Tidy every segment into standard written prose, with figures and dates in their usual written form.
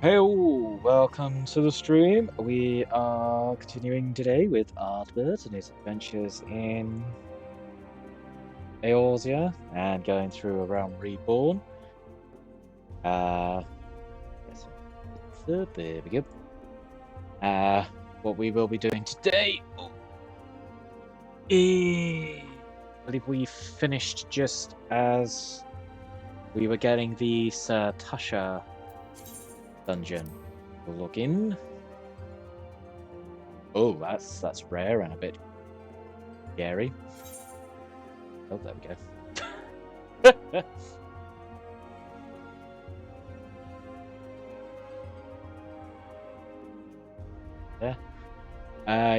Hello, welcome to the stream. We are continuing today with Ardbert and his adventures in Eorzea and going through a realm reborn. Yes, there we go. What we will be doing today, I believe we finished just as we were getting the Tasha dungeon. We'll log in. Oh, that's rare and a bit scary. Oh, there we go. Yeah.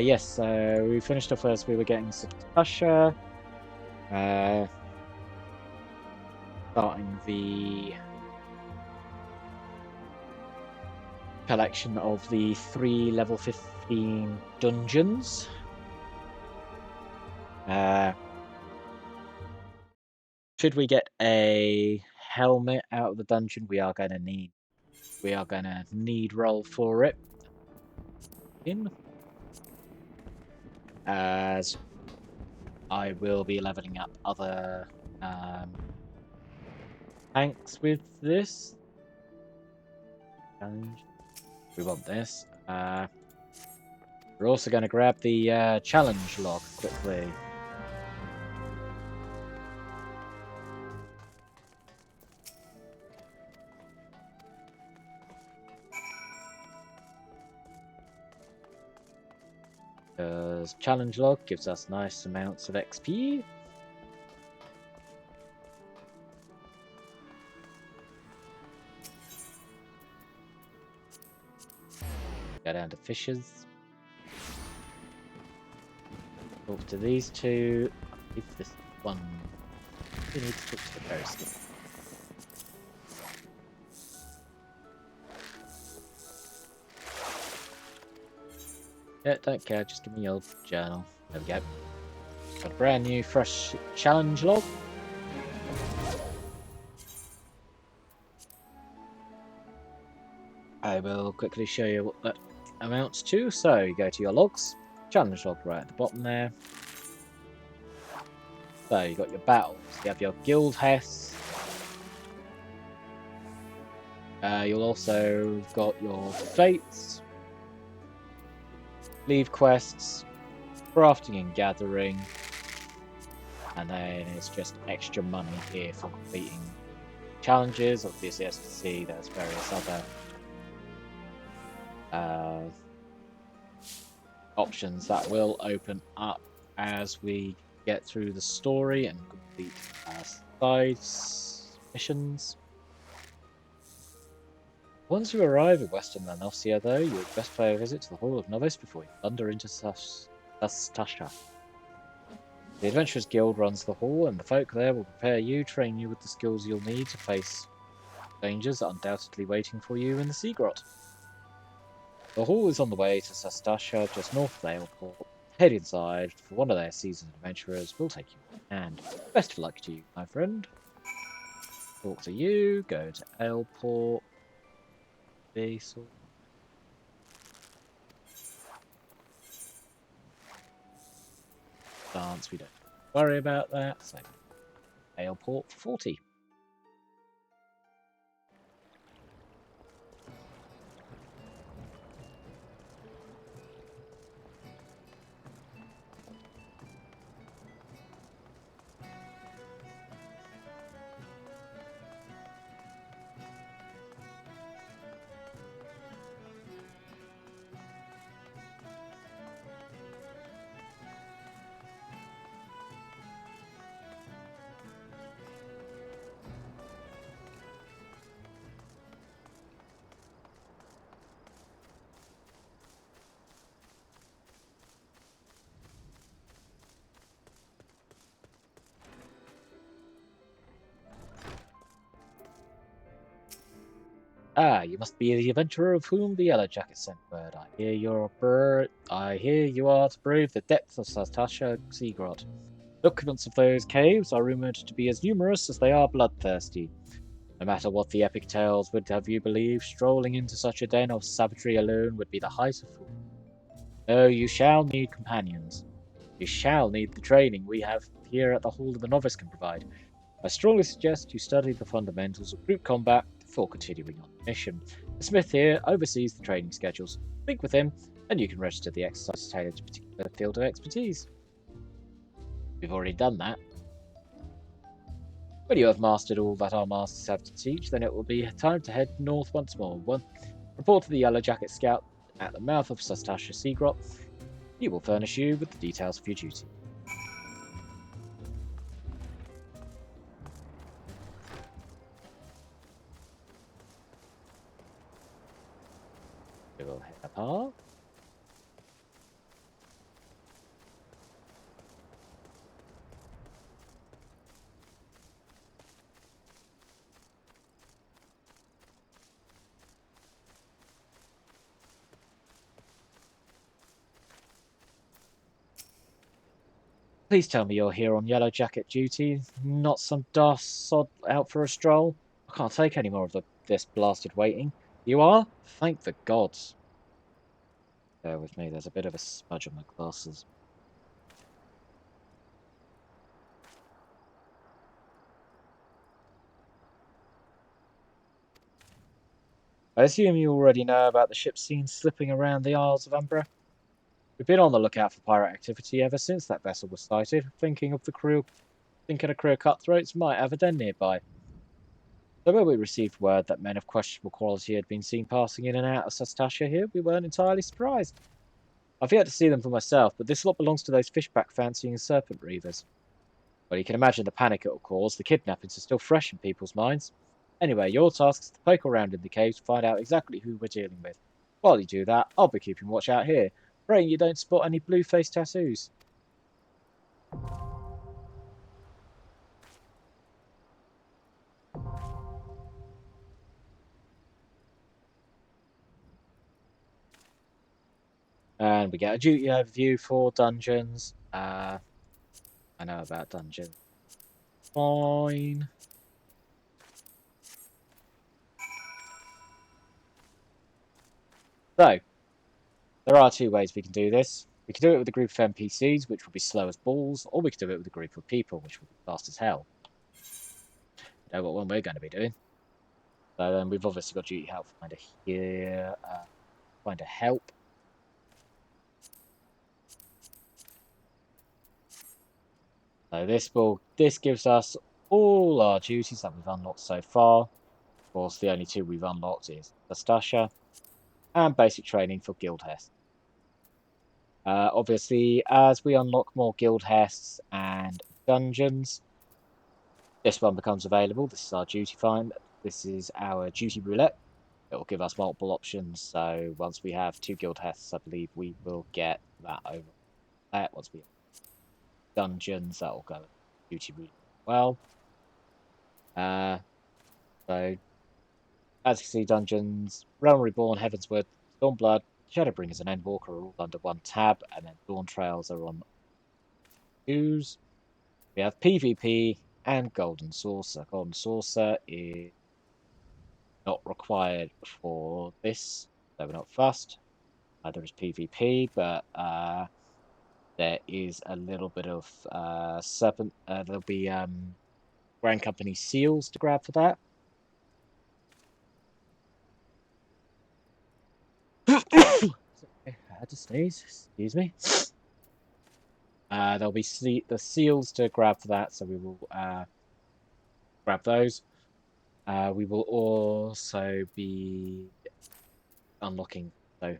Yes, we finished off as we were getting Satasha. Starting the collection of the 3 level 15 dungeons. Should we get a helmet out of the dungeon, we are going to need roll for it. As I will be leveling up other tanks with this challenge. We want this. We're also going to grab the challenge log quickly. Because challenge log gives us nice amounts of XP. Go down to fishers. Talk to these two. If this one, we need to talk to the person. Yeah, don't care, just give me your journal. There we go. Got a brand new, fresh challenge log. I will quickly show you what that amounts to. So, you go to your logs, challenge log right at the bottom there. So, you got your battles. You have your guild hests. You'll also got your fates, leave quests, crafting and gathering, and then it's just extra money here for completing challenges. Obviously, as you can see, there's various other options that will open up as we get through the story and complete side missions. Once you arrive at Western Lanosia, though, you would best pay a visit to the Hall of Novice before you thunder into Tasha. The Adventurers Guild runs the hall, and the folk there will prepare you, train you with the skills you'll need to face dangers undoubtedly waiting for you in the Sea Grot. The hall is on the way to Sastasha, just north of Aleport. Head inside, for one of their seasoned adventurers will take you in hand. Best of luck to you, my friend. Talk to you, go to Aleport. Basel. Dance, we don't worry about that. So, Aleport 40. Ah, you must be the adventurer of whom the Yellow Jacket sent word. I hear you are to brave the depths of Satasha Seagrot. The occupants of those caves are rumored to be as numerous as they are bloodthirsty. No matter what the epic tales would have you believe, strolling into such a den of savagery alone would be the height of fool. No, you shall need companions. You shall need the training we have here at the Hall of the Novice can provide. I strongly suggest you study the fundamentals of group combat before continuing on the mission. The Smith here oversees the training schedules. Speak with him, and you can register the exercise tailored to a particular field of expertise. We've already done that. When you have mastered all that our masters have to teach, then it will be time to head north once more. Report to the Yellow Jacket Scout at the mouth of Sastasha Sea Grot. He will furnish you with the details of your duty. We will head apart. Please tell me you're here on Yellow Jacket duty, not some daft sod out for a stroll. I can't take any more of this blasted waiting. You are? Thank the gods. Bear with me, there's a bit of a smudge on my glasses. I assume you already know about the ship seen slipping around the Isles of Umbra? We've been on the lookout for pirate activity ever since that vessel was sighted, thinking a crew of cutthroats might have a den nearby. So when we received word that men of questionable quality had been seen passing in and out of Sastasha here, we weren't entirely surprised. I've yet to see them for myself, but this lot belongs to those fishback fancying serpent reavers. Well, you can imagine the panic it will cause. The kidnappings are still fresh in people's minds. Anyway, your task is to poke around in the cave to find out exactly who we're dealing with. While you do that, I'll be keeping watch out here, praying you don't spot any blue-faced tattoos. And we get a duty overview for dungeons. I know about dungeons. Fine. So, there are two ways we can do this. We can do it with a group of NPCs, which will be slow as balls, or we can do it with a group of people, which will be fast as hell. You know what one we're going to be doing. So then we've obviously got duty help finder here. Find a help. So this gives us all our duties that we've unlocked so far. Of course, the only two we've unlocked is Sastasha and basic training for guild hests. Obviously, as we unlock more guild hests and dungeons, this one becomes available. This is our duty find. This is our duty roulette. It will give us multiple options. So once we have 2 guild hests, I believe we will get that over that. Once we have dungeons, that will go duty roulette as well. So as you see, dungeons, Realm Reborn, Heavensward, Stormblood, Shadowbringers, and Endwalker are all under one tab, and then Dawn Trails are on 2s. We have PvP and Golden Saucer. Golden Saucer is not required for this, so we're not fussed. There is PvP, but there is a little bit of serpent. There'll be Grand Company seals to grab for that. I had to sneeze. Excuse me. There'll be the seals to grab for that, so we will grab those. We will also be unlocking. So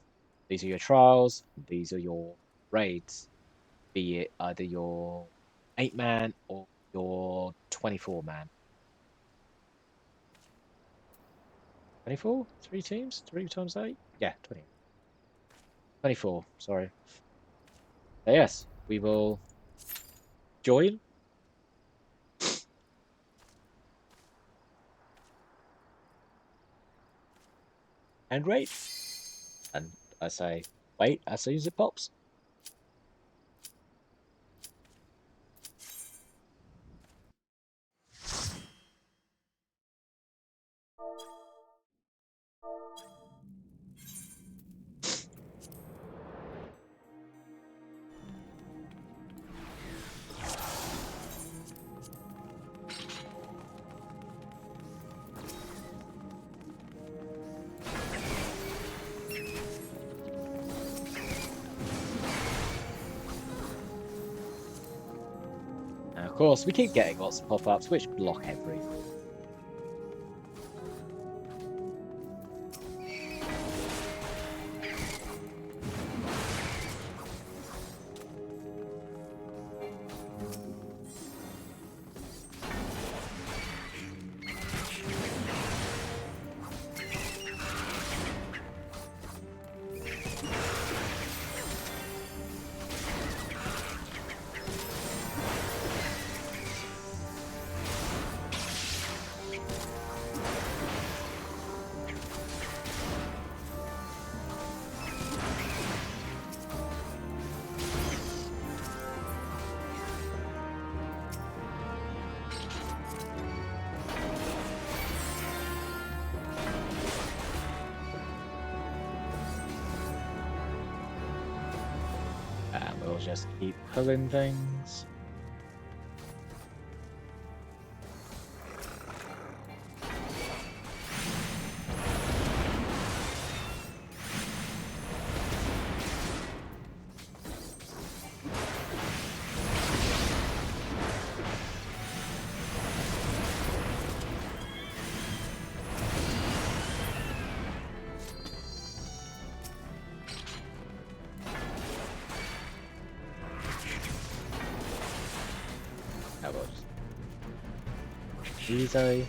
these are your trials. These are your raids. Be it either your 8-man or your 24-man. 24? 3 teams? 3 times 8? Yeah, 20. 24, sorry. So yes, we will join. And raid. And I say, wait as soon as it pops. course, we keep getting lots of pop-ups which block everything. And we'll just keep pulling things. How about easy?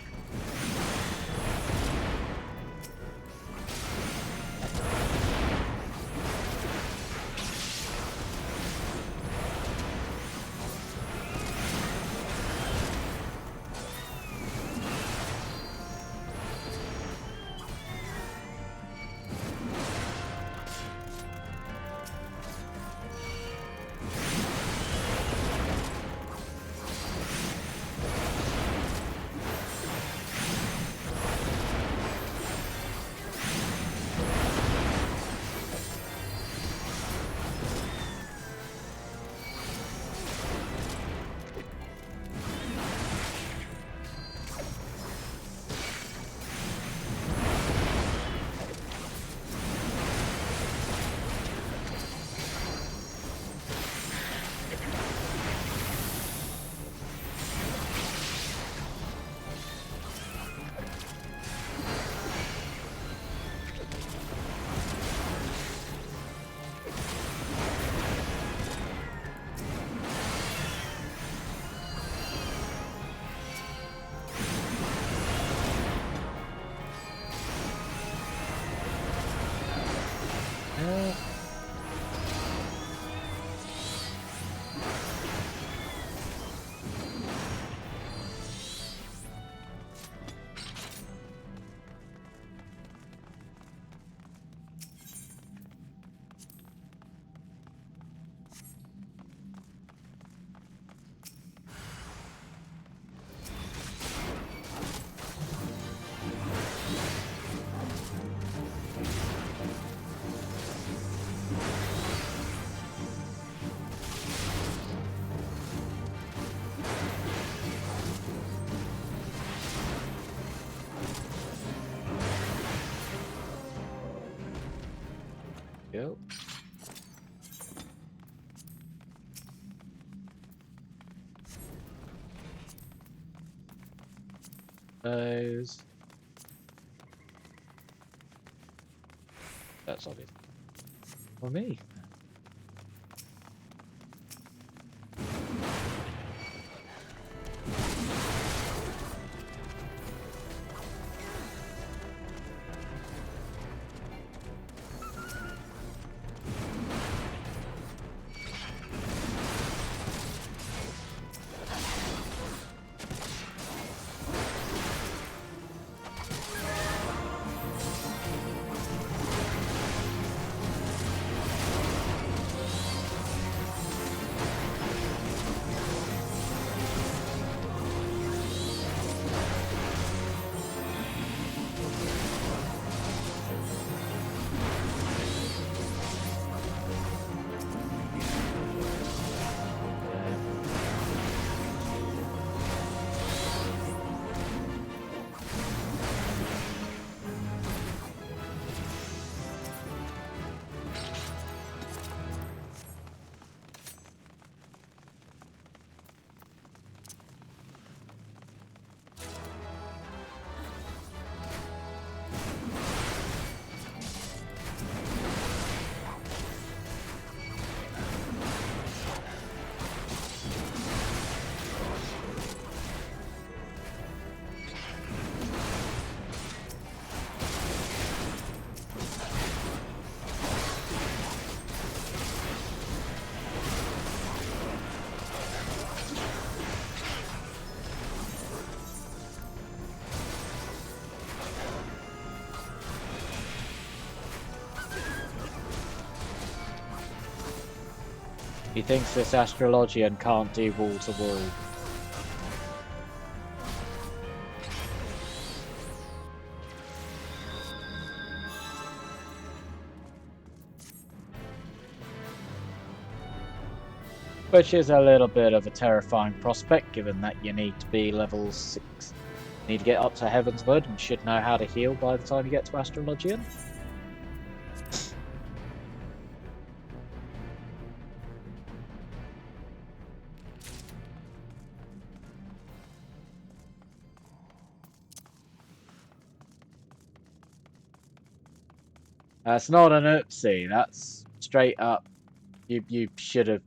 Go. Those. That's obvious. For me. He thinks this astrologian can't do wall to wall. Which is a little bit of a terrifying prospect, given that you need to be level 6. You need to get up to Heavensward and should know how to heal by the time you get to Astrologian. That's not an oopsie, that's straight up. You should have.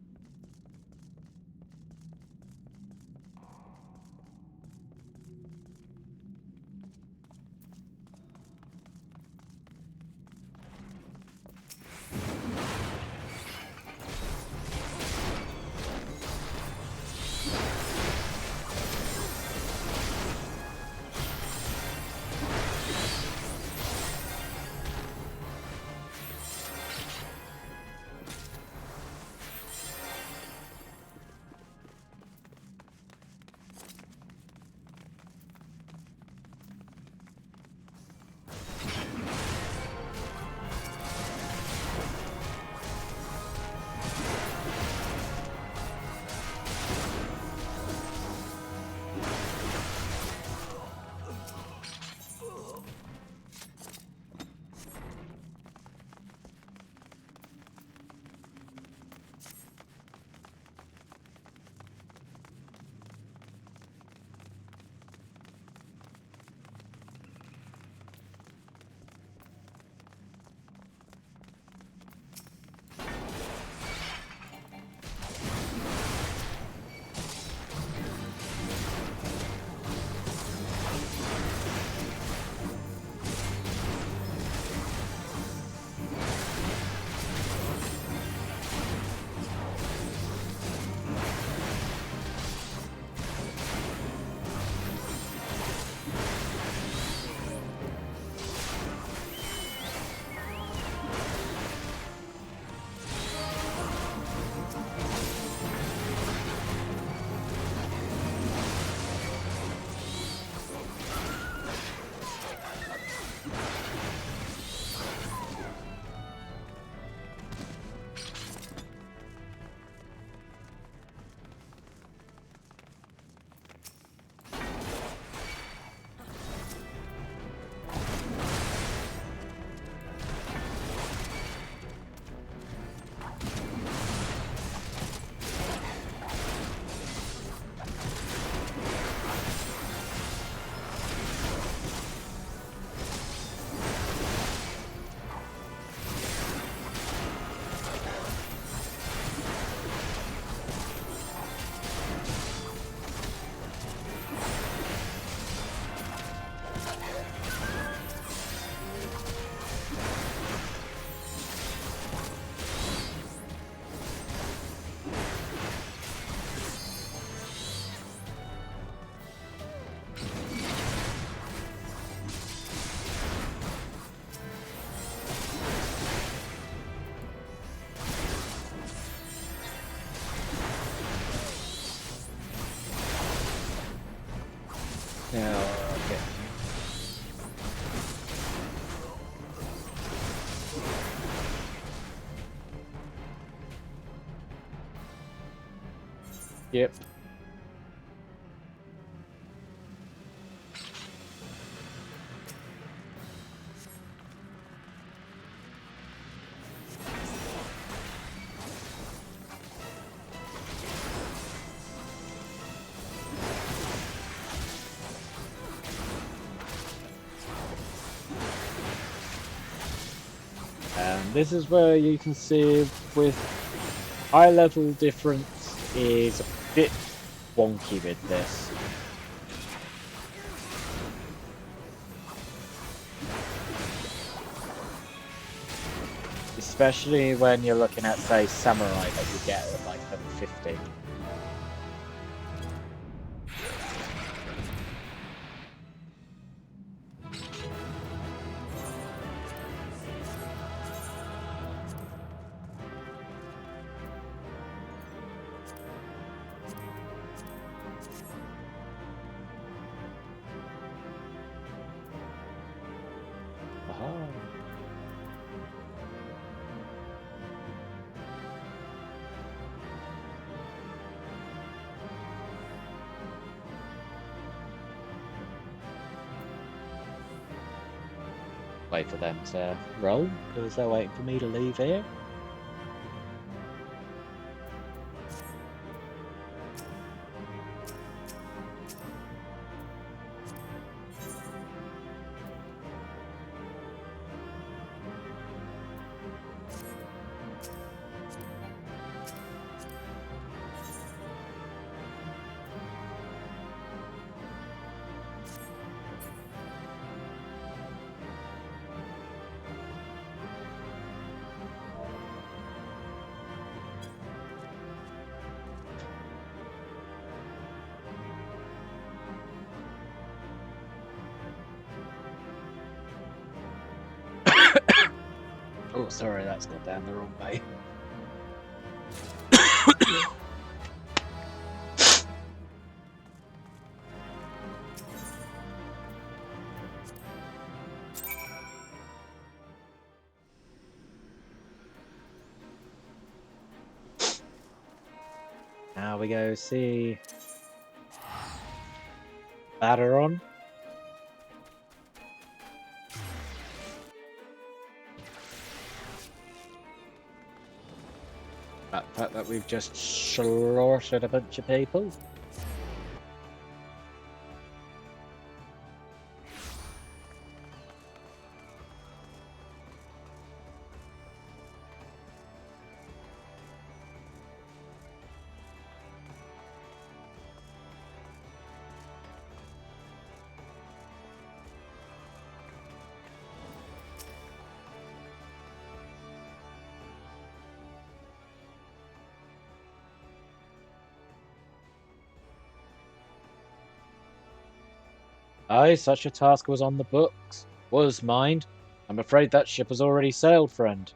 Yeah, okay. Yep. And this is where you can see with high level difference is a bit wonky with this. Especially when you're looking at, say, Samurai that you get at like level 50. Wait for them to roll, because they're waiting for me to leave here. Oh, sorry, that's gone down the wrong way. Now we go see Baderon. The fact that we've just slaughtered a bunch of people. Aye, such a task was on the books. Was, mind. I'm afraid that ship has already sailed, friend.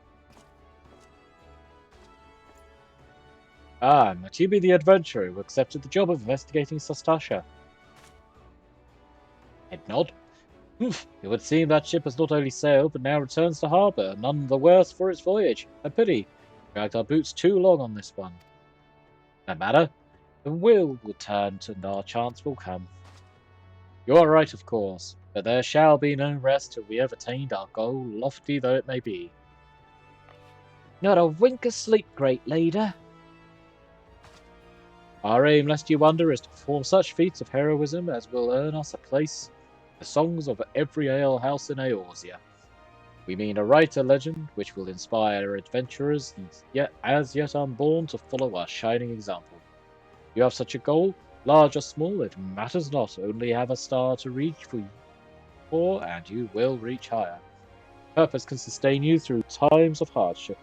Ah, must you be the adventurer who accepted the job of investigating Sastasha? Head nod. Humph, it would seem that ship has not only sailed, but now returns to harbour, none the worse for its voyage. A pity. Dragged our boots too long on this one. No matter. The wheel will turn and our chance will come. You are right, of course, but there shall be no rest till we have attained our goal, lofty though it may be. Not a wink of sleep, great leader. Our aim, lest you wonder, is to perform such feats of heroism as will earn us a place in the songs of every alehouse in Eorzea. We mean to write a legend which will inspire adventurers as yet unborn to follow our shining example. You have such a goal, large or small, it matters not. Only have a star to reach for, and you will reach higher. Purpose can sustain you through times of hardship.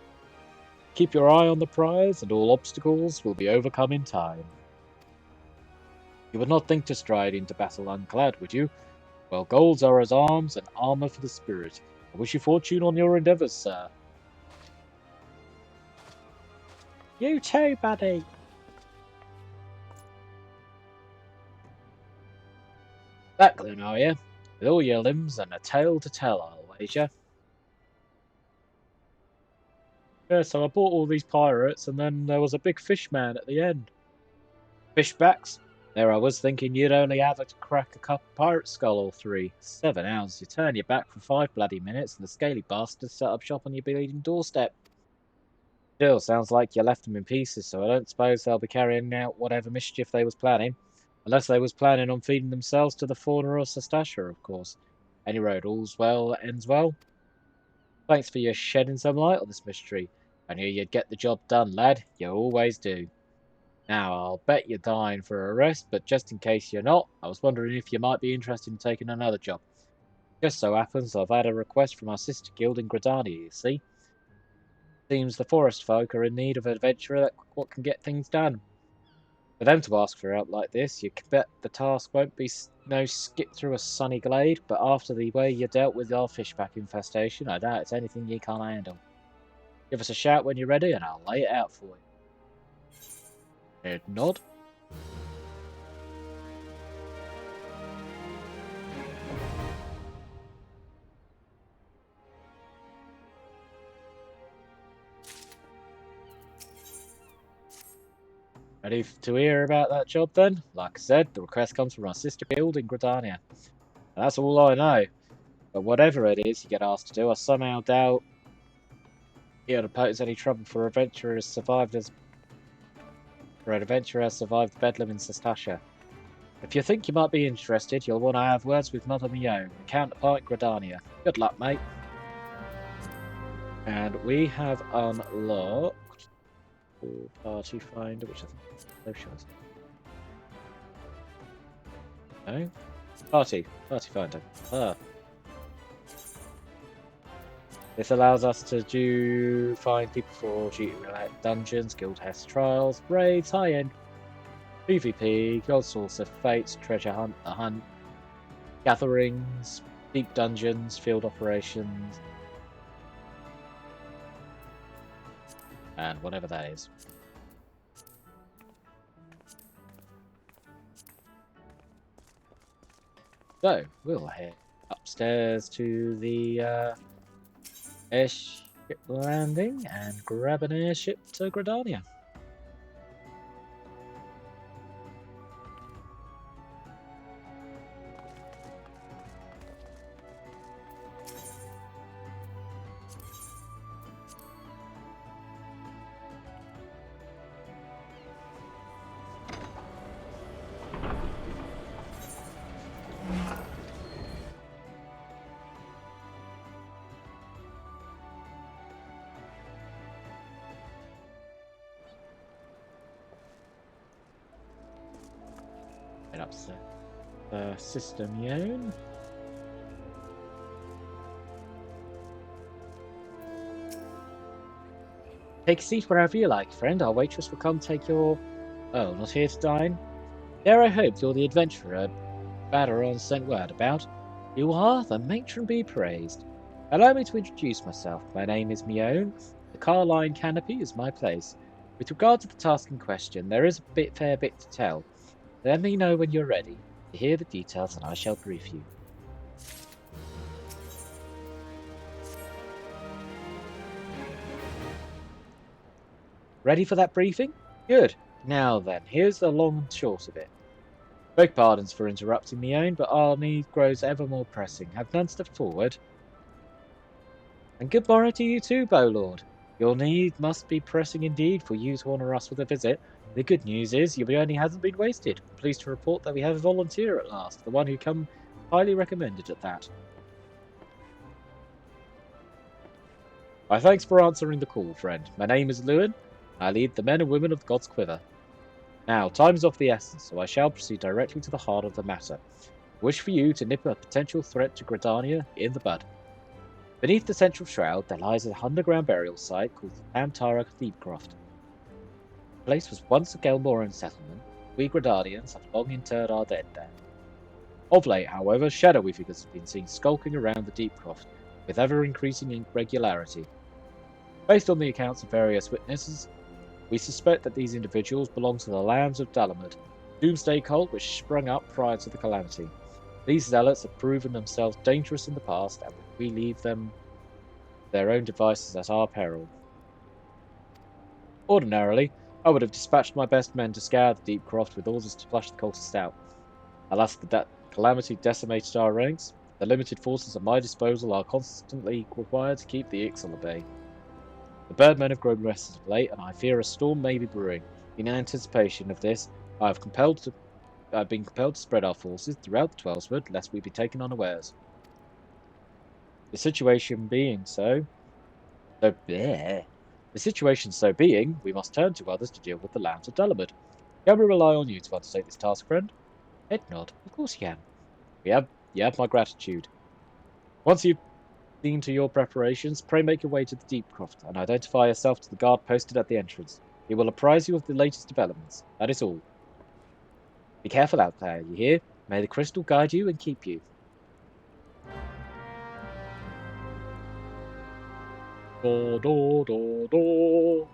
Keep your eye on the prize, and all obstacles will be overcome in time. You would not think to stride into battle unclad, would you? Well, golds are as arms and armour for the spirit. I wish you fortune on your endeavours, sir. You too, buddy. Back then, are you? With all your limbs and a tale to tell, I'll wager. Yeah, so I bought all these pirates, and then there was a big fish man at the end. Fishbacks? There I was thinking you'd only have to crack a pirate skull or three. 7 hours, you turn your back for 5 bloody minutes, and the scaly bastards set up shop on your bleeding doorstep. Still, sounds like you left them in pieces, so I don't suppose they'll be carrying out whatever mischief they was planning. Unless they was planning on feeding themselves to the fauna of Sastasha, of course. Any road, all's well ends well. Thanks for your shedding some light on this mystery. I knew you'd get the job done, lad. You always do. Now, I'll bet you're dying for a rest, but just in case you're not, I was wondering if you might be interested in taking another job. Just so happens I've had a request from our sister guild in Gridania, you see. Seems the forest folk are in need of an adventurer that can get things done. For them to ask for help like this, you can bet the task won't be no skip through a sunny glade, but after the way you dealt with our fishback infestation, I doubt it's anything you can't handle. Give us a shout when you're ready and I'll lay it out for you. Head nod. Ready to hear about that job then? Like I said, the request comes from our sister guild in Gridania. That's all I know. But whatever it is you get asked to do, I somehow doubt it'll pose any trouble for an adventurer has survived the Bedlam in Sestasha. If you think you might be interested, you'll want to have words with Mother Mio, the counterpart in Gradania. Good luck, mate. And we have unlocked Party Finder, which I think is socials. No? Party Finder. This allows us to find people for duty-related dungeons, guild hests, trials, raids, high-end PvP, gold source of fates, treasure hunt, the hunt, gatherings, deep dungeons, field operations, and whatever that is. So, we'll head upstairs to the airship landing and grab an airship to Gradania. Head upstairs. System Yone. Take a seat wherever you like, friend. Our waitress will come take your... Oh, not here to dine? Dare I hope you're the adventurer Baderon sent word about? You are, the matron be praised. Allow me to introduce myself. My name is Mione. The Carline Canopy is my place. With regard to the task in question, there is a fair bit to tell. Let me know when you're ready to hear the details and I shall brief you. Ready for that briefing? Good. Now then, here's the long and short of it. Beg pardons for interrupting me own, but our need grows ever more pressing. Have none stepped forward? And good morrow to you too, Bowlord. Your need must be pressing indeed for you to honour us with a visit. The good news is your journey hasn't been wasted. I'm pleased to report that we have a volunteer at last, the one who come highly recommended at that. My thanks for answering the call, friend. My name is Lewin. I lead the men and women of the God's Quiver. Now, time is of the essence, so I shall proceed directly to the heart of the matter. I wish for you to nip a potential threat to Gradania in the bud. Beneath the central shroud, there lies an underground burial site called Amtara Thiebcroft. The place was once a Gelmoran settlement. We Gradanians have long interred our dead there. Of late, however, shadowy figures have been seen skulking around the Deepcroft with ever-increasing irregularity. Based on the accounts of various witnesses, we suspect that these individuals belong to the Lambs of Dalamud, doomsday cult which sprung up prior to the calamity. These zealots have proven themselves dangerous in the past, and we leave them their own devices at our peril. Ordinarily, I would have dispatched my best men to scour the Deepcroft with orders to flush the cultists out. Alas, the calamity decimated our ranks. The limited forces at my disposal are constantly required to keep the Ixal at bay. The birdmen have grown restless of late, and I fear a storm may be brewing. In anticipation of this, I have been compelled to spread our forces throughout the Twelveswood, lest we be taken unawares. The situation so being, we must turn to others to deal with the Lambs of Dalamud. Can we rely on you to undertake this task, friend? Head nod. Of course you can. You have my gratitude. Once you've seen to your preparations, pray make your way to the Deepcroft and identify yourself to the guard posted at the entrance. He will apprise you of the latest developments. That is all. Be careful out there, you hear? May the crystal guide you and keep you. Do, do, do, do.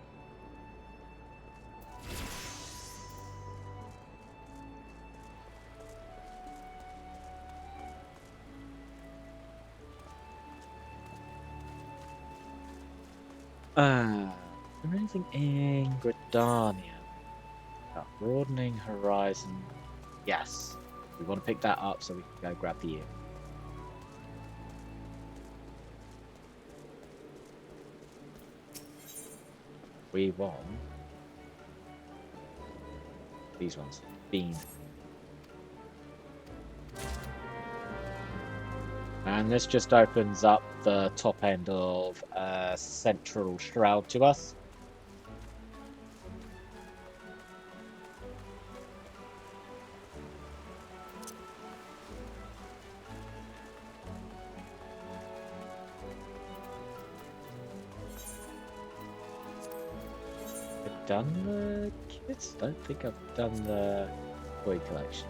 Is there anything in Gradania? Broadening horizon. Yes. We want to pick that up so we can go grab the ear. we want these ones. Bean. And this just opens up the top end of Central Shroud to us. I've done the kits? I don't think I've done the toy collection.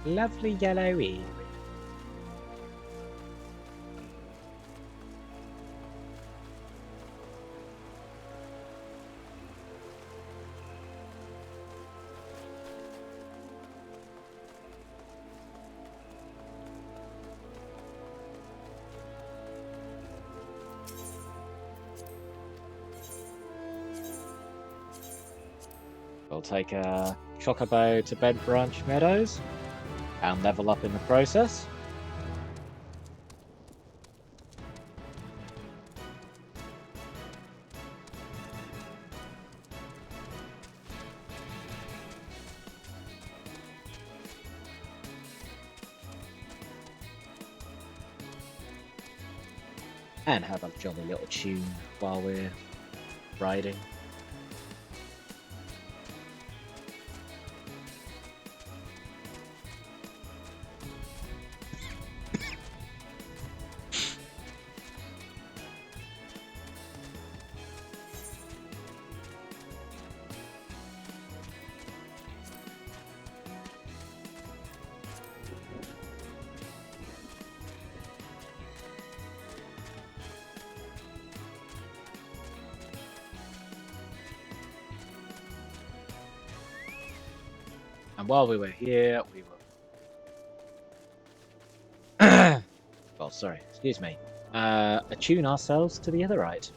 Lovely yellow eel. We'll take a chocobo to Bed Branch Meadows and level up in the process. And have a jolly little tune while we're riding. And while we were here, we were... well, sorry, excuse me. Attune ourselves to the otherite.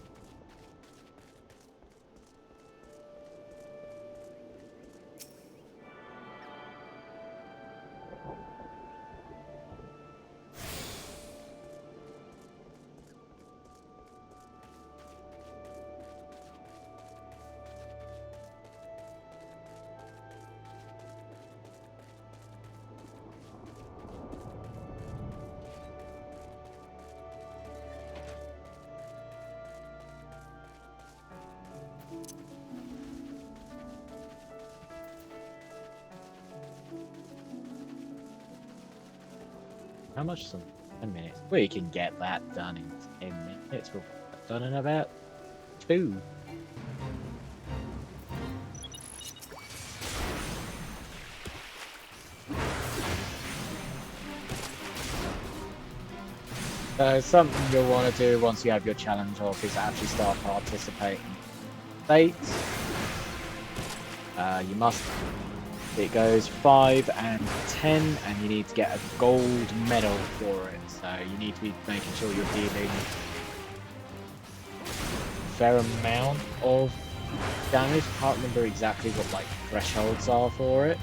How much? Some 10 minutes. We can get that done in 10 minutes. We'll get that done in about 2. So something you'll want to do once you have your challenge off is actually start participating in states. You must. It goes 5 and 10, and you need to get a gold medal for it. So you need to be making sure you're dealing a fair amount of damage. Can't remember exactly what like thresholds are for it.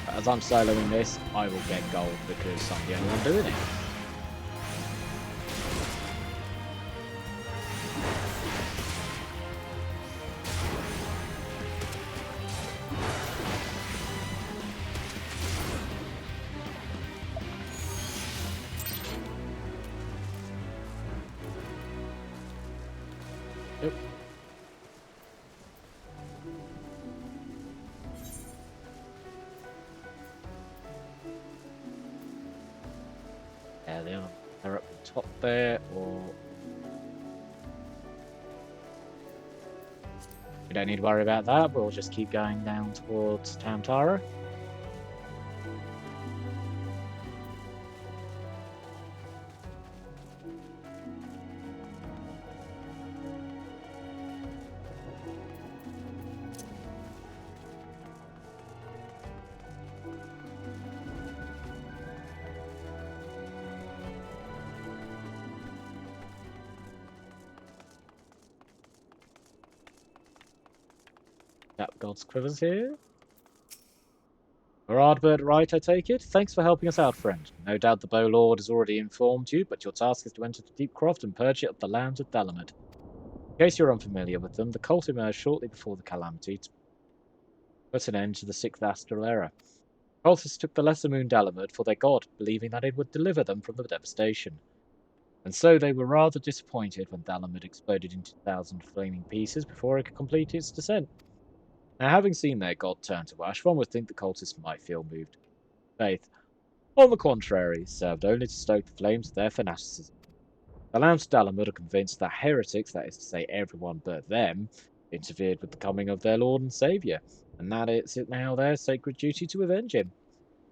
But as I'm soloing this, I will get gold because I'm the only one doing it. Yeah, they're up the top there, or we don't need to worry about that. We'll just keep going down towards Tamtara. Tap God's quivers here. Are Ardbert right, I take it? Thanks for helping us out, friend. No doubt the Bow Lord has already informed you, but your task is to enter the Deep Croft and purge it of the lands of Dalamud. In case you're unfamiliar with them, the cult emerged shortly before the calamity to put an end to the Sixth Astral Era. Cultists took the Lesser Moon Dalamud for their god, believing that it would deliver them from the devastation. And so they were rather disappointed when Dalamud exploded into 1,000 flaming pieces before it could complete its descent. Now, having seen their god turn to ash, one would think the cultists might feel moved to faith. On the contrary, served only to stoke the flames of their fanaticism. The Lambs of Dalamud are convinced that heretics, that is to say everyone but them, interfered with the coming of their Lord and Saviour, and that it's now their sacred duty to avenge him.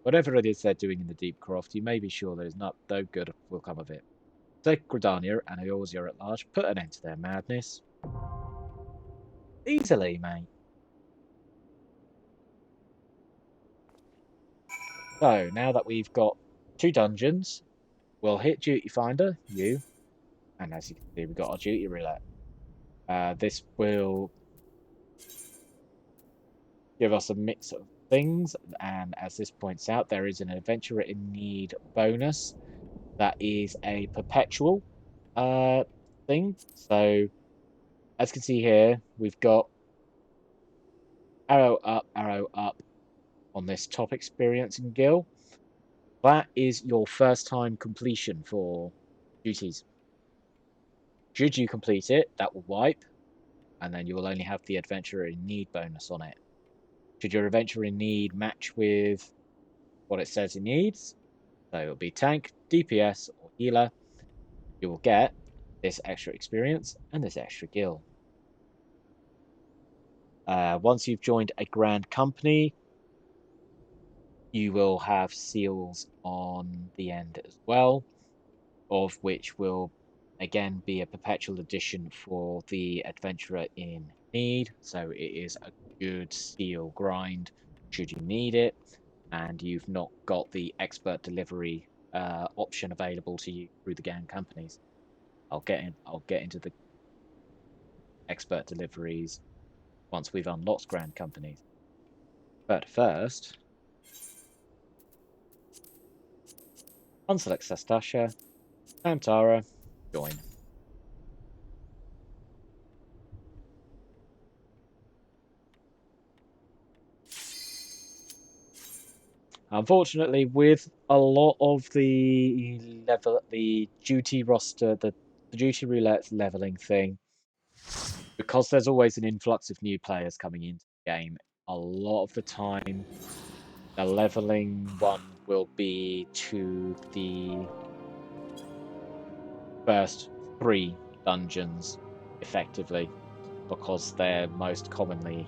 Whatever it is they're doing in the Deep Croft, you may be sure there is no good will come of it. Take Gridania and Eorzea at large, put an end to their madness. Easily, mate. So, now that we've got 2 dungeons, we'll hit Duty Finder, you, and as you can see, we've got our Duty Roulette. This will give us a mix of things, and as this points out, there is an Adventurer in Need bonus that is a perpetual thing. So, as you can see here, we've got arrow up on this top experience in Gil. That is your first time completion for duties. Should you complete it, that will wipe, and then you will only have the Adventurer in Need bonus on it. Should your Adventurer in Need match with what it says it needs, so it'll be tank, DPS, or healer, you will get this extra experience and this extra Gil. Once you've joined a Grand Company, you will have seals on the end as well, of which will again be a perpetual addition for the Adventurer in Need. So it is a good seal grind should you need it, and you've not got the expert delivery option available to you through the Grand Companies. I'll get into the expert deliveries once we've unlocked Grand Companies. But first, unselect Sastasha, Amtara, join. Unfortunately, with a lot of the duty roster, the duty roulette leveling thing, because there's always an influx of new players coming into the game, a lot of the time the leveling one will be to the first 3 dungeons, effectively, because they're most commonly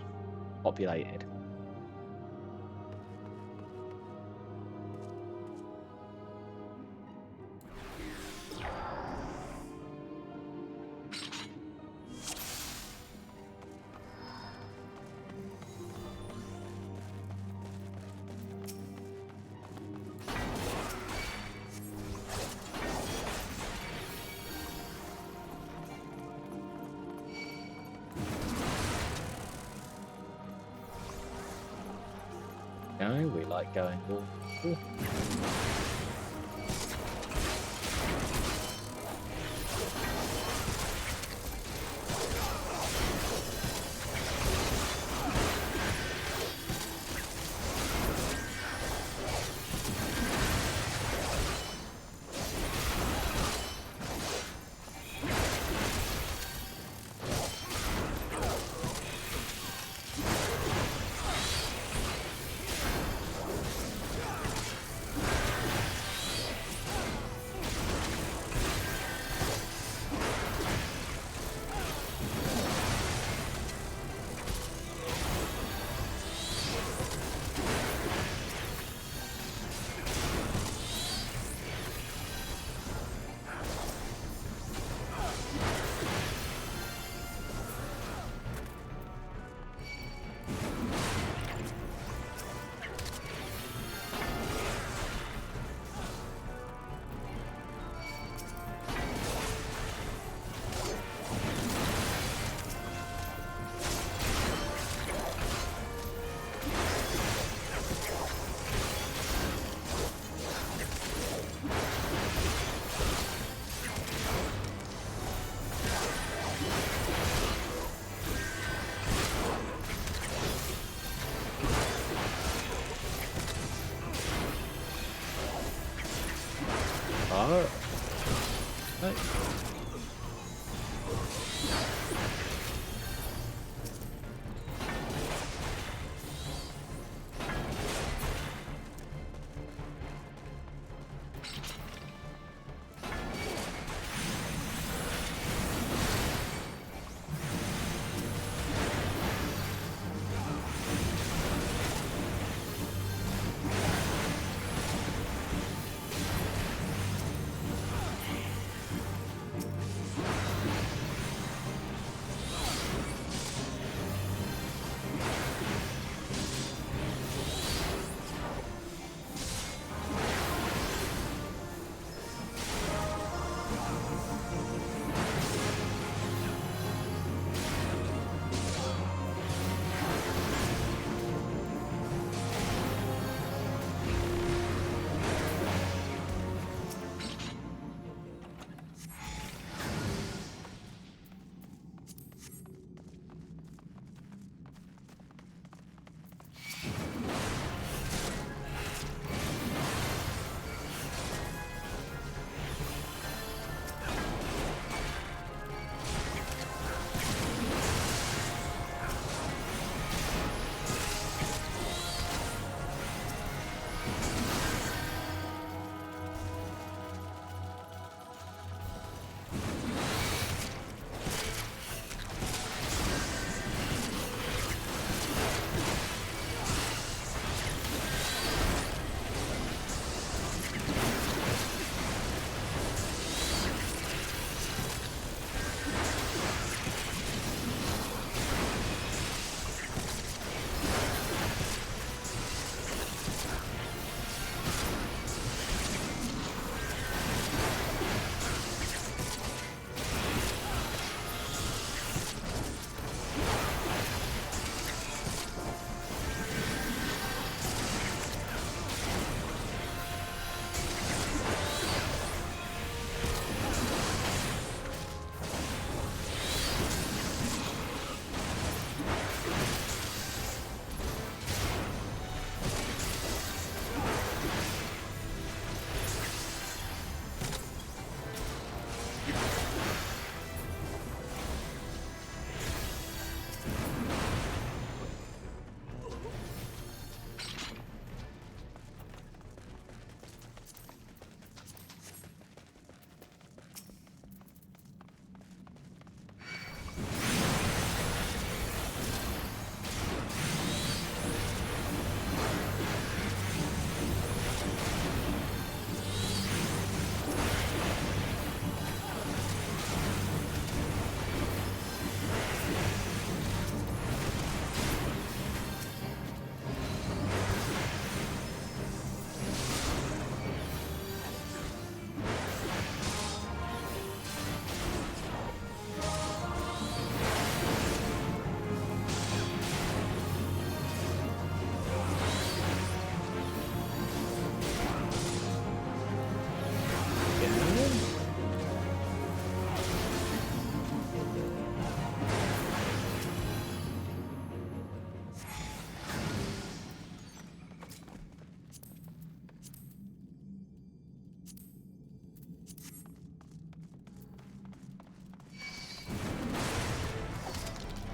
populated. No, we like going all.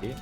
Yeah.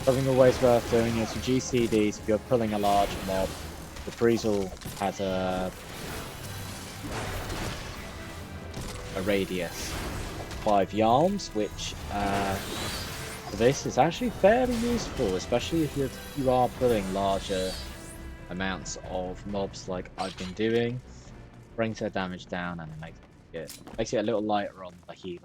Something always worth doing is for GCDs, if you're pulling a large mob, the Breezel has a radius of 5 yards, which for this is actually fairly useful, especially if you are pulling larger amounts of mobs like I've been doing. Brings their damage down and makes it a little lighter on the healer.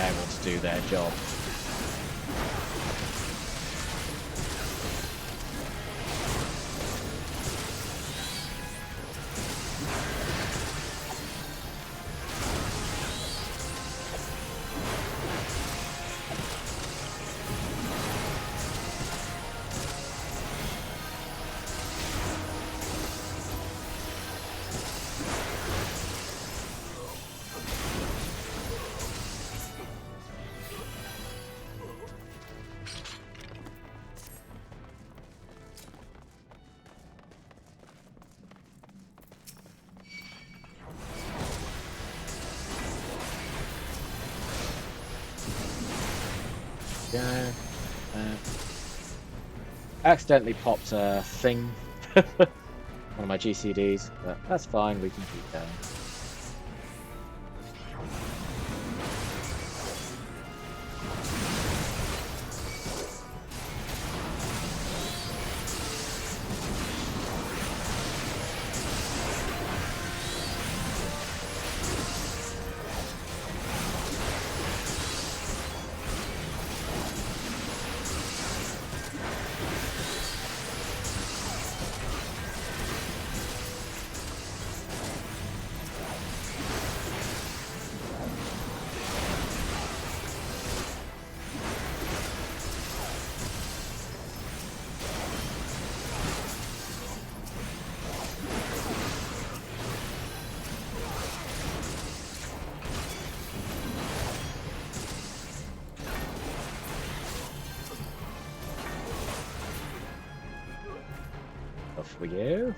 able to do their job. Yeah. I accidentally popped a thing. One of my GCDs, but that's fine, we can keep going. Off we go.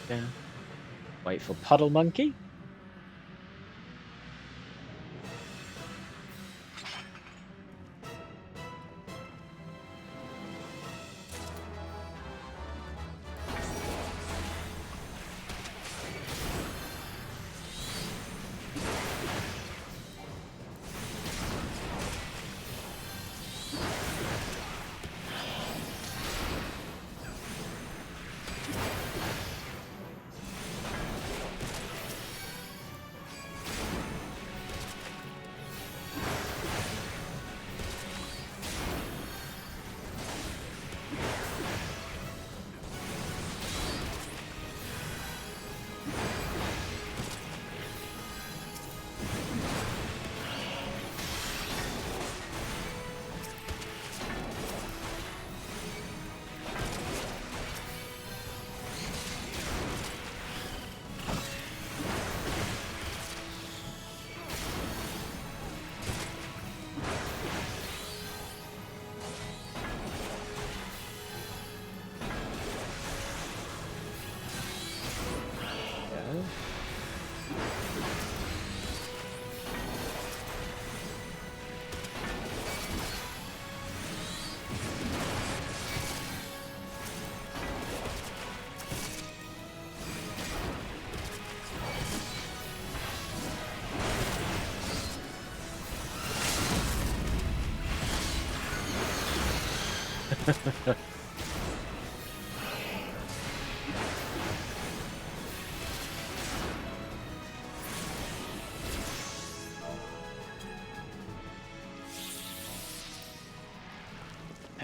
Yeah. Wait for Puddle Monkey.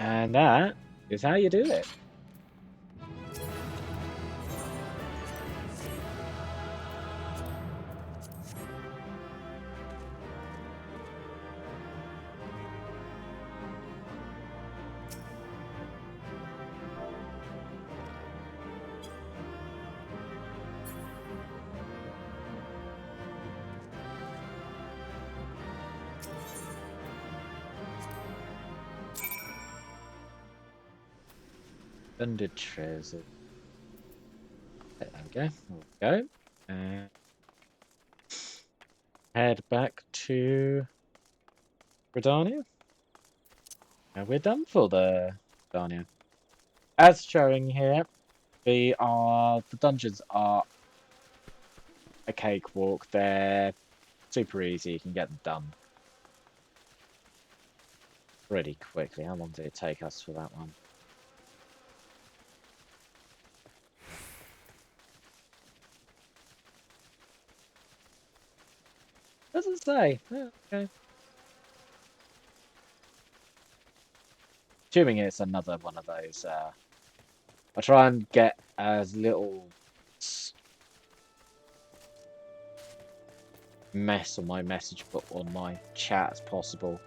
And that is how you do it. Under treasure. There we go. We'll go. And head back to Redania. And we're done for the Redania. As showing here, the dungeons are a cakewalk. They're super easy. You can get them done pretty quickly. How long did it take us for that one? Doesn't say. Oh, okay. Assuming it's another one of those. I try and get as little mess on my message book on my chat as possible.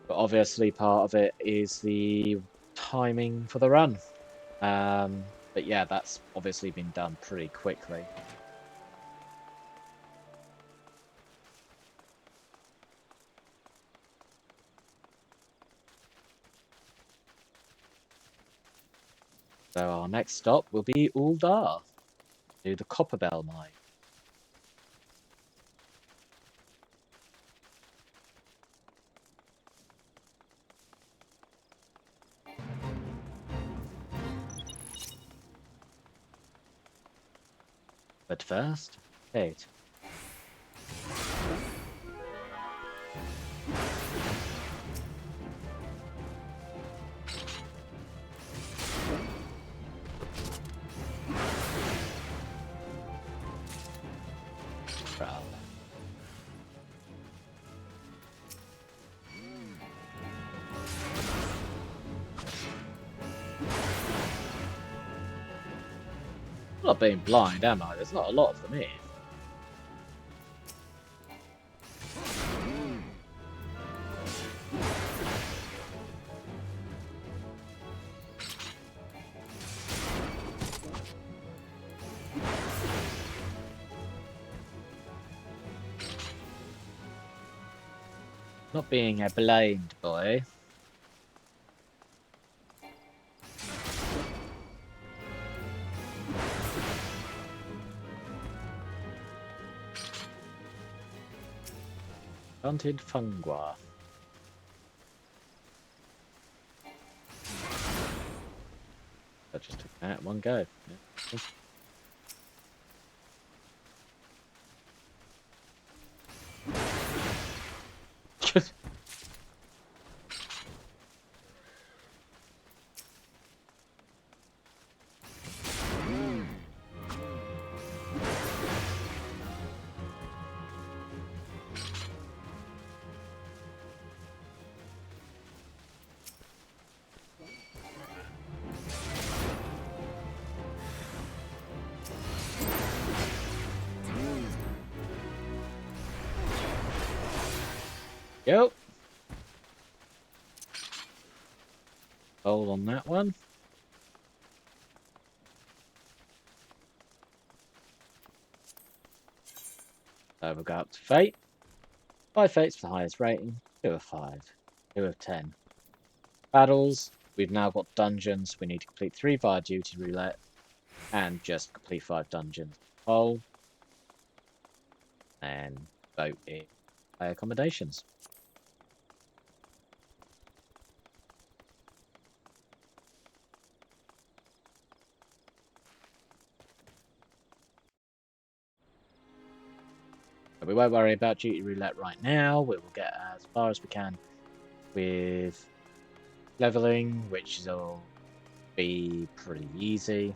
But obviously part of it is the timing for the run. But yeah, that's obviously been done pretty quickly. So our next stop will be Uldar, to the Copperbell mine. But first, Kate. I'm not being blind, am I? There's not a lot of them here. Not being a blind boy. Hunted Fungua. That just took that one go. Yeah. Yep. Hold on that one. So we'll go up to Fate. 5 Fates for the highest rating. 2 of 5. 2 of 10. Battles. We've now got dungeons. We need to complete 3 via duty roulette. And just complete 5 dungeons. Poll. And vote in accommodations. But we won't worry about duty roulette right now. We will get as far as we can with leveling, which will be pretty easy.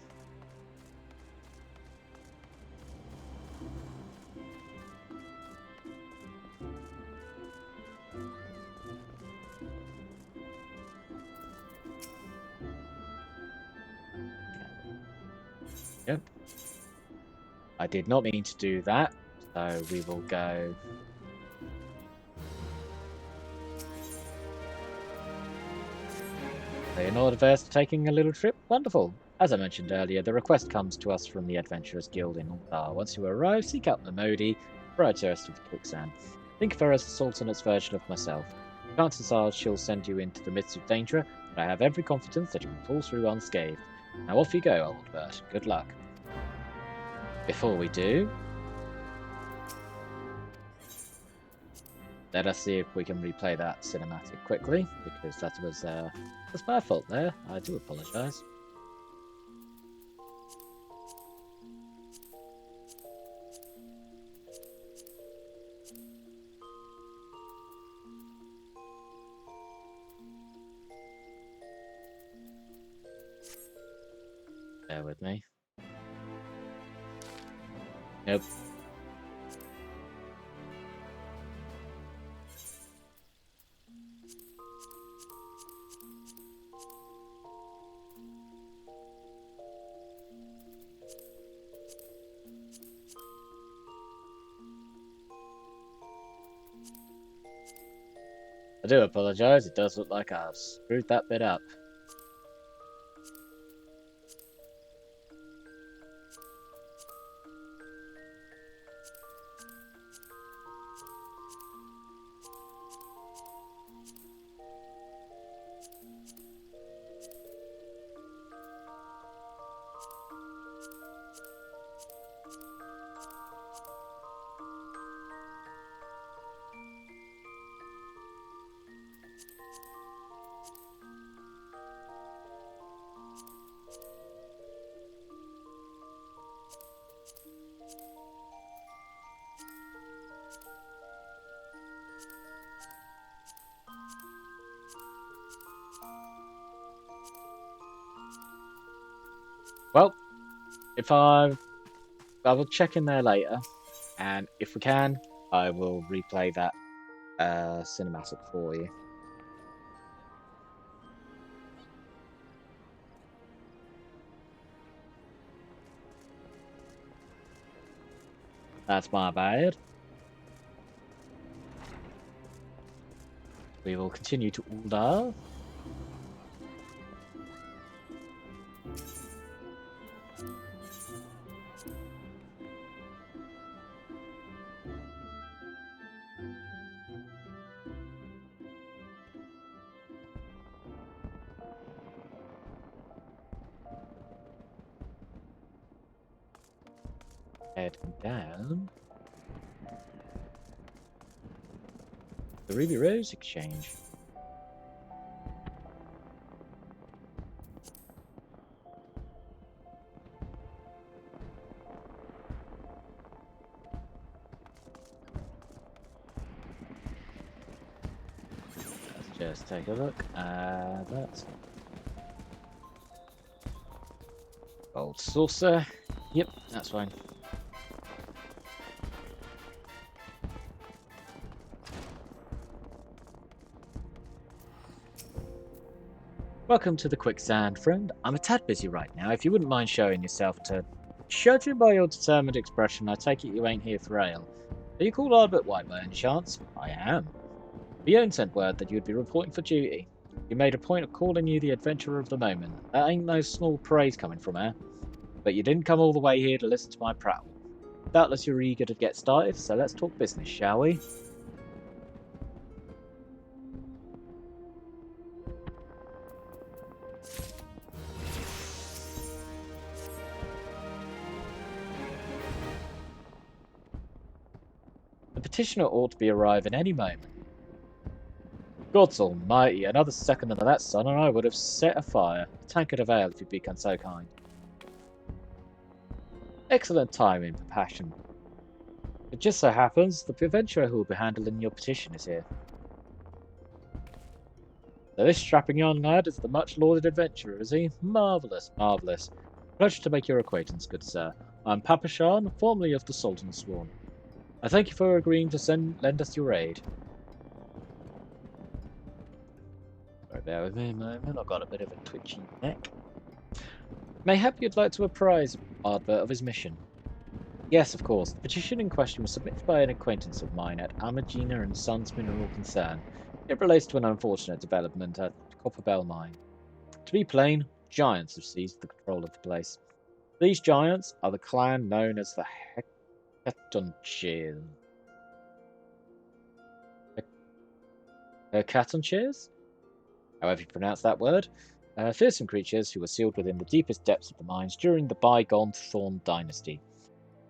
I did not mean to do that, so we will go... So you're not averse to taking a little trip? Wonderful. As I mentioned earlier, the request comes to us from the Adventurers Guild in Ardbert. Once you arrive, seek out the Modi, bride to us of the quicksand. Think of her as the Sultan's version of myself. Chances are she'll send you into the midst of danger, but I have every confidence that you will pull through unscathed. Now off you go, Ardbert. Good luck. Before we do, let us see if we can replay that cinematic quickly, because that was my fault there. I do apologise. Bear with me. Nope. I do apologise, it does look like I've screwed that bit up. Well, I will check in there later, and if we can, I will replay that cinematic for you. That's my bad. We will continue to Uldar. Heading down. The Ruby Rose Exchange. Let's just take a look. That's Gold Saucer. Yep, that's fine. Welcome to the Quicksand, friend. I'm a tad busy right now. If you wouldn't mind showing yourself to... Judging by your determined expression, I take it you ain't here for ale. Are you called Ardbert White by any chance? I am. Bjorn sent word that you'd be reporting for duty. He made a point of calling you the adventurer of the moment. That ain't no small praise coming from her. But you didn't come all the way here to listen to my prattle. Doubtless you're eager to get started, so let's talk business, shall we? The petitioner ought to be arriving any moment. God's almighty, another second of that sun and I would have set a fire. A tankard of ale, if you'd be so kind. Excellent timing for passion. It just so happens the adventurer who will be handling your petition is here. So this strapping young lad is the much-lauded adventurer, is he? Marvellous, marvellous. Pleasure to make your acquaintance, good sir. I'm Papashan, formerly of the Sultan's Sworn. I thank you for agreeing to lend us your aid. Right, bear with me a moment, I've got a bit of a twitchy neck. Mayhap you'd like to apprise Ardbert of his mission. Yes, of course. The petition in question was submitted by an acquaintance of mine at Amagina and Sons Mineral Concern. It relates to an unfortunate development at Copperbell Mine. To be plain, giants have seized the control of the place. These giants are the clan known as the Hecatoncheers. Hecatoncheers? However you pronounce that word. Fearsome creatures who were sealed within the deepest depths of the mines during the bygone Thorn Dynasty.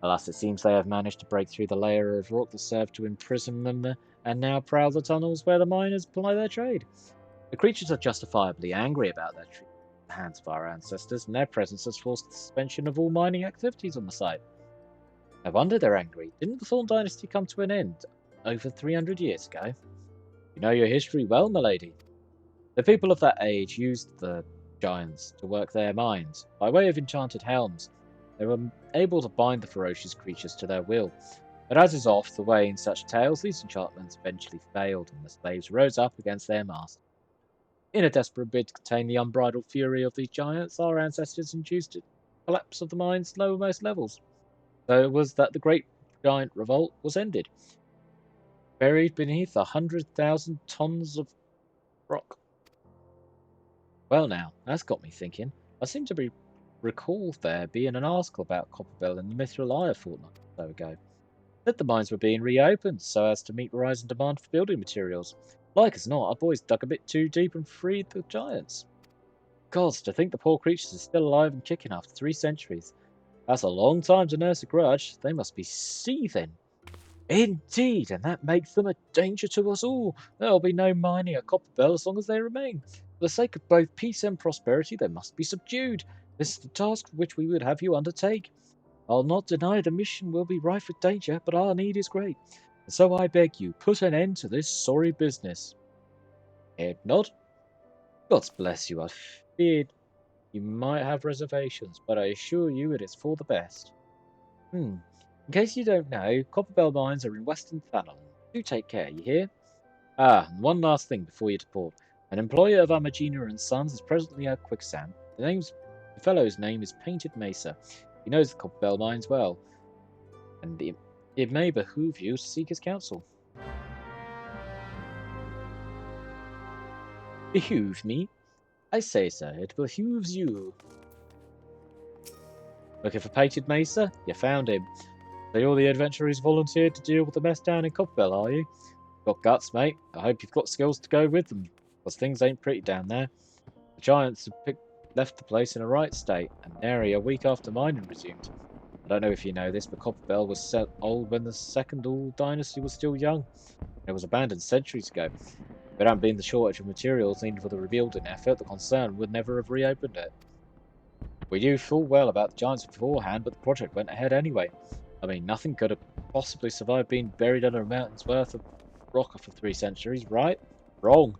Alas, it seems they have managed to break through the layer of rock that served to imprison them and now prowl the tunnels where the miners ply their trade. The creatures are justifiably angry about their treatment at the hands of our ancestors, and their presence has forced the suspension of all mining activities on the site. No wonder they're angry. Didn't the Thorn Dynasty come to an end over 300 years ago? You know your history well, milady. The people of that age used the giants to work their mines. By way of enchanted helms, they were able to bind the ferocious creatures to their will. But as is oft the way in such tales, these enchantments eventually failed, and the slaves rose up against their master. In a desperate bid to contain the unbridled fury of these giants, our ancestors induced a collapse of the mine's lowermost levels. So it was that the great giant revolt was ended, buried beneath 100,000 tons of rock. Well now, that's got me thinking. I seem to recall there being an article about Copperbell in the Mithril Eye a fortnight or so ago. Said the mines were being reopened so as to meet rising demand for building materials. Like as not, our boys dug a bit too deep and freed the giants. Gods, to think the poor creatures are still alive and kicking after 3 centuries. That's a long time to nurse a grudge. They must be seething. Indeed, and that makes them a danger to us all. There'll be no mining at Copperbell as long as they remain. For the sake of both peace and prosperity, they must be subdued. This is the task which we would have you undertake. I'll not deny the mission will be rife with danger, but our need is great. And so I beg you, put an end to this sorry business. Head nod. God bless you, I feared you might have reservations, but I assure you it is for the best. In case you don't know, Copperbell mines are in Western Thanalan. Do take care, you hear? And one last thing before you depart. An employer of Amagina and Sons is presently at Quicksand. The fellow's name is Painted Mesa. He knows the Copperbell mines well, and it may behoove you to seek his counsel. Behoove me? I say, sir, it behooves you. Looking for Painted Mesa? You found him. So you're the adventurer who's volunteered to deal with the mess down in Copperbell, are you? Got guts, mate. I hope you've got skills to go with them, because things ain't pretty down there. The giants have left the place in a right state, and nary a week after mining resumed. I don't know if you know this, but Copperbell was set old when the second All Dynasty was still young. It was abandoned centuries ago. If it hadn't been the shortage of materials needed for the rebuilding effort, the concern would never have reopened it. We knew full well about the giants beforehand, but the project went ahead anyway. I mean, nothing could have possibly survived being buried under a mountain's worth of rock for 3 centuries, right? Wrong.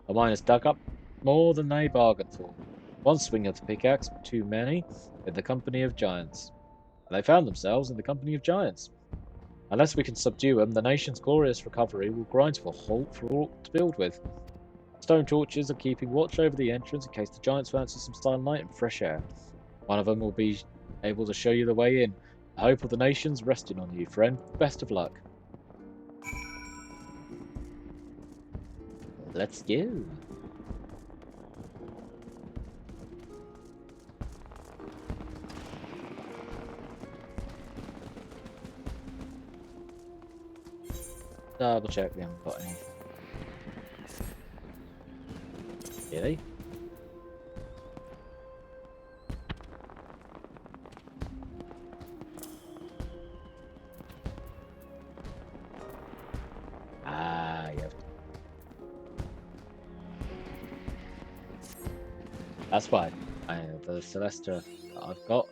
The miners dug up more than they bargained for. One swing of the pickaxe too many in the company of giants. And they found themselves in the company of giants. Unless we can subdue them, the nation's glorious recovery will grind to a halt for all to build with. Stone torches are keeping watch over the entrance in case the giants fancy some sunlight and fresh air. One of them will be able to show you the way in. The hope of the nation's resting on you, friend. Best of luck. Let's go. Double check we haven't got any. Really? Yeah. That's fine. The Celestia that I've got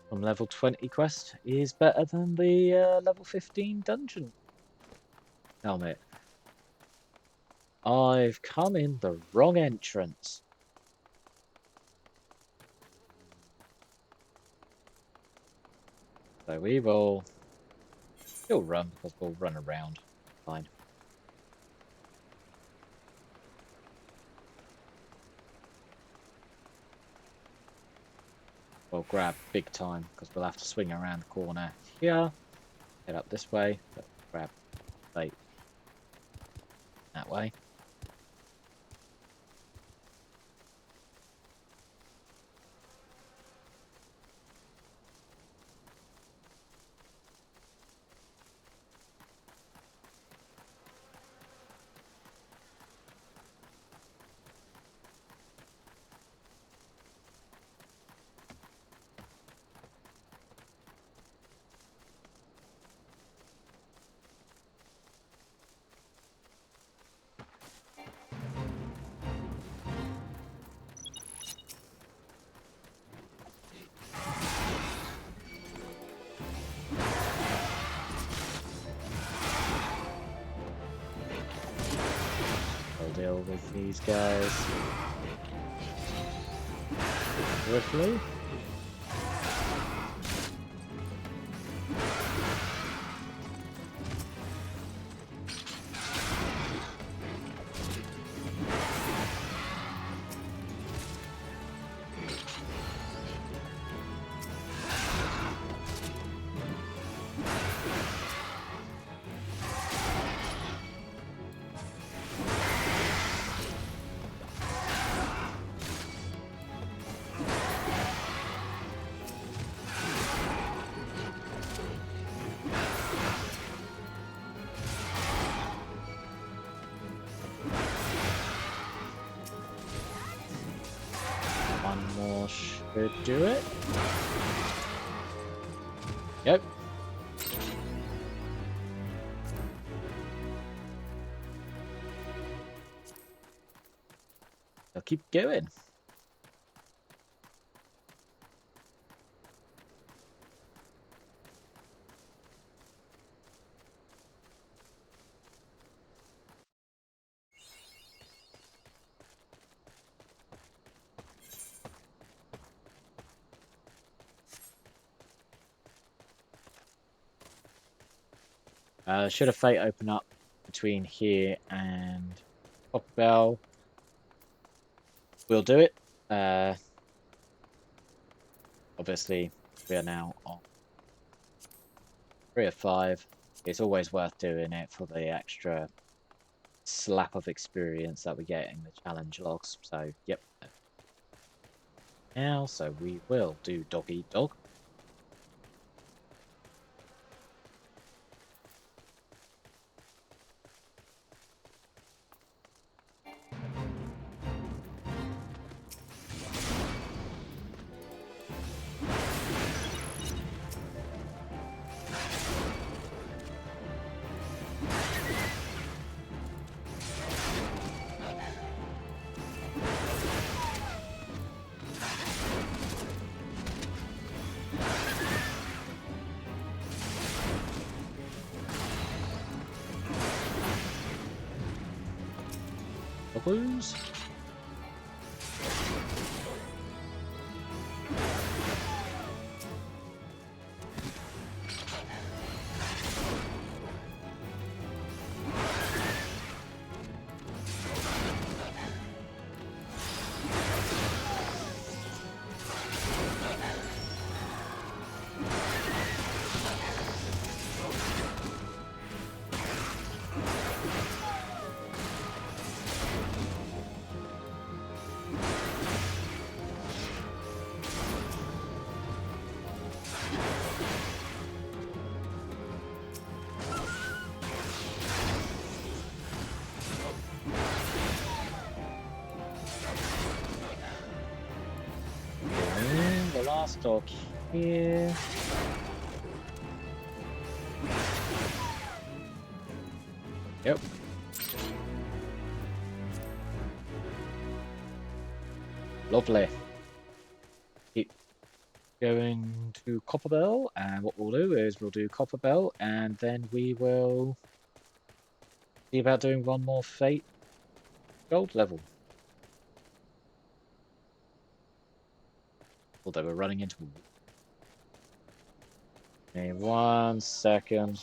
from level 20 quest is better than the level 15 dungeon helmet. I've come in the wrong entrance. So we will still run because we'll run around. Fine. Well, will grab big time because we'll have to swing around the corner here, head up this way, but grab fate that way. Deal with these guys swiftly. Should do it. Yep. I'll keep going. Should a fate open up between here and Copperbell, we'll do it. Obviously, we are now on 3 of 5. It's always worth doing it for the extra slap of experience that we get in the challenge logs. So, yep. Now, so we will do dog eat dog. Blues. Last dog here. Yep. Lovely. Keep going to Copperbell, and what we'll do is we'll do Copperbell, and then we will see about doing one more Fate gold level. Although we're running into... Okay, 1 second.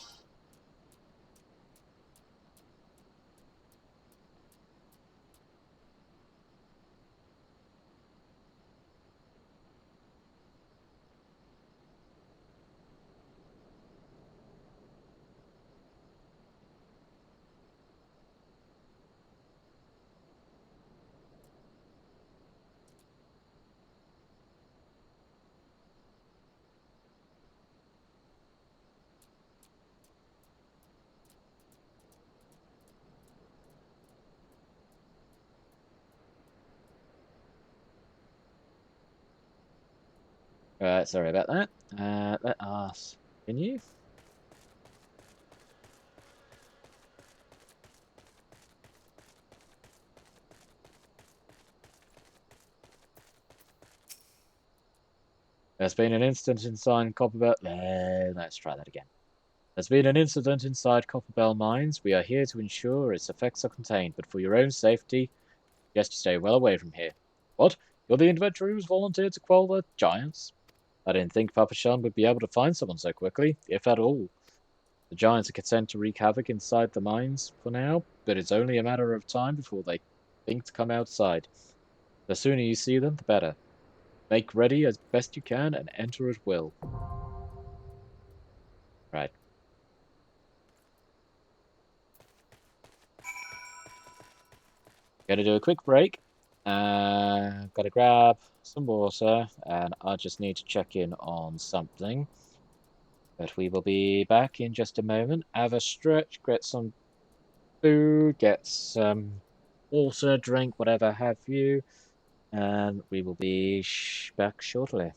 Right, sorry about that. Let us continue. There's been an incident inside Copperbell. Let's try that again. There's been an incident inside Copperbell Mines. We are here to ensure its effects are contained, but for your own safety, suggest you stay well away from here. What? You're the adventurer who's volunteered to quell the giants? I didn't think Papa Shan would be able to find someone so quickly, if at all. The giants are content to wreak havoc inside the mines for now, but it's only a matter of time before they think to come outside. The sooner you see them, the better. Make ready as best you can and enter at will. Right. Gonna do a quick break. Gotta grab some water, and I just need to check in on something. But we will be back in just a moment. Have a stretch, get some food, get some water, drink, whatever have you, and we will be back shortly.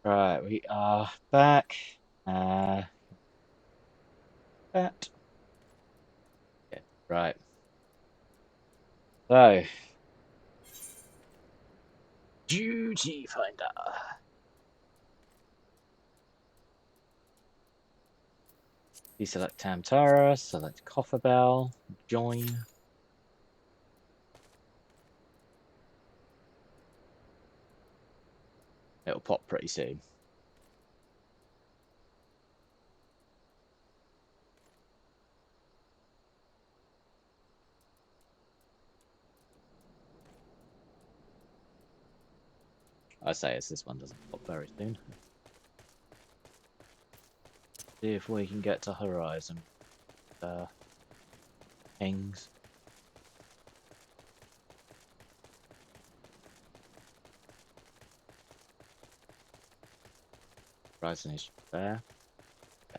Right, we are back. Uh, that. Yeah, right. So, duty finder. Deselect Tamtara, select Coffer Bell, join. It'll pop pretty soon. I say as this one doesn't pop very soon. See if we can get to Horizon. Kings. Horizon is there.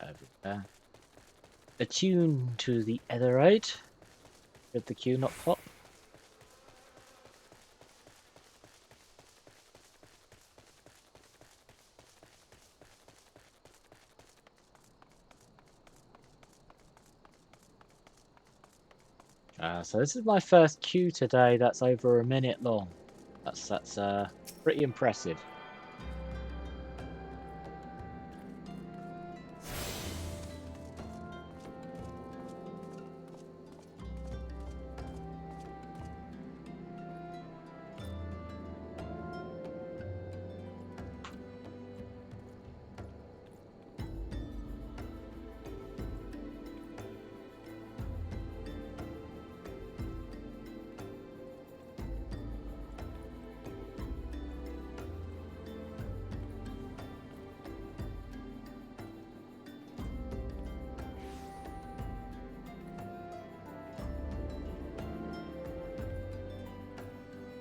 Over there. Attune to the Etherite. Did the queue not pop? So this is my first queue today that's over a minute long. That's pretty impressive.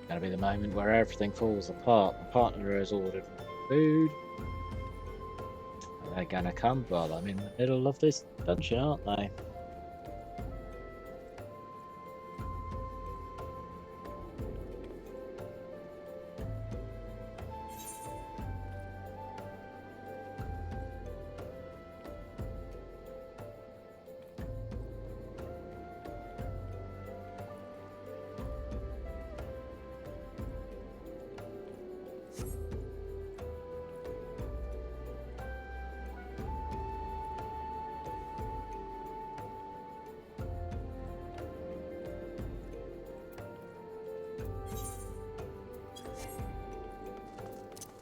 Gonna be the moment where everything falls apart. My partner has ordered food. They're gonna come while I'm in the middle of this dungeon, aren't they?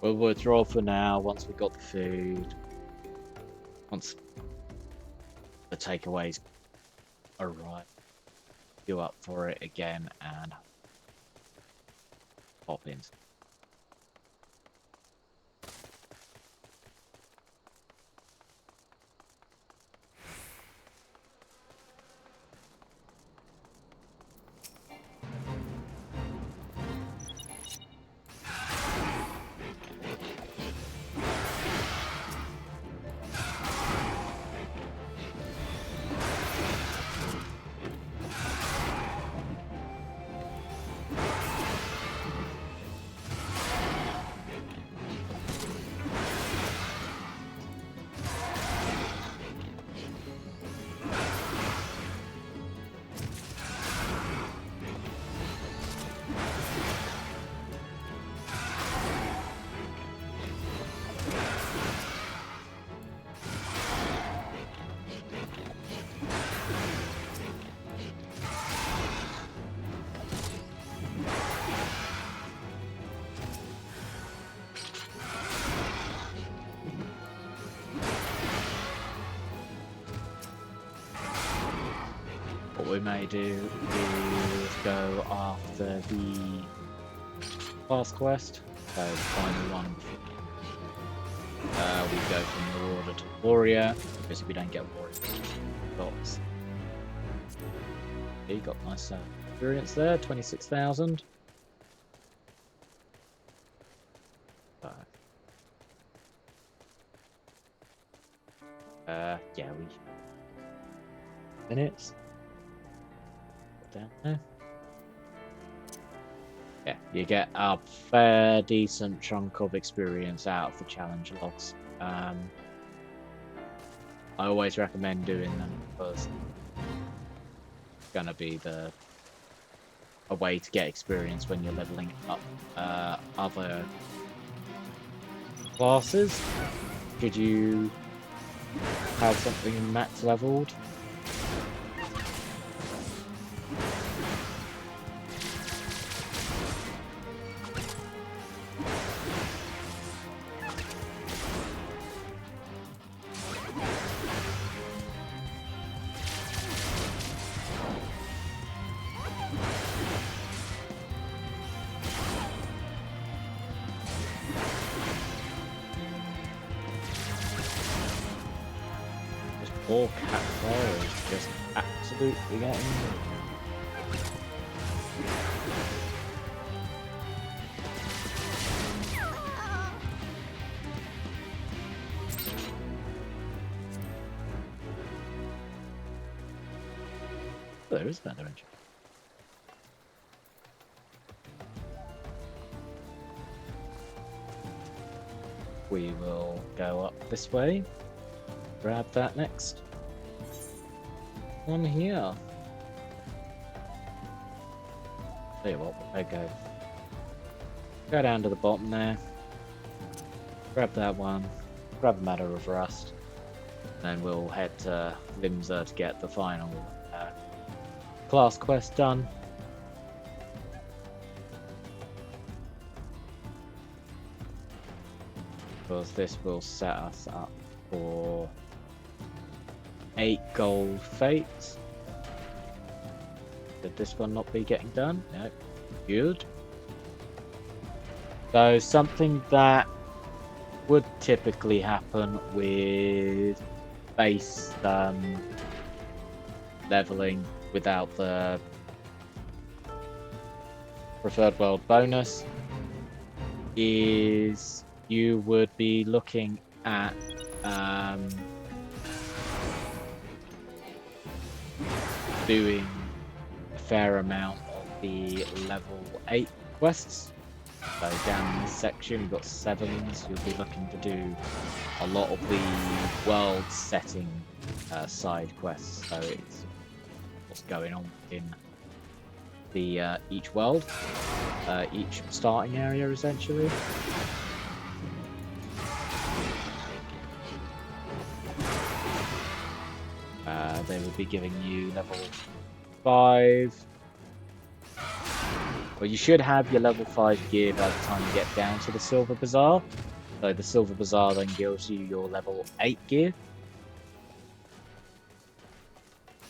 We'll withdraw for now once we've got the food. Once the takeaways arrive, queue up for it again and pop in. What we may do is go after the last quest, so the final one. We go from Marauder to Warrior, because if we don't get Warrior, dots. You got nice experience there, 26,000. Yeah, we minutes. Down there. Yeah, you get a fair decent chunk of experience out of the challenge logs. I always recommend doing them because it's gonna be a way to get experience when you're leveling up other classes. Should you have something max leveled? Poor cat player is just absolutely getting there is another engine. We will go up this way. Grab that next one here. Tell you what, we'll go down to the bottom there. Grab that one. Grab a Matter of Rust. Then we'll head to Limsa to get the final class quest done. Because this will set us up for 8 gold fates. Did this one not be getting done? No. Good. So something that would typically happen with base leveling without the preferred world bonus is you would be looking at doing a fair amount of the level 8 quests. So down in this section you've got 7s, you'll be looking to do a lot of the world setting side quests. So it's what's going on in the each world, each starting area essentially. They will be giving you level 5. Well, you should have your level 5 gear by the time you get down to the Silver Bazaar. So the Silver Bazaar then gives you your level 8 gear,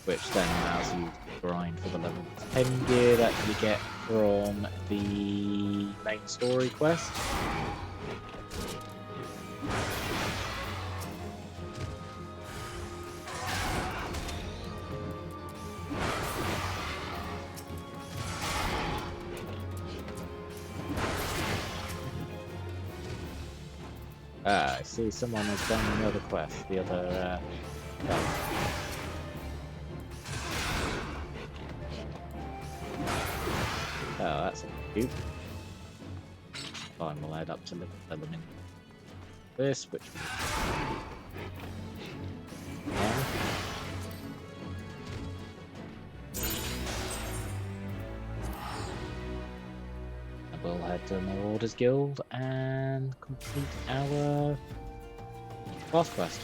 which then allows you to grind for the level 10 gear that you get from the main story quest. I see someone has done the other quest, the other oh, that's cute. Fine, we'll add up to level element. This, which yeah. We'll head to Marauders Guild and complete our class quest.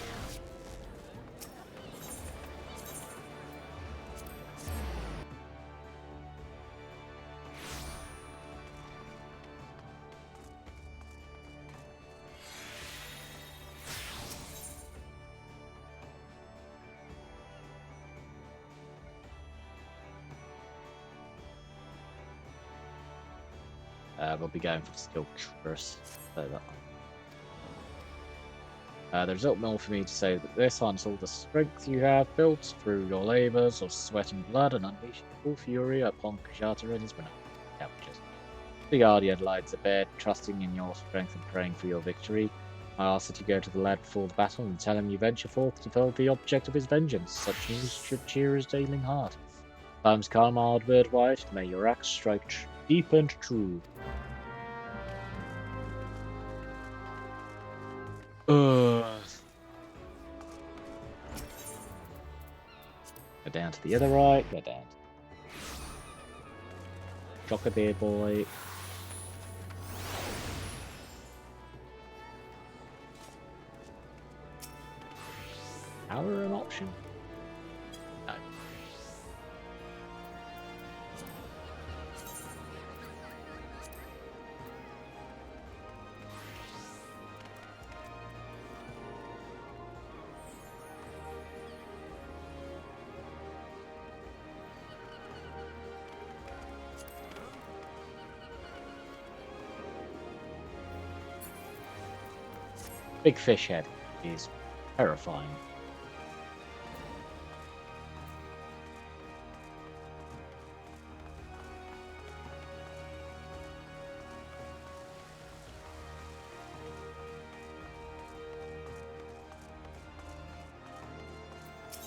We'll be going for the skill first. So that the result more for me to say that this harness all the strength you have built through your labours of sweat and blood and unleash full fury upon Kujata and his captures. The Guardian lies abed, trusting in your strength and praying for your victory. I ask that you go to the lad before the battle and tell him you venture forth to fulfill the object of his vengeance. Such news should cheer his ailing heart. Times calm, Ardbert White, may your axe strike Deep and true. Go down to the other right, go down. Chocolate boy. Power an option? No. Big fish head is terrifying.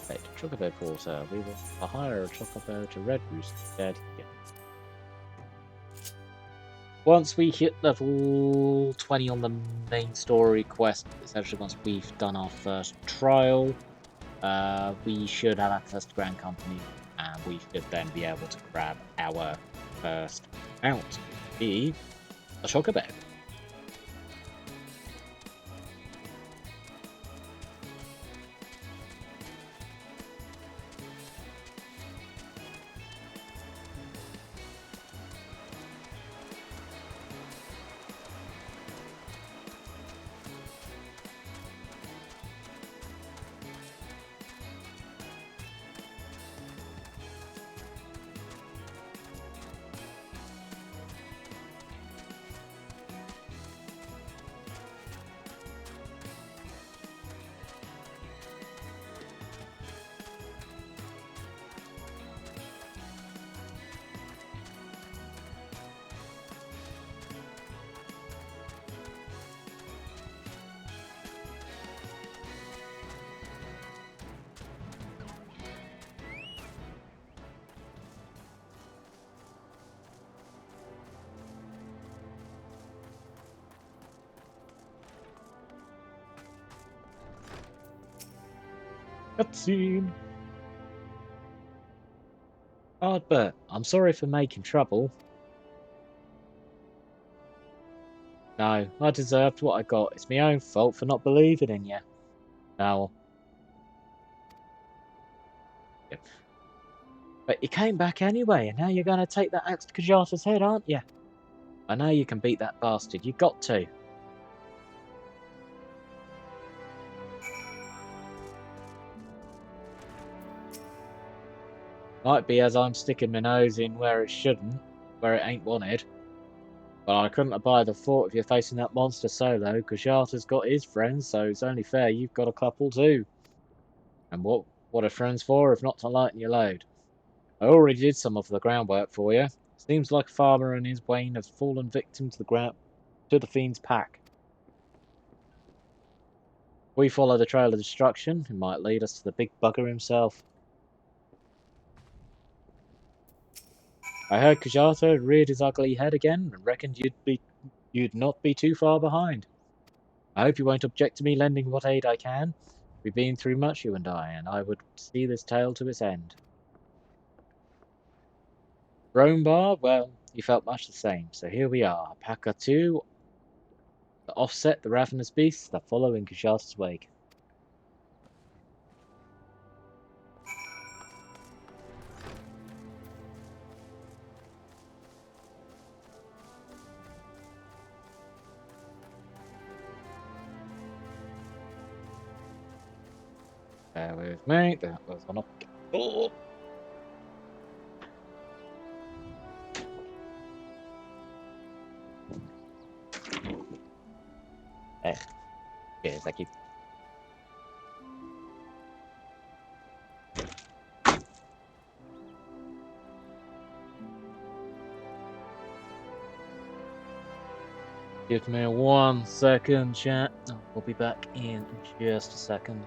Right, Chocobo Porter. We will hire a Chocobo to Red Roost instead. Yeah. Once we hit level 20 on the main story quest, essentially once we've done our first trial, we should have access to Grand Company, and we should then be able to grab our first mount, be a Chocobo. Cutscene. Ardbert, I'm sorry for making trouble. No, I deserved what I got. It's my own fault for not believing in you. Now, but you came back anyway, and now you're going to take that axe to Kajata's head, aren't you? I know you can beat that bastard. You got to. Might be as I'm sticking my nose in where it shouldn't, where it ain't wanted. But I couldn't abide the thought of you facing that monster solo. Kajata's got his friends, so it's only fair you've got a couple too. And what are friends for if not to lighten your load? I already did some of the groundwork for you. Seems like a farmer and his wain have fallen victim to the fiend's pack. If we follow the trail of destruction, it might lead us to the big bugger himself. I heard Kajata had reared his ugly head again and reckoned you'd not be too far behind. I hope you won't object to me lending what aid I can. We've been through much, you and I would see this tale to its end. Roambar, well, you felt much the same, so here we are, a pack of two to offset the ravenous beasts that follow in Kajata's wake. Bear with me, that was on up. Oh. There. Cheers, thank you. Give me 1 second, chat. We'll be back in just a second.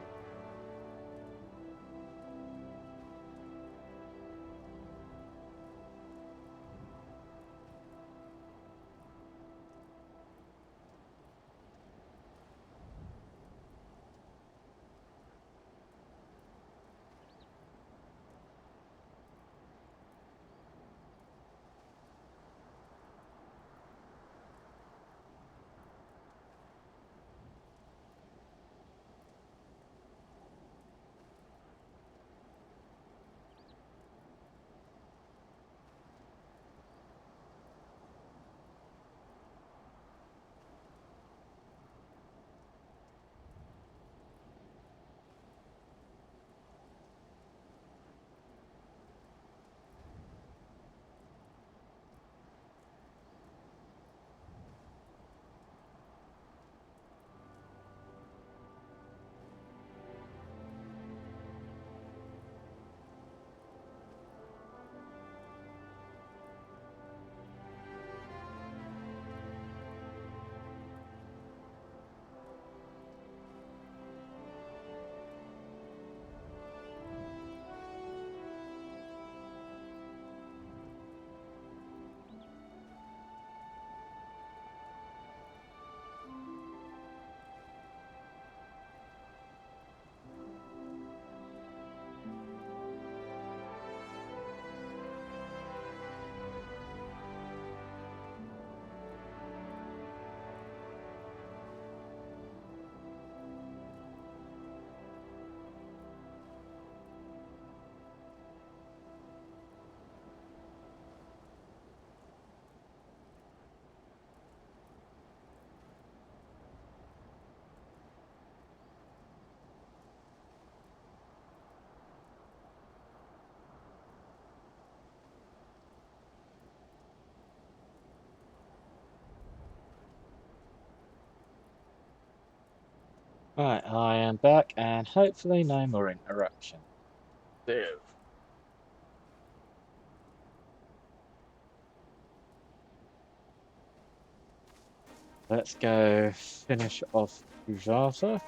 Right, I am back, and hopefully no more interruption. So, let's go finish off Ujata.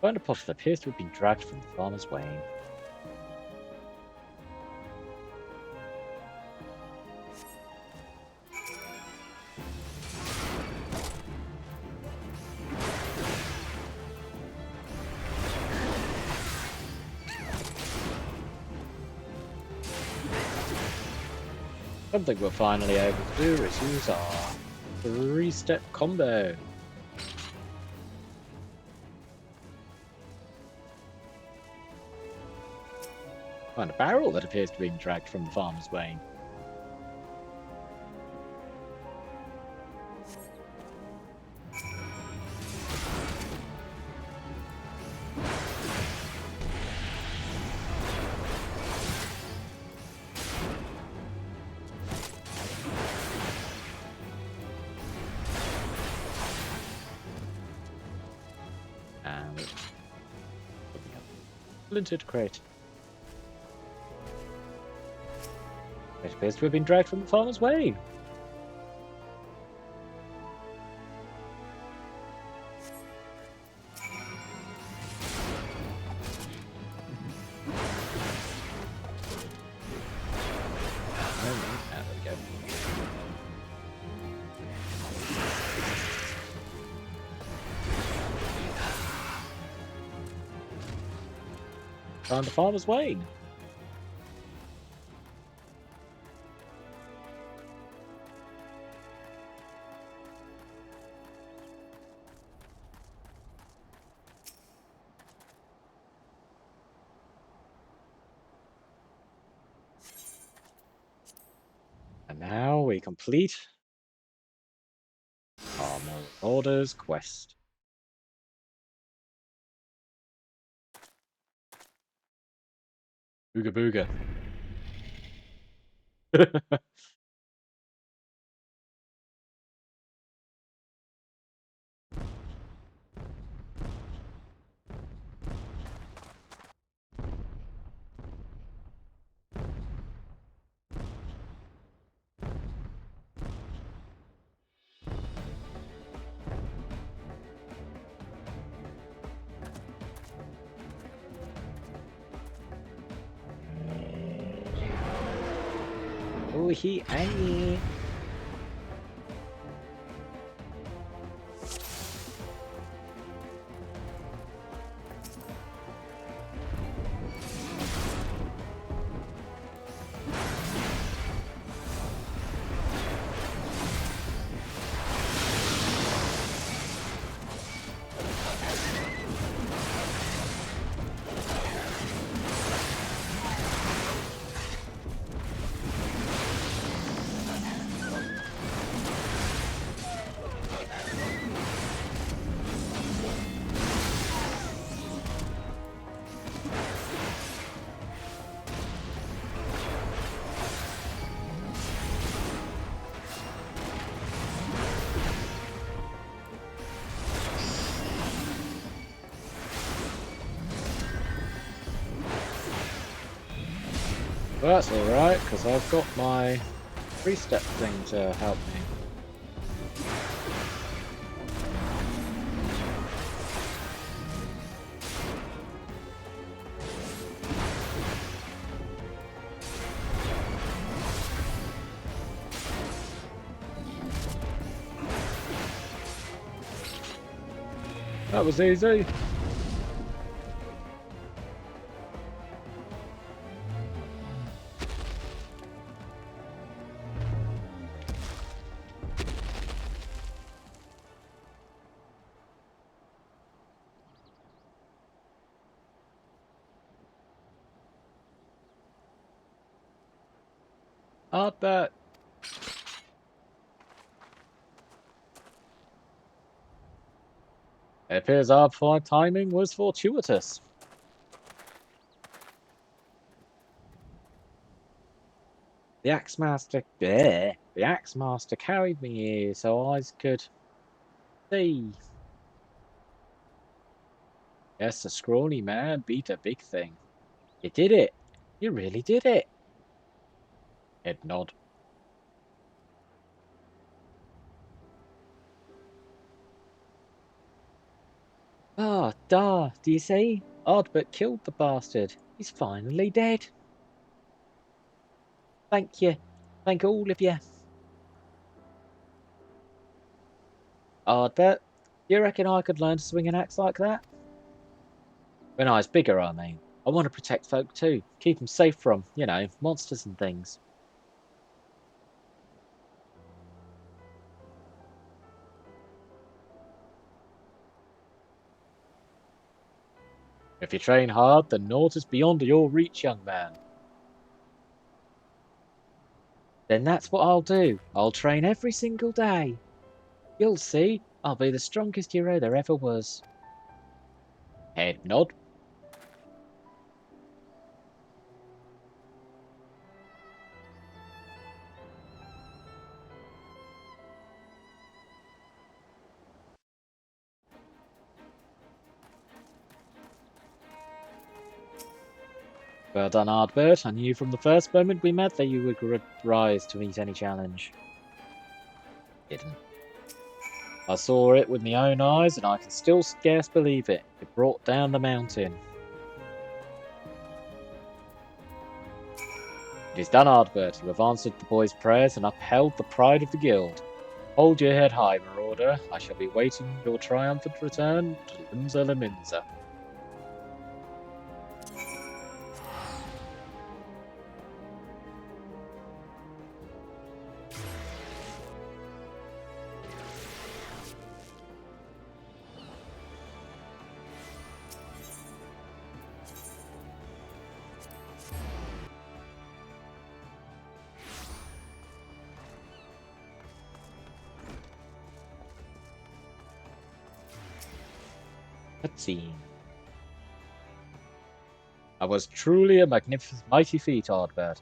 Find a pot that appears to have been dragged from the farmer's wain. Something we're finally able to do is use our 3-step combo. Find a barrel that appears to be being dragged from the farmer's wain. And splintered crate. It appears to have been dragged from the farmer's wain. There we go. Found the farmer's wain. And now we complete our Marauders quest. Booga booga. Oh, he angry. Well, that's alright, because I've got my 3-step thing to help me. That was easy. Ardbert. It appears our timing was fortuitous. The Axe Master, the Axe Master carried me here so I could see. Yes, the scrawny man beat a big thing. You did it. You really did it. Head nod. Ah, do you see? Ardbert killed the bastard. He's finally dead. Thank you. Thank all of you. Ardbert, do you reckon I could learn to swing an axe like that? When I was bigger, I mean. I want to protect folk too. Keep them safe from, monsters and things. If you train hard, then naught is beyond your reach, young man. Then that's what I'll do. I'll train every single day. You'll see, I'll be the strongest hero there ever was. Head nod. Well done, Ardbert. I knew from the first moment we met that you would rise to meet any challenge. Didn't. I saw it with my own eyes, and I can still scarce believe it. It brought down the mountain. It is done, Ardbert. You have answered the boy's prayers and upheld the pride of the guild. Hold your head high, Marauder. I shall be waiting your triumphant return to Limsa Laminza. Cutscene. I was truly a magnificent, mighty feat, Ardbert.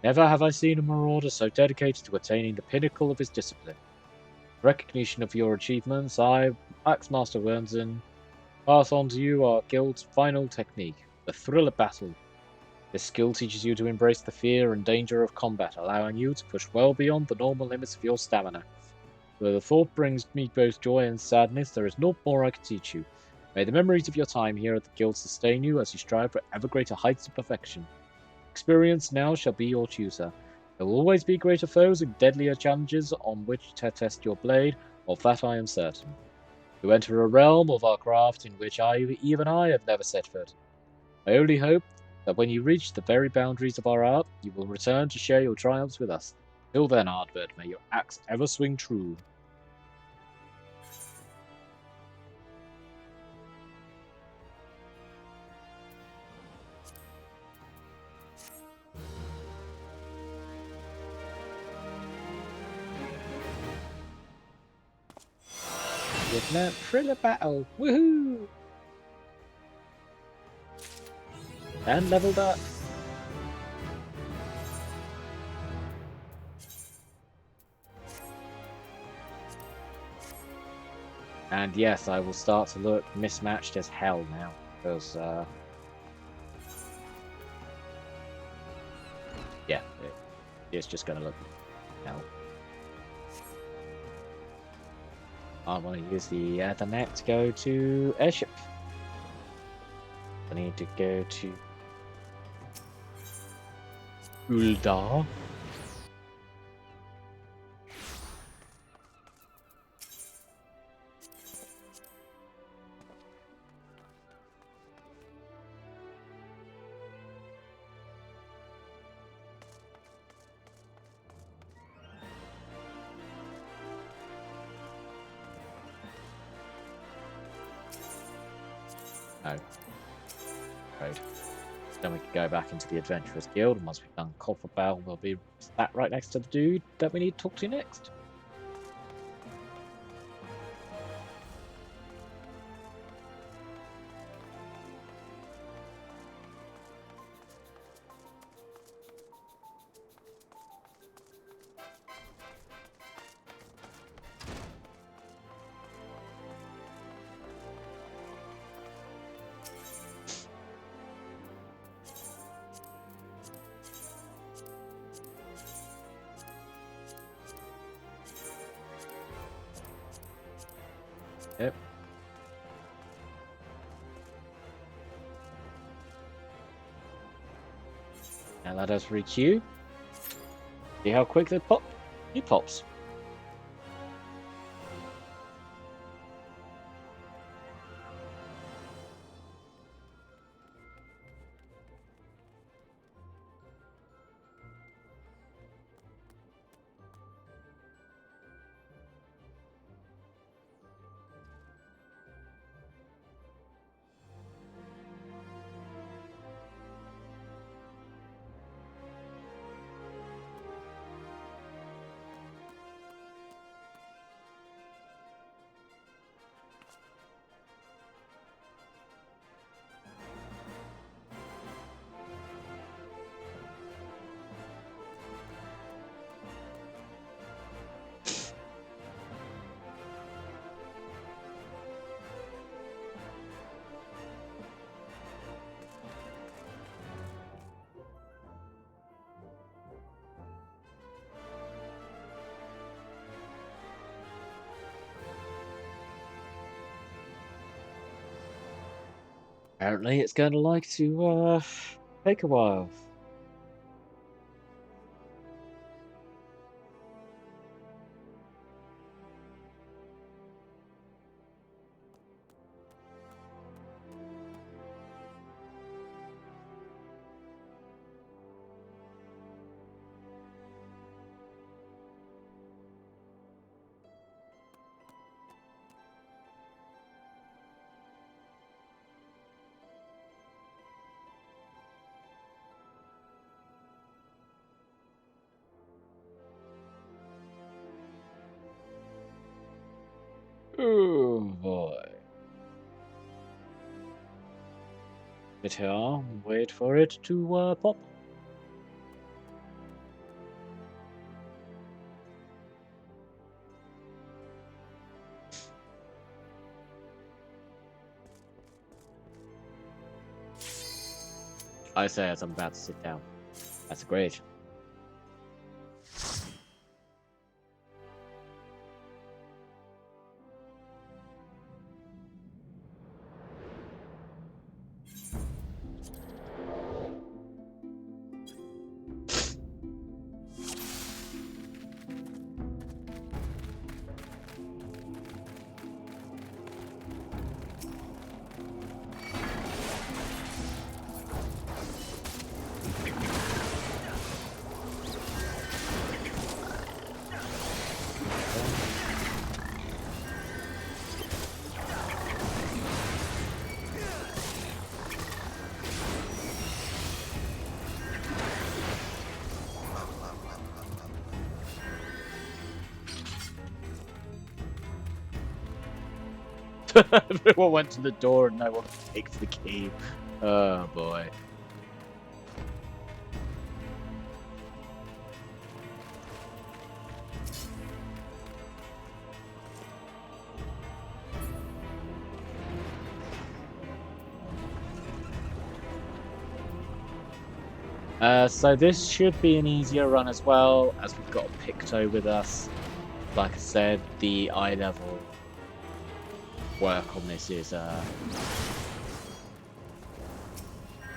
Never have I seen a marauder so dedicated to attaining the pinnacle of his discipline. In recognition of your achievements, I, Axemaster Wernzen, pass on to you our guild's final technique, the thrill of battle. This skill teaches you to embrace the fear and danger of combat, allowing you to push well beyond the normal limits of your stamina. Though the thought brings me both joy and sadness, there is naught more I can teach you. May the memories of your time here at the guild sustain you as you strive for ever greater heights of perfection. Experience now shall be your tutor. There will always be greater foes and deadlier challenges on which to test your blade, of that I am certain. You enter a realm of our craft in which even I have never set foot. I only hope that when you reach the very boundaries of our art, you will return to share your triumphs with us. Till then, Ardbert, may your axe ever swing true. You've learnt Thriller Battle! Woohoo! And leveled up! And yes, I will start to look mismatched as hell now, because, yeah, it's just gonna look hell. I want to use the net to go to airship. I need to go to Uldar. No. Right. Then we can go back into the Adventurers Guild, and once we've done Copper Bell, we'll be sat right next to the dude that we need to talk to next. Yep. Now let us re-queue. See how quick they pop. He pops. Apparently it's going to like to take a while. Oh boy. Sit here and wait for it to pop. I say as I'm about to sit down. That's great. Everyone went to the door and no one takes the key. Oh boy. So this should be an easier run as well, as we've got a Picto with us. Like I said, the eye level work on this is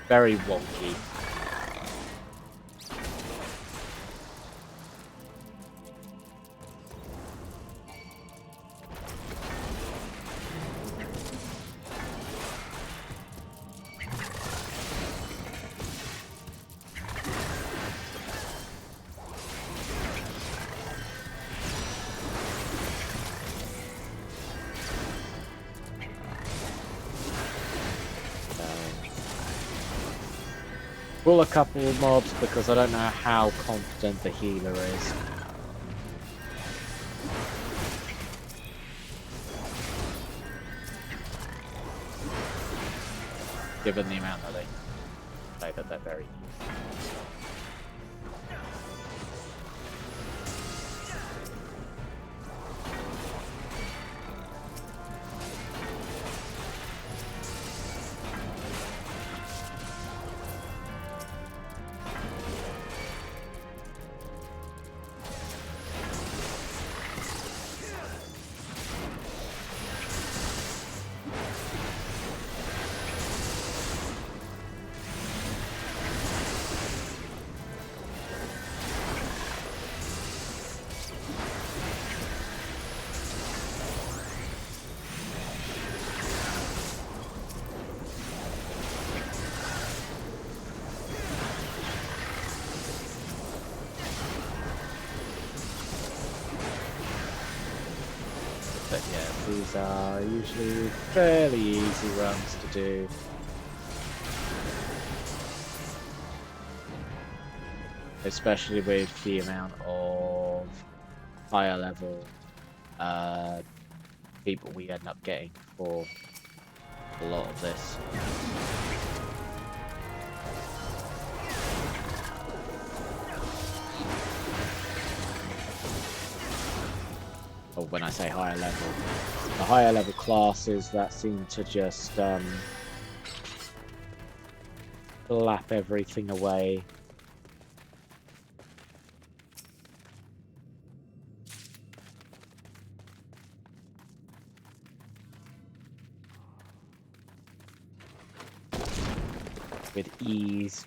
very wonky. Pull a couple of mobs because I don't know how confident the healer is. Given the amount that they say that they're very these are usually fairly easy runs to do. Especially with the amount of higher level people we end up getting for a lot of this. Or when I say higher level, the higher level classes that seem to just slap everything away. With ease.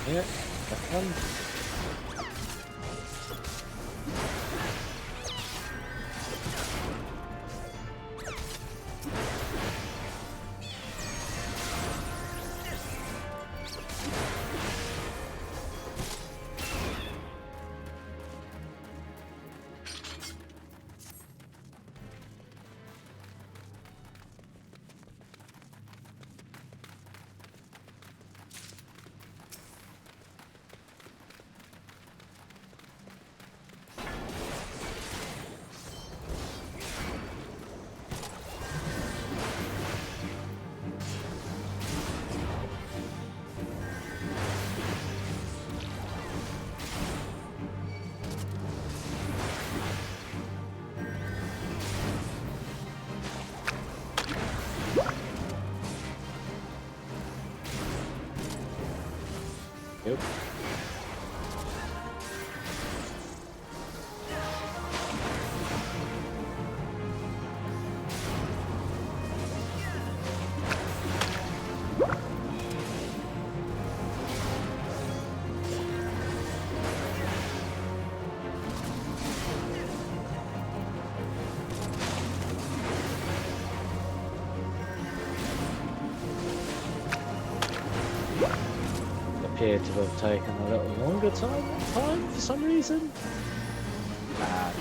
Yeah, that one. Yep. Appear to have taken a little longer time for some reason. Bad.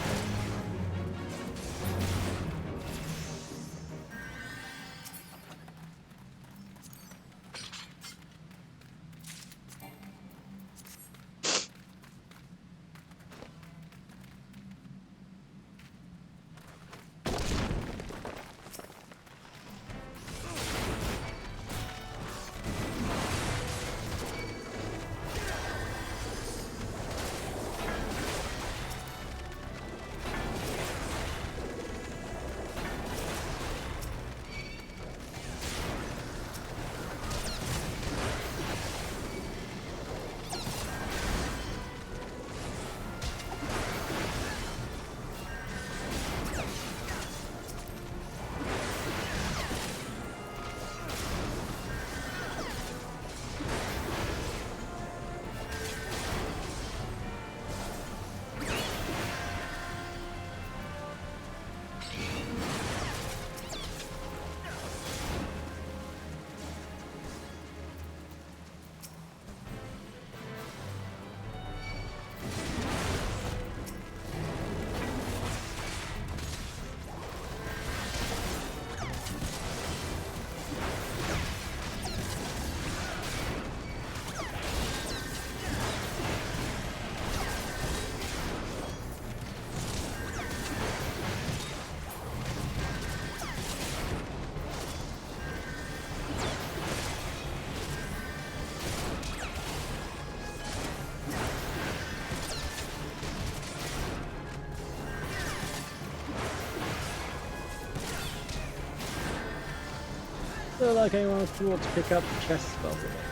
Feel like anyone thought to pick up the chest spell with it.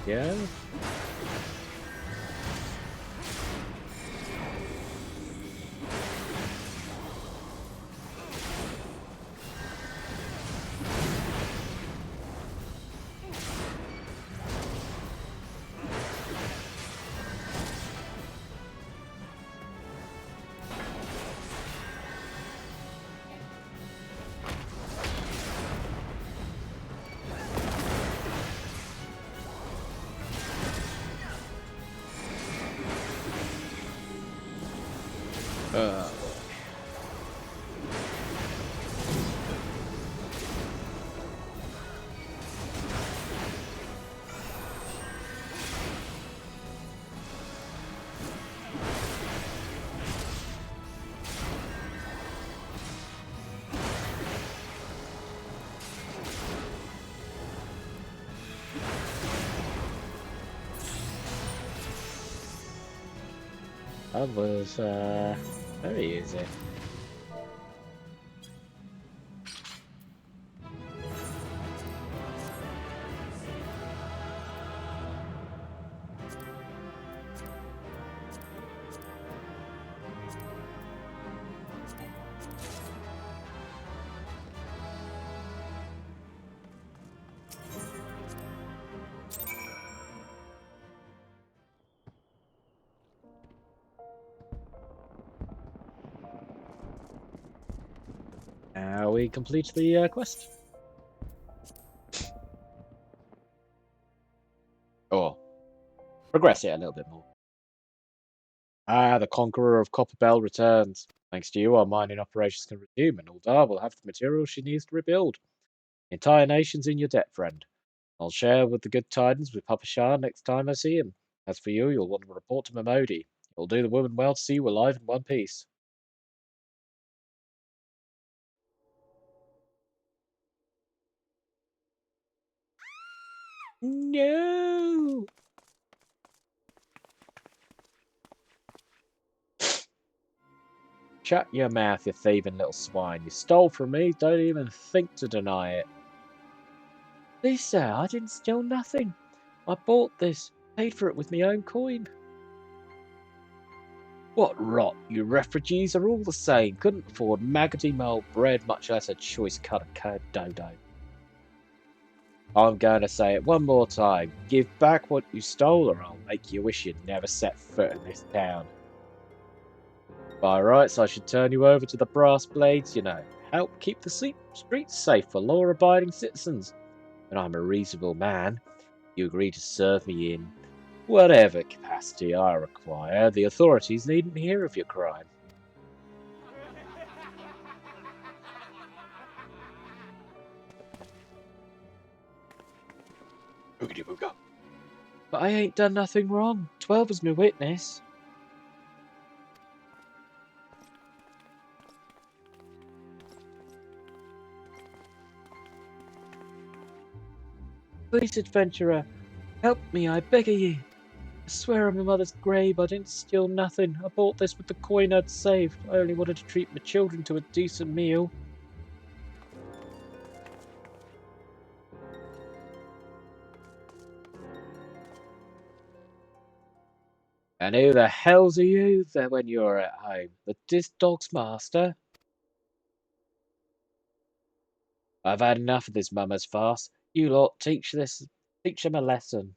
Yeah? Uh, that was very easy. Now we complete the quest. Or progress it a little bit more. Ah, the Conqueror of Copperbell returns. Thanks to you, our mining operations can resume, and Uldar will have the materials she needs to rebuild. The entire nation's in your debt, friend. I'll share with the good tidings with Papa Shah next time I see him. As for you, you'll want to report to Mamodi. It'll do the woman well to see you alive in one piece. No! Shut your mouth, you thieving little swine. You stole from me, don't even think to deny it. Please, sir, I didn't steal nothing. I bought this, paid for it with my own coin. What rot, you refugees are all the same. Couldn't afford maggoty mold bread, much less a choice cut of curd dodo. I'm going to say it one more time. Give back what you stole or I'll make you wish you'd never set foot in this town. By rights, I should turn you over to the brass blades, you know. Help keep the streets safe for law-abiding citizens. And I'm a reasonable man. You agree to serve me in whatever capacity I require. The authorities needn't hear of your crime. Boogity booga. But I ain't done nothing wrong. 12 is my witness. Please, adventurer, help me, I beg of ye. I swear on my mother's grave I didn't steal nothing. I bought this with the coin I'd saved. I only wanted to treat my children to a decent meal. And who the hell's are you there when you're at home? This dog's master? I've had enough of this mummer's farce. You lot teach him a lesson.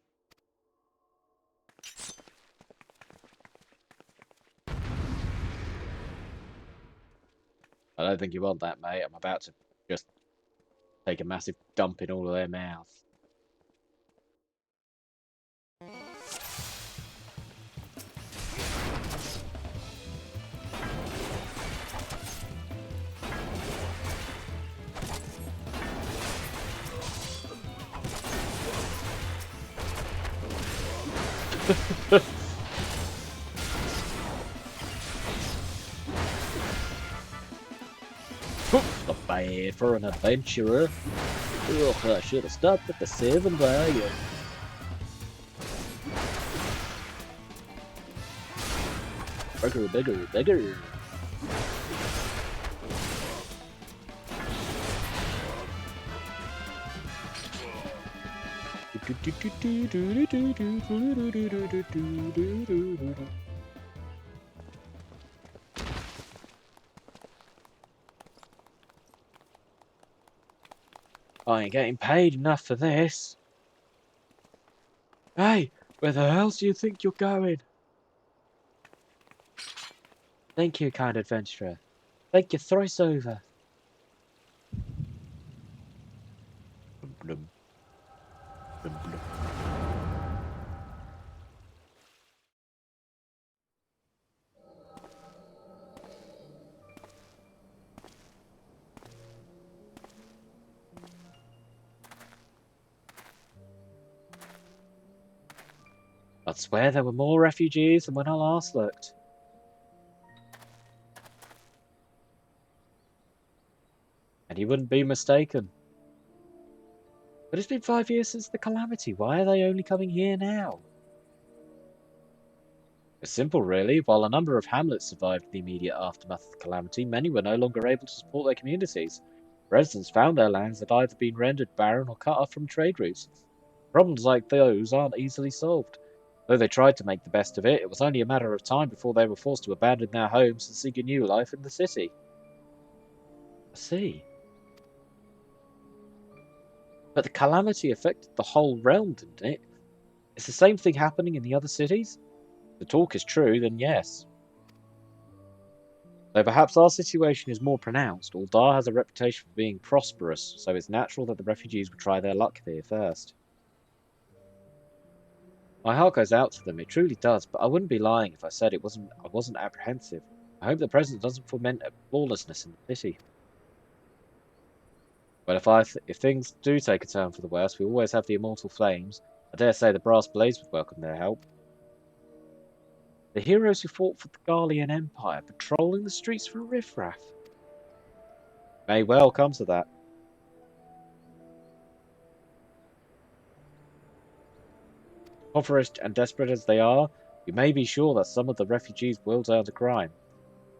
I don't think you want that, mate. I'm about to just Take a massive dump in all of their mouth. Not bad for an adventurer. Ugh, I should have stopped at the 7-Wagon. Bigger. I ain't getting paid enough for this. Hey, where the hell do you think you're going? Thank you, kind adventurer. Thank you thrice over. Blum, blum, blum. I'd swear there were more refugees than when I last looked. And you wouldn't be mistaken. But it's been 5 years since the calamity. Why are they only coming here now? It's simple, really. While a number of hamlets survived the immediate aftermath of the calamity, many were no longer able to support their communities. Residents found their lands had either been rendered barren or cut off from trade routes. Problems like those aren't easily solved. Though they tried to make the best of it, it was only a matter of time before they were forced to abandon their homes and seek a new life in the city. I see. But the calamity affected the whole realm, didn't it? Is the same thing happening in the other cities? If the talk is true, then yes. Though perhaps our situation is more pronounced, Uldar has a reputation for being prosperous, so it's natural that the refugees would try their luck here first. My heart goes out to them, it truly does, but I wouldn't be lying if I said I wasn't apprehensive. I hope the President doesn't foment lawlessness in the city. But if things do take a turn for the worse, we always have the immortal flames. I dare say the brass blades would welcome their help. The heroes who fought for the Garlean Empire, patrolling the streets for riffraff. May well come to that. Impoverished and desperate as they are, you may be sure that some of the refugees will turn to crime.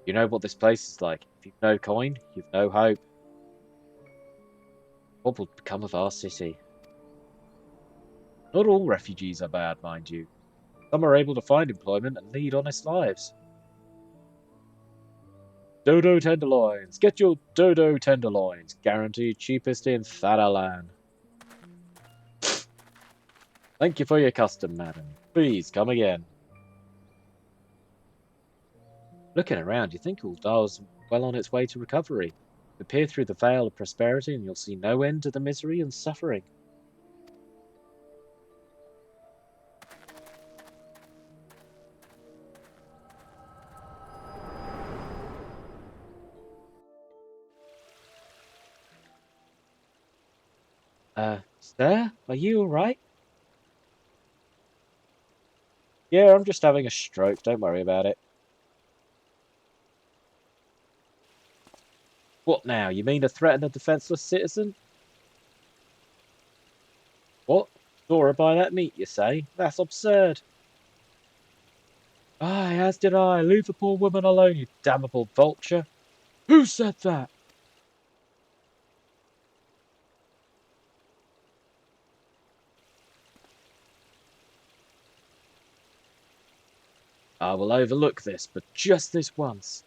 You know what this place is like. If you've no coin, you've no hope. What would become of our city? Not all refugees are bad, mind you. Some are able to find employment and lead honest lives. Dodo tenderloins. Get your dodo tenderloins. Guaranteed cheapest in Thadalan. Thank you for your custom, madam. Please come again. Looking around, you think Uldar's well on its way to recovery. Peer through the veil of prosperity and you'll see no end to the misery and suffering. Sir? Are you alright? Yeah, I'm just having a stroke. Don't worry about it. What now? You mean to threaten a defenseless citizen? What? Saw her by that meat, you say? That's absurd. Aye, as did I. Leave the poor woman alone, you damnable vulture. Who said that? I will overlook this, but just this once.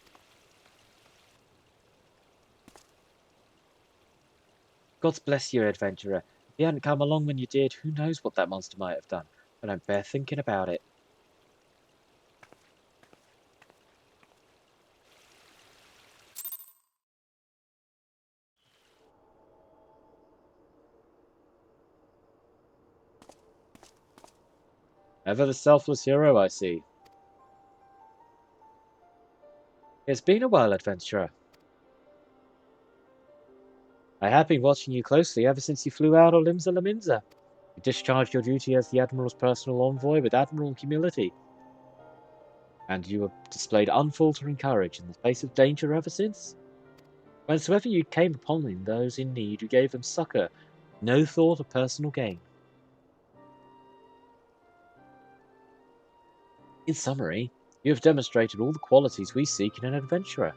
God bless you, adventurer. If you hadn't come along when you did, who knows what that monster might have done. But I'm bare thinking about it. Ever the selfless hero, I see. It's been a while, adventurer. I have been watching you closely ever since you flew out of Limsa Laminza. You discharged your duty as the Admiral's personal envoy with admirable humility, and you have displayed unfaltering courage in the face of danger ever since. Whensoever you came upon those in need, you gave them succor, no thought of personal gain. In summary, you have demonstrated all the qualities we seek in an adventurer.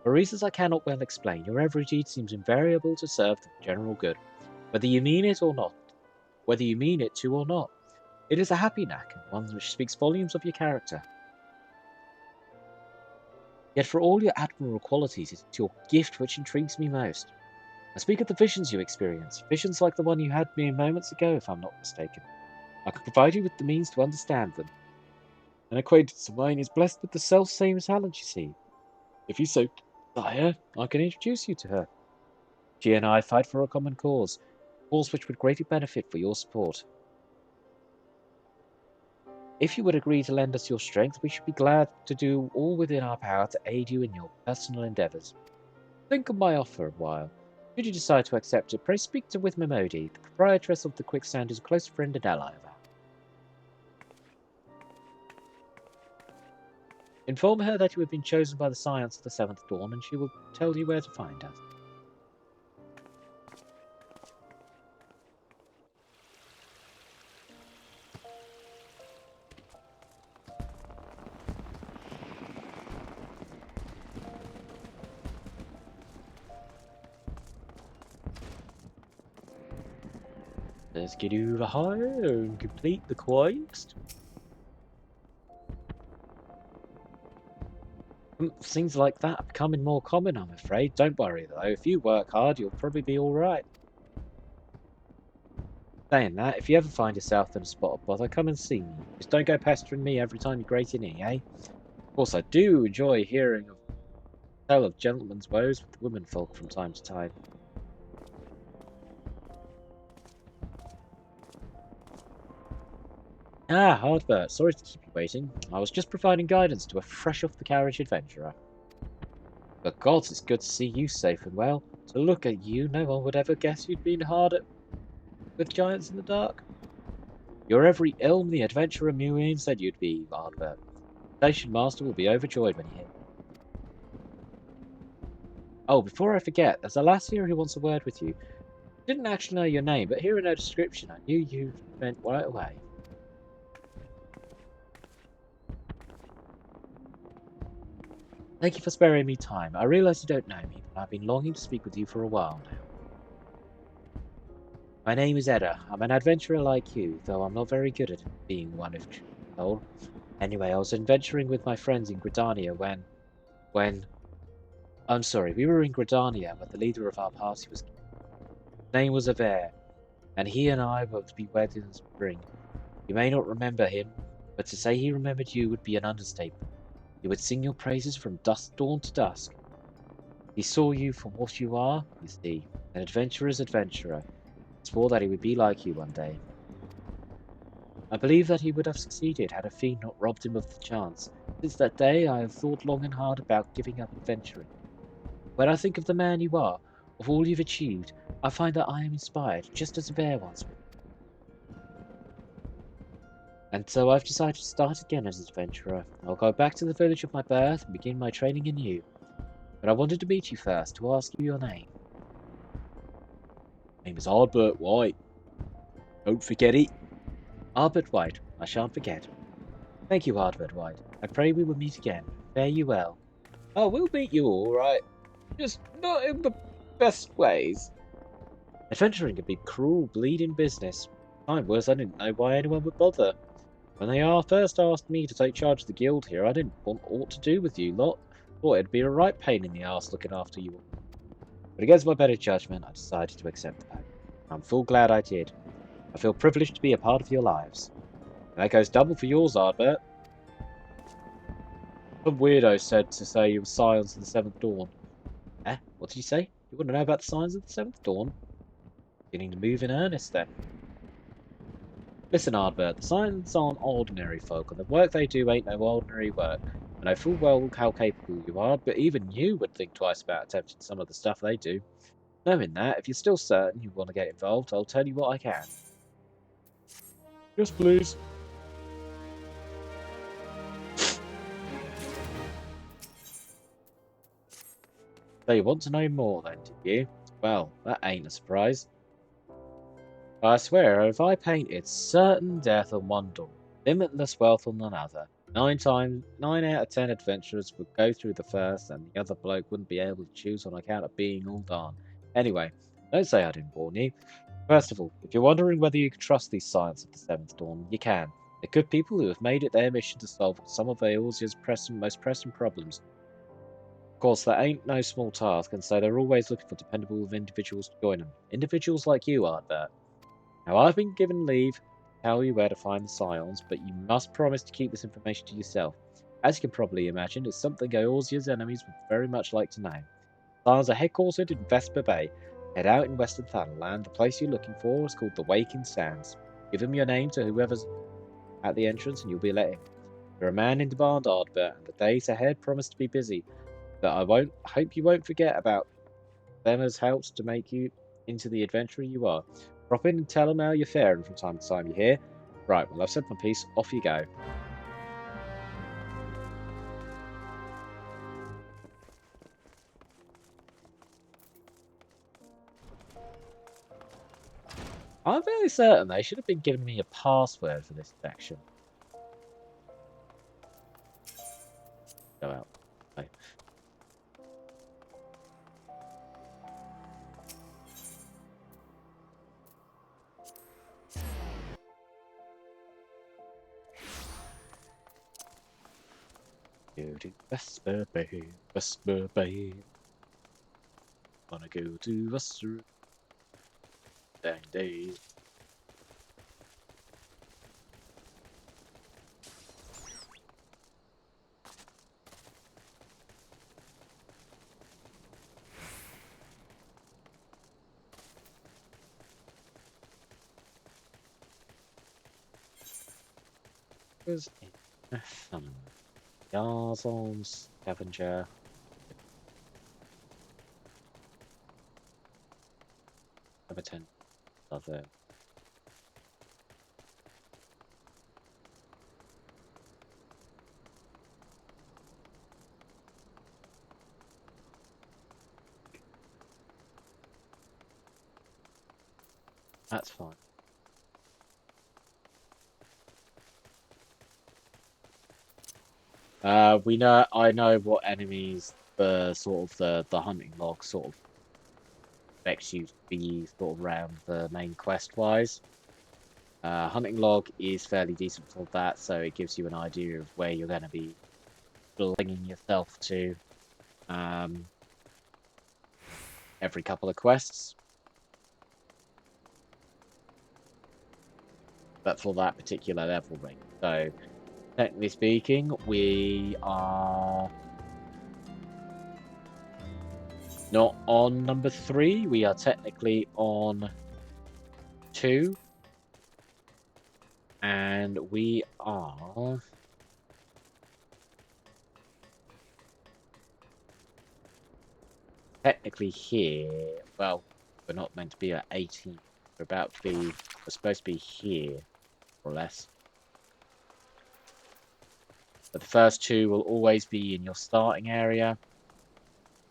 For reasons I cannot well explain, your every deed seems invariable to serve the general good, whether you mean it or not. Whether you mean it to or not. It is a happy knack, and one which speaks volumes of your character. Yet for all your admirable qualities, it is your gift which intrigues me most. I speak of the visions you experience, visions like the one you had mere moments ago, if I'm not mistaken. I can provide you with the means to understand them. An acquaintance of mine is blessed with the self-same talent, you see. If you so desire, I can introduce you to her. She and I fight for a common cause which would greatly benefit for your support. If you would agree to lend us your strength, we should be glad to do all within our power to aid you in your personal endeavours. Think of my offer a while. Should you decide to accept it, pray speak to with Memodi, the proprietress of the Quicksand, is a close friend and ally of ours. Inform her that you have been chosen by the Scions of the Seventh Dawn, and she will tell you where to find us. Let's get over here and complete the quest. Things like that are becoming more common, I'm afraid. Don't worry, though. If you work hard, you'll probably be alright. Saying that, if you ever find yourself in a spot of bother, come and see me. Just don't go pestering me every time you grate your knee, eh? Of course, I do enjoy hearing of tale of gentlemen's woes with womenfolk from time to time. Ah, Ardbert, sorry to keep you waiting. I was just providing guidance to a fresh-off-the-carriage adventurer. But gods, it's good to see you safe and well. To look at you, no one would ever guess you'd been hard at with giants in the dark. You're every ilm the adventurer Muin said you'd be, Ardbert. The station master will be overjoyed when he hears. Oh, before I forget, there's a lass here who wants a word with you. Didn't actually know your name, but hearing her description, I knew you meant right away. Thank you for sparing me time. I realise you don't know me, but I've been longing to speak with you for a while now. My name is Edda. I'm an adventurer like you, though I'm not very good at being one, if told. Anyway, I was adventuring with my friends in Gridania when... I'm sorry, we were in Gridania, but the leader of our party was... His name was Ardbert, and he and I were to be wed in the spring. You may not remember him, but to say he remembered you would be an understatement. He would sing your praises from dawn to dusk. He saw you for what you are, you see, an adventurer's adventurer. Swore that he would be like you one day. I believe that he would have succeeded had a fiend not robbed him of the chance. Since that day I have thought long and hard about giving up adventuring. When I think of the man you are, of all you've achieved, I find that I am inspired, just as Ardbert once was. And so I've decided to start again as an adventurer. I'll go back to the village of my birth and begin my training anew. But I wanted to meet you first, to ask you your name. My name is Ardbert White. Don't forget it. Ardbert White, I shan't forget. Thank you, Ardbert White. I pray we will meet again. Fare you well. Oh, we'll meet you all right. Just not in the best ways. Adventuring can be cruel, bleeding business. Time was, I didn't know why anyone would bother. When they first asked me to take charge of the guild here, I didn't want aught to do with you lot. Thought it'd be a right pain in the arse looking after you all. But against my better judgment, I decided to accept that. I'm full glad I did. I feel privileged to be a part of your lives. And that goes double for yours, Ardbert. Some weirdo said to say you were Scions of the Seventh Dawn. Eh? What did you say? You want to know about the Scions of the Seventh Dawn? Beginning to move in earnest, then. Listen, Ardbert, the Scions aren't ordinary folk, and the work they do ain't no ordinary work. I know full well how capable you are, but even you would think twice about attempting some of the stuff they do. Knowing that, if you're still certain you want to get involved, I'll tell you what I can. Yes, please. So you want to know more then, do you? Well, that ain't a surprise. I swear, if I painted certain death on one door, limitless wealth on another, 9 out of 10 adventurers would go through the first, and the other bloke wouldn't be able to choose on account of being all gone. Anyway, don't say I didn't warn you. First of all, if you're wondering whether you can trust these Scions of the Seventh Dawn, you can. They're good people who have made it their mission to solve some of Eorzea's most pressing problems. Of course, that ain't no small task, and so they're always looking for dependable individuals to join them. Individuals like you, Ardbert. Now, I've been given leave to tell you where to find the Scions, but you must promise to keep this information to yourself. As you can probably imagine, it's something Eorzea's enemies would very much like to know. Scions are headquartered in Vesper Bay. Head out in Western Thunderland. The place you're looking for is called the Waking Sands. Give them your name to whoever's at the entrance, and you'll be let in. You're a man in demand, Ardbert, and the days ahead promise to be busy. But I hope you won't forget about them as helps to make you into the adventurer you are. Drop in and tell them how you're faring from time to time, you hear? Right, well, I've said my piece. Off you go. I'm very certain they should have been giving me a password for this section. Go out. Okay. Go to Vesper Bay, Vesper Bay. Wanna go to Vesper Dang days. Was in fun. Yarzon Scavenger. Number 10. Love it. That's fine. We know. I know what enemies the hunting log sort of expects you to be sort of around the main quest wise. Hunting log is fairly decent for that, so it gives you an idea of where you're going to be flinging yourself to every couple of quests. But for that particular level ring. So, technically speaking, we are not on number 3. We are technically on 2. And we are technically here. Well, we're not meant to be at 18. We're supposed to be here, more or less. But the first 2 will always be in your starting area.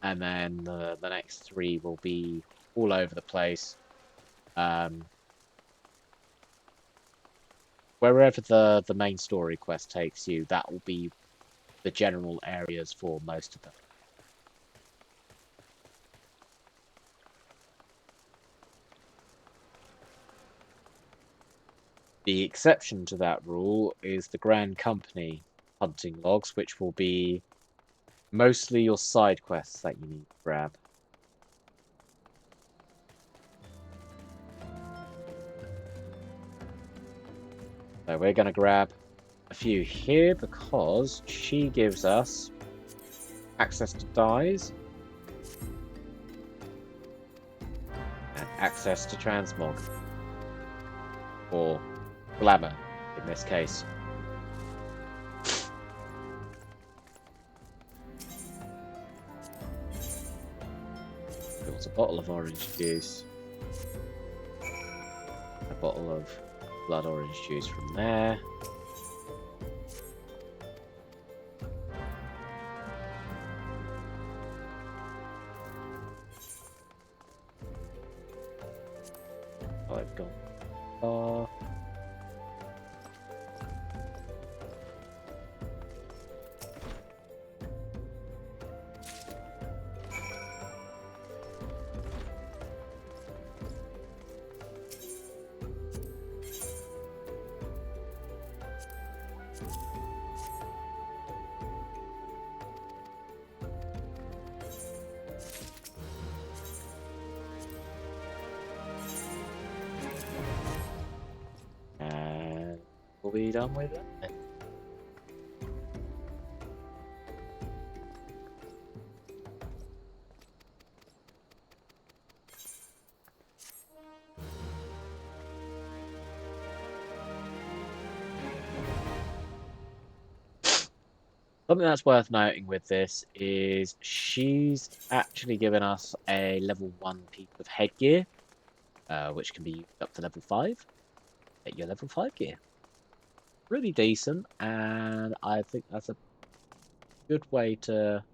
And then the next 3 will be all over the place. Wherever the main story quest takes you, that will be the general areas for most of them. The exception to that rule is the Grand Company hunting logs, which will be mostly your side quests that you need to grab. So we're going to grab a few here because she gives us access to dyes and access to transmog. Or glamour in this case. Got a bottle of orange juice. A bottle of blood orange juice from there. I've got and we'll be done with that then. Something that's worth noting with this is she's actually given us a level 1 piece of headgear, which can be used up to level 5. Get your level 5 gear. Really decent, and I think that's a good way to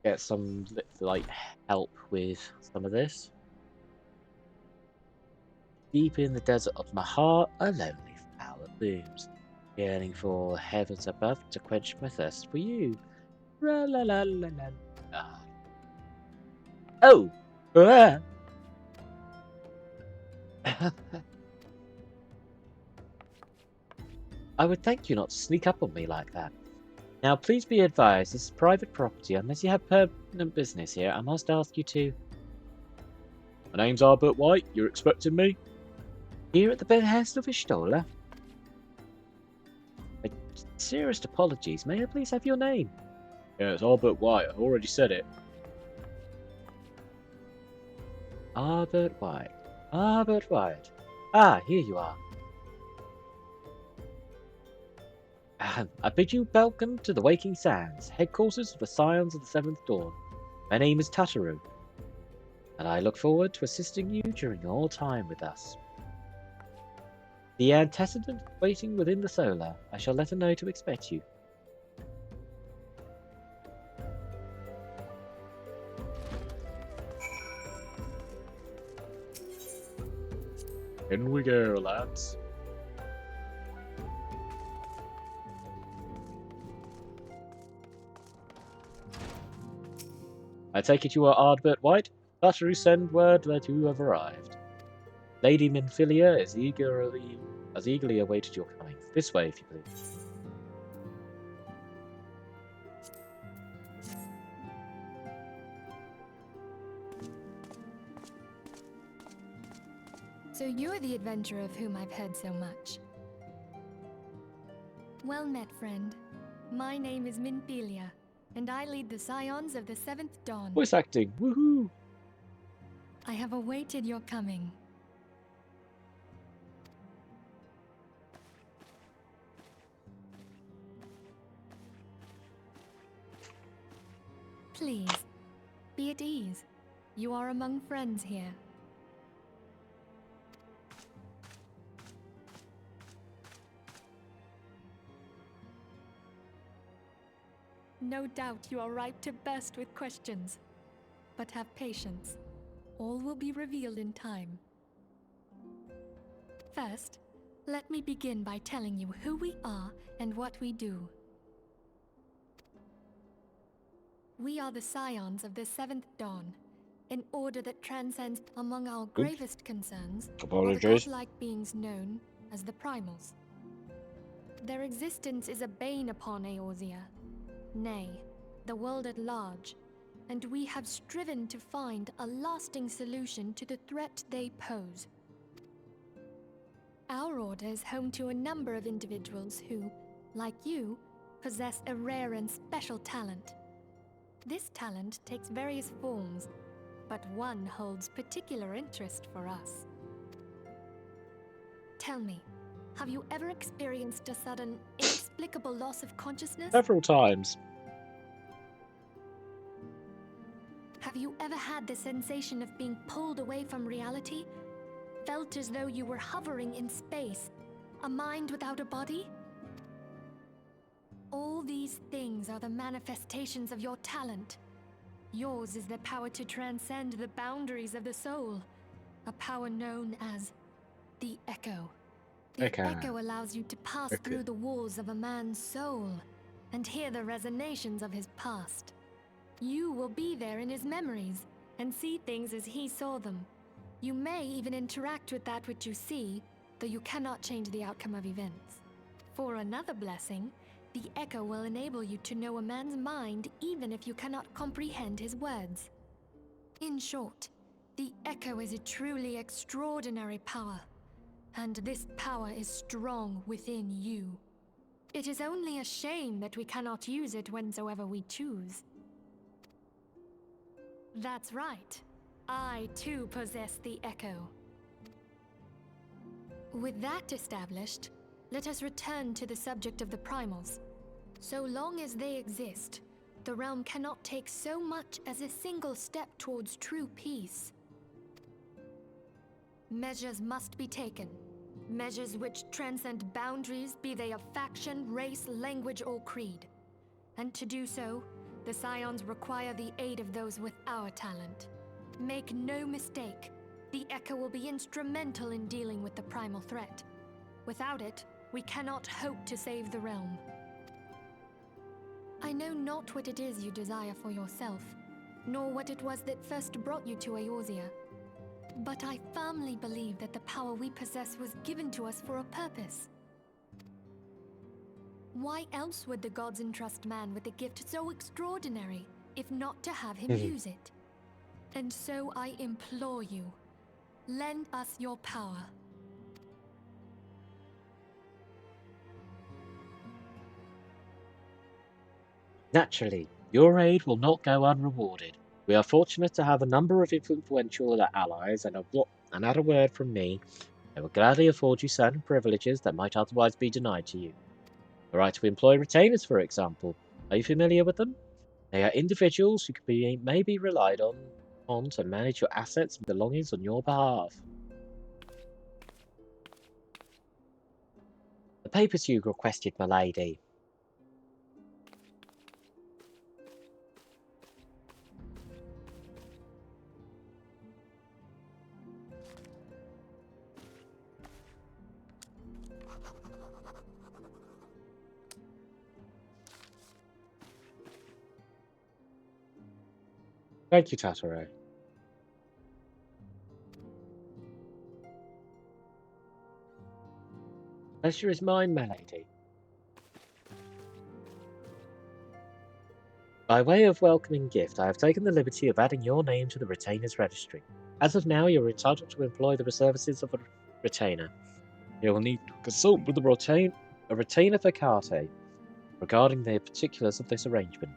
get some like help with some of this. Deep in the desert of my heart, a lonely flower blooms, yearning for heavens above to quench my thirst for you. La la la la la la. Oh! Ah. I would thank you not to sneak up on me like that. Now, please be advised, this is private property. Unless you have permanent business here, I must ask you to... My name's Ardbert White. You're expecting me? Here at the behest of Ishtola? My sincerest apologies. May I please have your name? Yeah, it's Ardbert White. I already said it. Ardbert White. Ardbert White. Ah, here you are. I bid you welcome to the Waking Sands, headquarters of the Scions of the Seventh Dawn. My name is Tataru, and I look forward to assisting you during your time with us. The antecedent waiting within the solar. I shall let her know to expect you. In we go, lads. I take it you are Ardbert White? Tataru, send word that you have arrived. Lady Minfilia is eagerly awaited your coming. This way, if you please. So you're the adventurer of whom I've heard so much. Well met, friend. My name is Minfilia, and I lead the Scions of the Seventh Dawn. Voice acting, woohoo! I have awaited your coming. Please, be at ease. You are among friends here. No doubt you are ripe to burst with questions. But have patience. All will be revealed in time. First, let me begin by telling you who we are and what we do. We are the Scions of the Seventh Dawn, an order that transcends among our gravest concerns are the godlike beings known as the Primals. Their existence is a bane upon Eorzea, nay, the world at large, and we have striven to find a lasting solution to the threat they pose. Our order is home to a number of individuals who, like you, possess a rare and special talent. This talent takes various forms, but one holds particular interest for us. Tell me, have you ever experienced a sudden, inexplicable loss of consciousness? Several times. Have you ever had the sensation of being pulled away from reality? Felt as though you were hovering in space, a mind without a body? All these things are the manifestations of your talent. Yours is the power to transcend the boundaries of the soul, a power known as the Echo. The Echo allows you to pass through the walls of a man's soul and hear the resonations of his past. You will be there in his memories and see things as he saw them. You may even interact with that which you see, though you cannot change the outcome of events. For another blessing, the Echo will enable you to know a man's mind even if you cannot comprehend his words. In short, the Echo is a truly extraordinary power, and this power is strong within you. It is only a shame that we cannot use it whensoever we choose. That's right. I too possess the Echo. With that established, let us return to the subject of the primals. So long as they exist, the realm cannot take so much as a single step towards true peace. Measures must be taken. Measures which transcend boundaries, be they of faction, race, language, or creed. And to do so, the Scions require the aid of those with our talent. Make no mistake, the Echo will be instrumental in dealing with the primal threat. Without it, we cannot hope to save the realm. I know not what it is you desire for yourself, nor what it was that first brought you to Eorzea. But I firmly believe that the power we possess was given to us for a purpose. Why else would the gods entrust man with a gift so extraordinary, if not to have him use it? And so I implore you, lend us your power. Naturally, your aid will not go unrewarded. We are fortunate to have a number of influential allies, and at a word from me, they will gladly afford you certain privileges that might otherwise be denied to you. The right to employ retainers, for example. Are you familiar with them? They are individuals who may be relied on to manage your assets and belongings on your behalf. The papers you requested, my lady. Thank you, Tataro. Pleasure is mine, my lady. By way of welcoming gift, I have taken the liberty of adding your name to the Retainer's registry. As of now, you are entitled to employ the services of a retainer. You will need to consult with a retainer vacate regarding the particulars of this arrangement.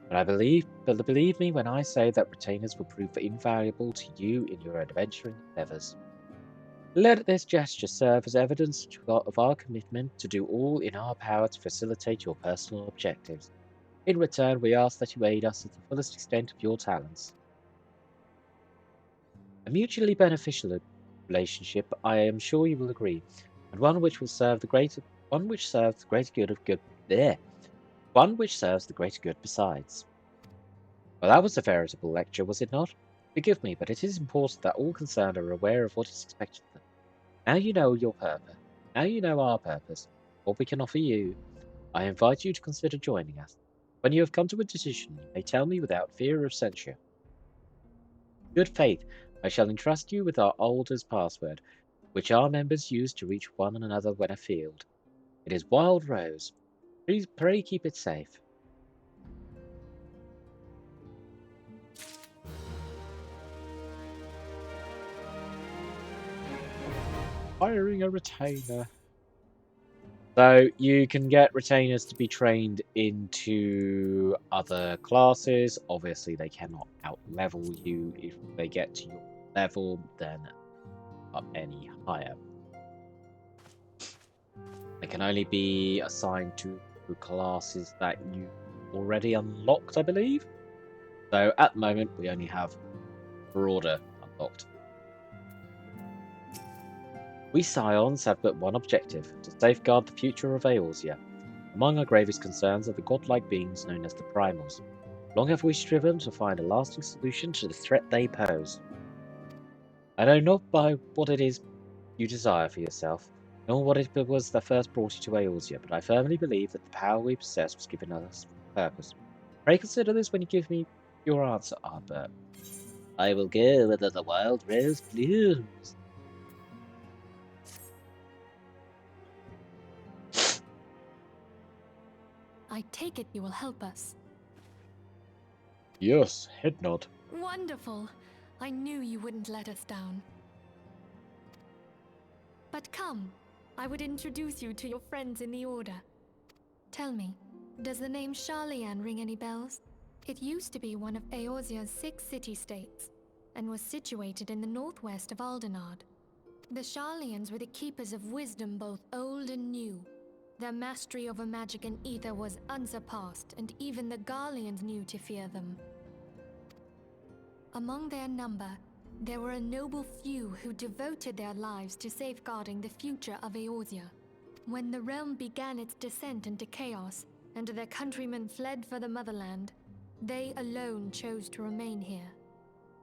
But believe me when I say that retainers will prove invaluable to you in your adventuring endeavours. Let this gesture serve as evidence of our commitment to do all in our power to facilitate your personal objectives. In return, we ask that you aid us to the fullest extent of your talents. A mutually beneficial relationship, I am sure you will agree, and one which serves the greater good besides. Well, that was a veritable lecture, was it not? Forgive me, but it is important that all concerned are aware of what is expected of them. Now you know your purpose. Now you know our purpose, what we can offer you. I invite you to consider joining us. When you have come to a decision, you may tell me without fear of censure. Good faith, I shall entrust you with our Alder's password, which our members use to reach one another when afield. It is Wild Rose. Please pray keep it safe. Hiring a retainer. So you can get retainers to be trained into other classes. Obviously, they cannot out-level you. If they get to your level, then up any higher. They can only be assigned to classes that you already unlocked, I believe. So at the moment, we only have Broader unlocked. We Scions have but one objective, to safeguard the future of Eorzea. Among our gravest concerns are the godlike beings known as the Primals. Long have we striven to find a lasting solution to the threat they pose. I know not by what it is you desire for yourself, nor what it was that first brought you to Eorzea, but I firmly believe that the power we possess was given us for a purpose. Pray consider this when you give me your answer, Ardbert. I will go whither the wild rose blooms. I take it you will help us. Yes, head nod. Wonderful! I knew you wouldn't let us down. But come, I would introduce you to your friends in the Order. Tell me, does the name Sharlayan ring any bells? It used to be one of Eorzea's 6 city-states, and was situated in the northwest of Aldenard. The Sharlayans were the keepers of wisdom both old and new. Their mastery over magic and ether was unsurpassed, and even the Garleans knew to fear them. Among their number, there were a noble few who devoted their lives to safeguarding the future of Eorzea. When the realm began its descent into chaos, and their countrymen fled for the motherland, they alone chose to remain here.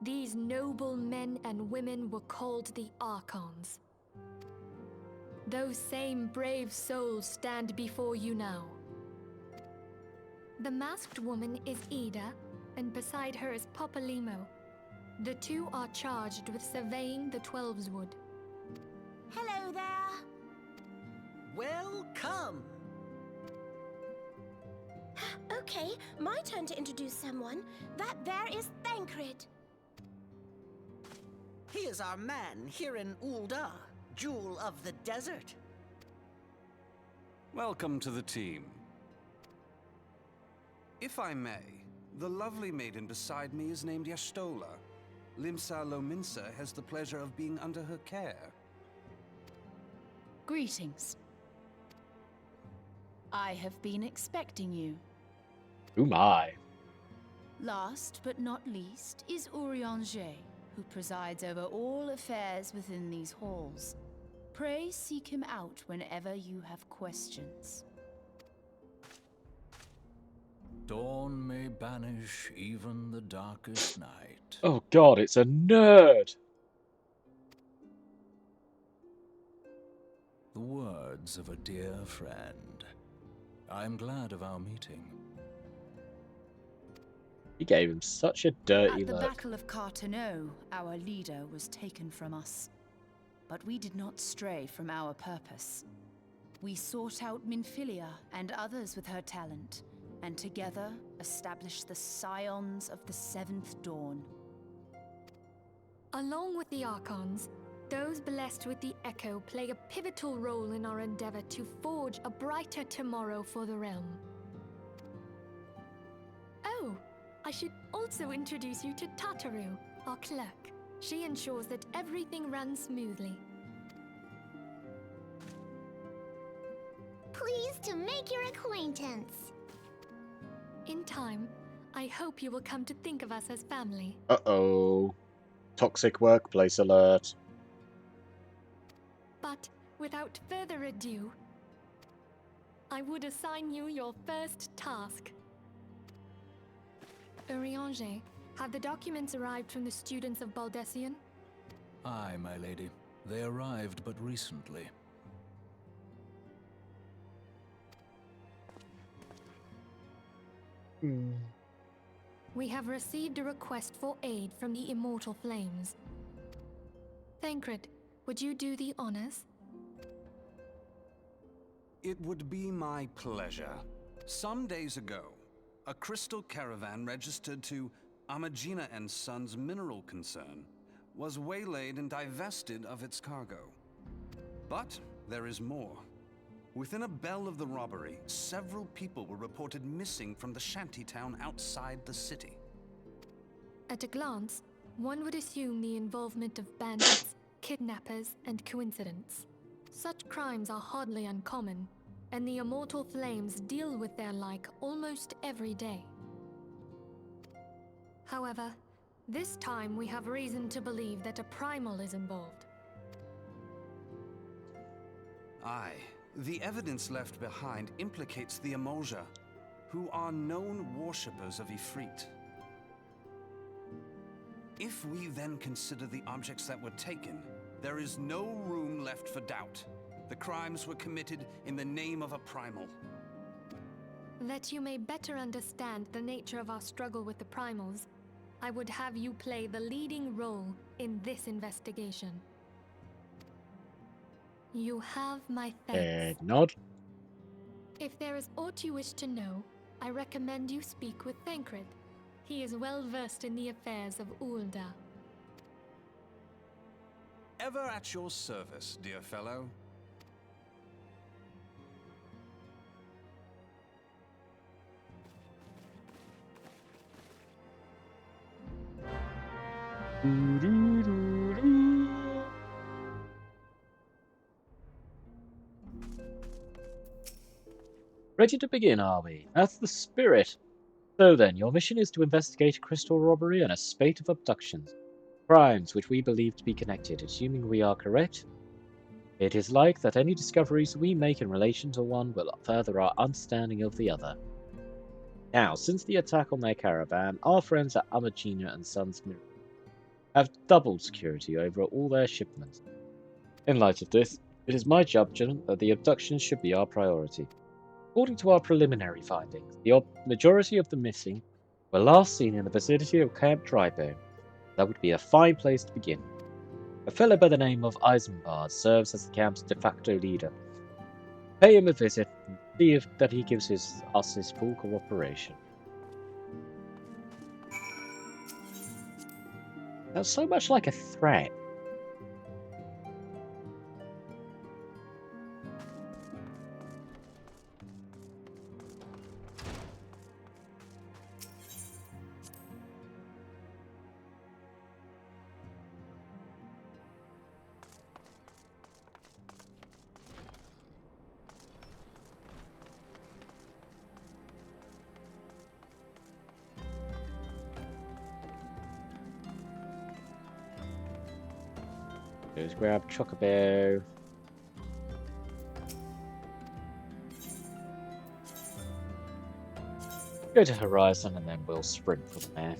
These noble men and women were called the Archons. Those same brave souls stand before you now. The masked woman is Ida, and beside her is Popalimo. The two are charged with surveying the Twelveswood. Hello there! Welcome! Okay, my turn to introduce someone. That there is Thancred. He is our man here in Ul'dah, Jewel of the Desert. Welcome to the team. If I may, the lovely maiden beside me is named Y'shtola. Limsa Lominsa has the pleasure of being under her care. Greetings. I have been expecting you. Oh my. Last but not least is Urianger, who presides over all affairs within these halls. Pray seek him out whenever you have questions. Dawn may banish even the darkest night. Oh god, it's a nerd! The words of a dear friend. I'm glad of our meeting. He gave him such a dirty At the look. Battle of Carteneau, our leader was taken from us. But we did not stray from our purpose. We sought out Minfilia and others with her talent, and together established the Scions of the 7th Dawn. Along with the Archons, those blessed with the Echo play a pivotal role in our endeavor to forge a brighter tomorrow for the realm. Oh, I should also introduce you to Tataru, our clerk. She ensures that everything runs smoothly. Pleased to make your acquaintance. In time, I hope you will come to think of us as family. Uh-oh. Toxic workplace alert. But without further ado, I would assign you your first task. Urianger, have the documents arrived from the students of Baldessian? Aye, my lady. They arrived but recently. We have received a request for aid from the Immortal Flames. Thancred, would you do the honors? It would be my pleasure. Some days ago, a crystal caravan registered to Amagina and Sons mineral concern was waylaid and divested of its cargo. But there is more. Within a bell of the robbery, several people were reported missing from the shantytown outside the city. At a glance, one would assume the involvement of bandits, kidnappers, and coincidence. Such crimes are hardly uncommon, and the Immortal Flames deal with their like almost every day. However, this time we have reason to believe that a primal is involved. Aye, the evidence left behind implicates the Emolja, who are known worshippers of Ifrit. If we then consider the objects that were taken, there is no room left for doubt. The crimes were committed in the name of a primal. That you may better understand the nature of our struggle with the primals, I would have you play the leading role in this investigation. You have my thanks. Nod. If there is aught you wish to know, I recommend you speak with Thancred. He is well versed in the affairs of Ulda. Ever at your service, dear fellow. Ready to begin, are we? That's the spirit. So then, your mission is to investigate a crystal robbery and a spate of abductions. Crimes which we believe to be connected, assuming we are correct. It is like that any discoveries we make in relation to one will further our understanding of the other. Now, since the attack on their caravan, our friends at Amagina and Sons have doubled security over all their shipments. In light of this, it is my judgment that the abductions should be our priority. According to our preliminary findings, the majority of the missing were last seen in the vicinity of Camp Drybone. That would be a fine place to begin. A fellow by the name of Eisenbard serves as the camp's de facto leader. Pay him a visit and see that he gives us his full cooperation. That's so much like a threat. Just grab Chocobo. Go to Horizon and then we'll sprint from there.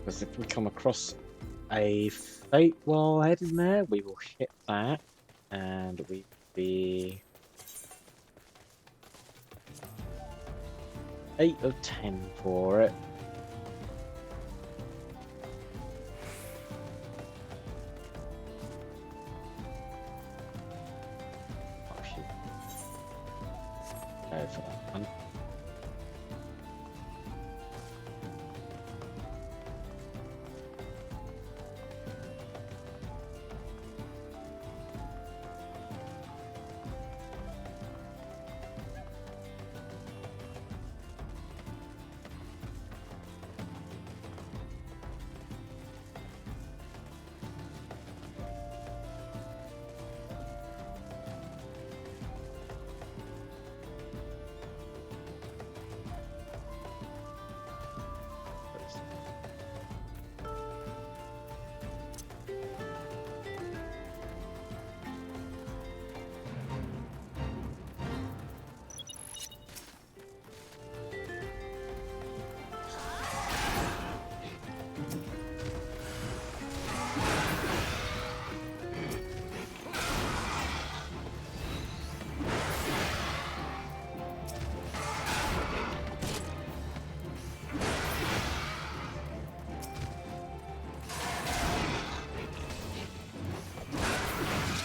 Because if we come across a fate while heading there, we will hit that, and we'd be 8 of 10 for it. Oh shit. Go for that one.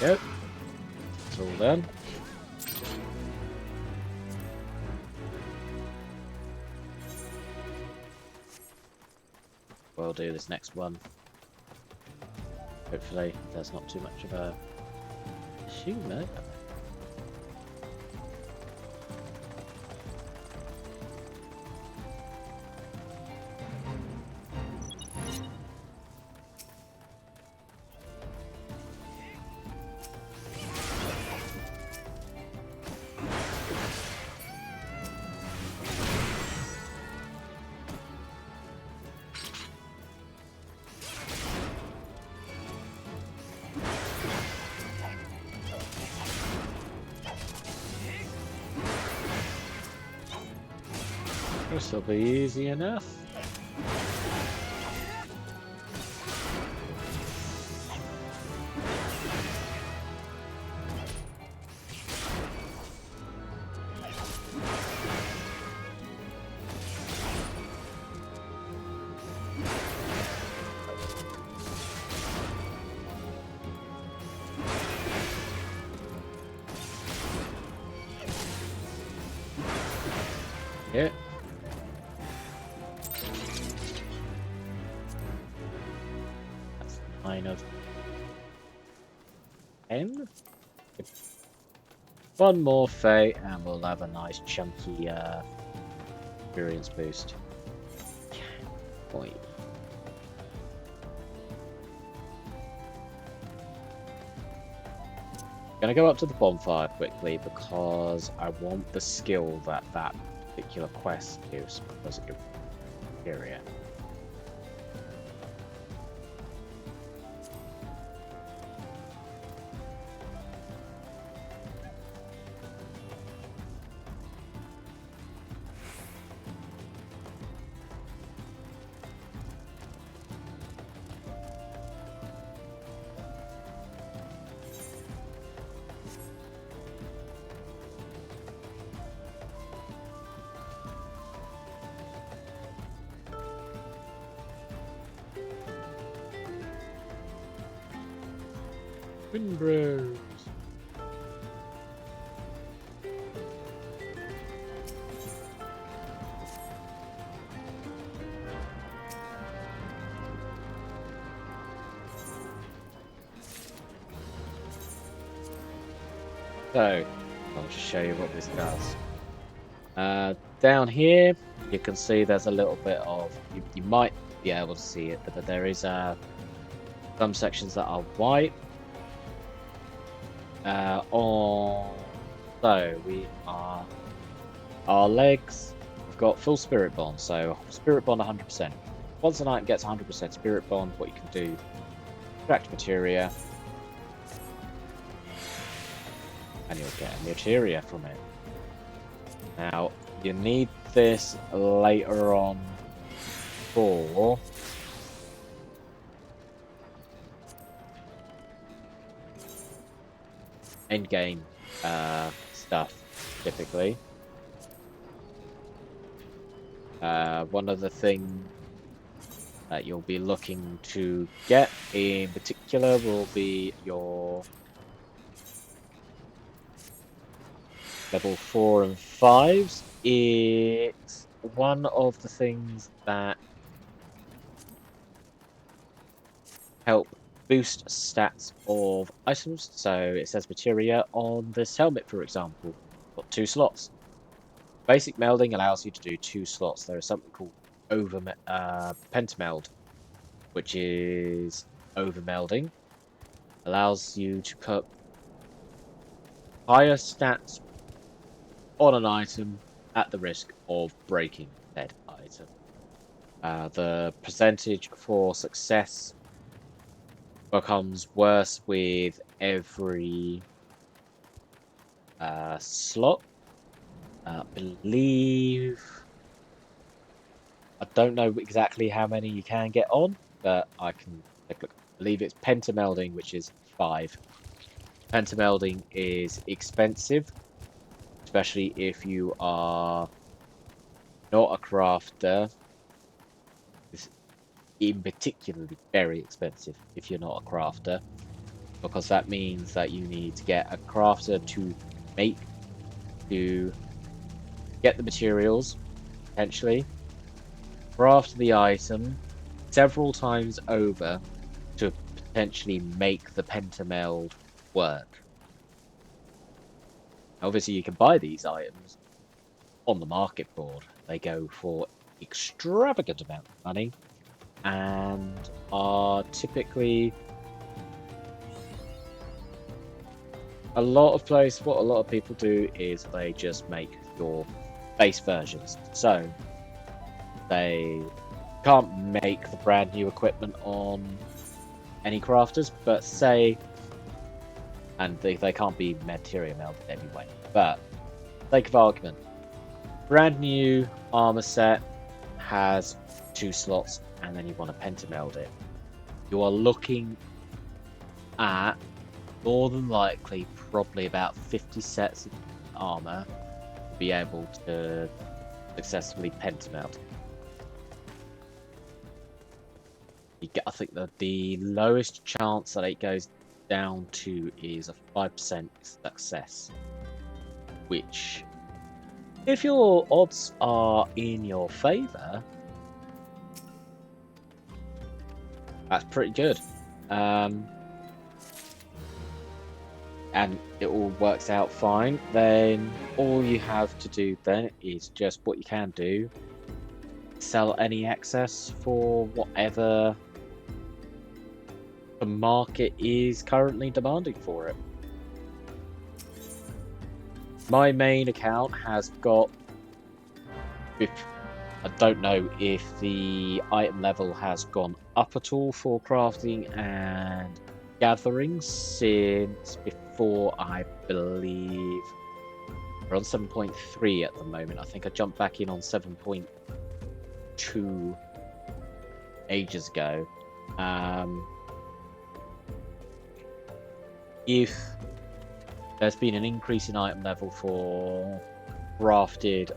Yep. It's all done. We'll do this next one. Hopefully there's not too much of a issue, no? This will be easy enough. Yeah. That's 9 of 10. One more fate and we'll have a nice chunky experience boost. Boy. Gonna go up to the bonfire quickly because I want the skill that that particular quest gives because it area. Windbros. So, I'll just show you what this does. Down here, you can see there's a little bit of, you might be able to see it, but there is some sections that are white. So we are our legs. We've got full spirit bond, so spirit bond 100%. Once an item gets 100% spirit bond, what you can do: extract materia, and you'll get a materia from it. Now you need this later on for end game stuff, typically. One of the things that you'll be looking to get in particular will be your level 4 and 5s. It's one of the things that help boost stats of items. So it says materia on this helmet, for example. Got 2 slots. Basic melding allows you to do 2 slots. There is something called pentameld, which is overmelding. Allows you to put higher stats on an item at the risk of breaking said item. The percentage for success becomes worse with every slot. I don't know exactly how many you can get on, but I can take a look. I believe it's pentamelding, which is 5. Pentamelding is expensive, especially if you are not a crafter. It's in particularly very expensive if you're not a crafter. because that means that you need to get a crafter to get the materials, potentially, craft the item several times over to potentially make the pentameld work. Obviously, you can buy these items on the market board. They go for extravagant amount of money and are typically what a lot of people do is they just make your base versions. So they can't make the brand new equipment on any crafters, but and they can't be material melded anyway. But sake of argument, brand new armor set has 2 slots, and then you want to pentameld it. You are looking at more than likely probably about 50 sets of armor to be able to successfully pentameld. I think that the lowest chance that it goes down to is a 5% success, which, if your odds are in your favor, that's pretty good. And it all works out fine, then all you have to do then is just what you can do: sell any excess for whatever the market is currently demanding for it. My main account has got, I don't know if the item level has gone up at all for crafting and gathering since before, I believe. We're on 7.3 at the moment. I think I jumped back in on 7.2 ages ago. If there's been an increase in item level for crafted,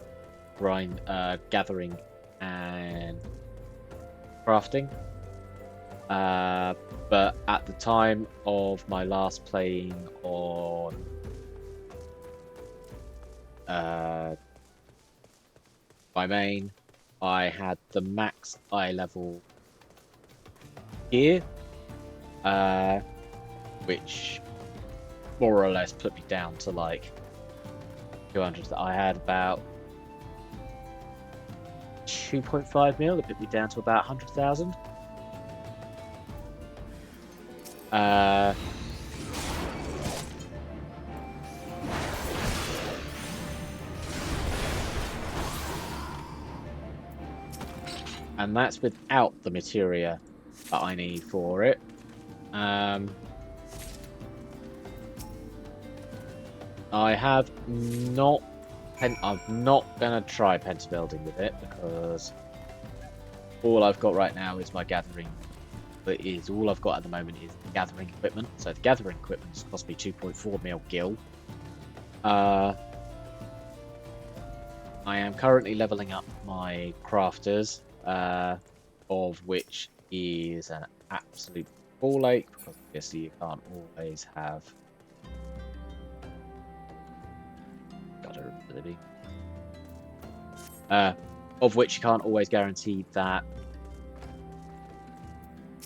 gathering and crafting, but at the time of my last playing on my main, I had the max eye level gear, which more or less put me down to like 200. I had about 2.5 mil. It put me down to about 100,000. And that's without the materia that I need for it. I'm not gonna try pentabuilding with it because all I've got right now is my gathering. All I've got at the moment is the gathering equipment. So the gathering equipment has cost me 2.4 mil gil. I am currently leveling up my crafters, of which is an absolute ball ache because obviously you can't always have. Of which you can't always guarantee that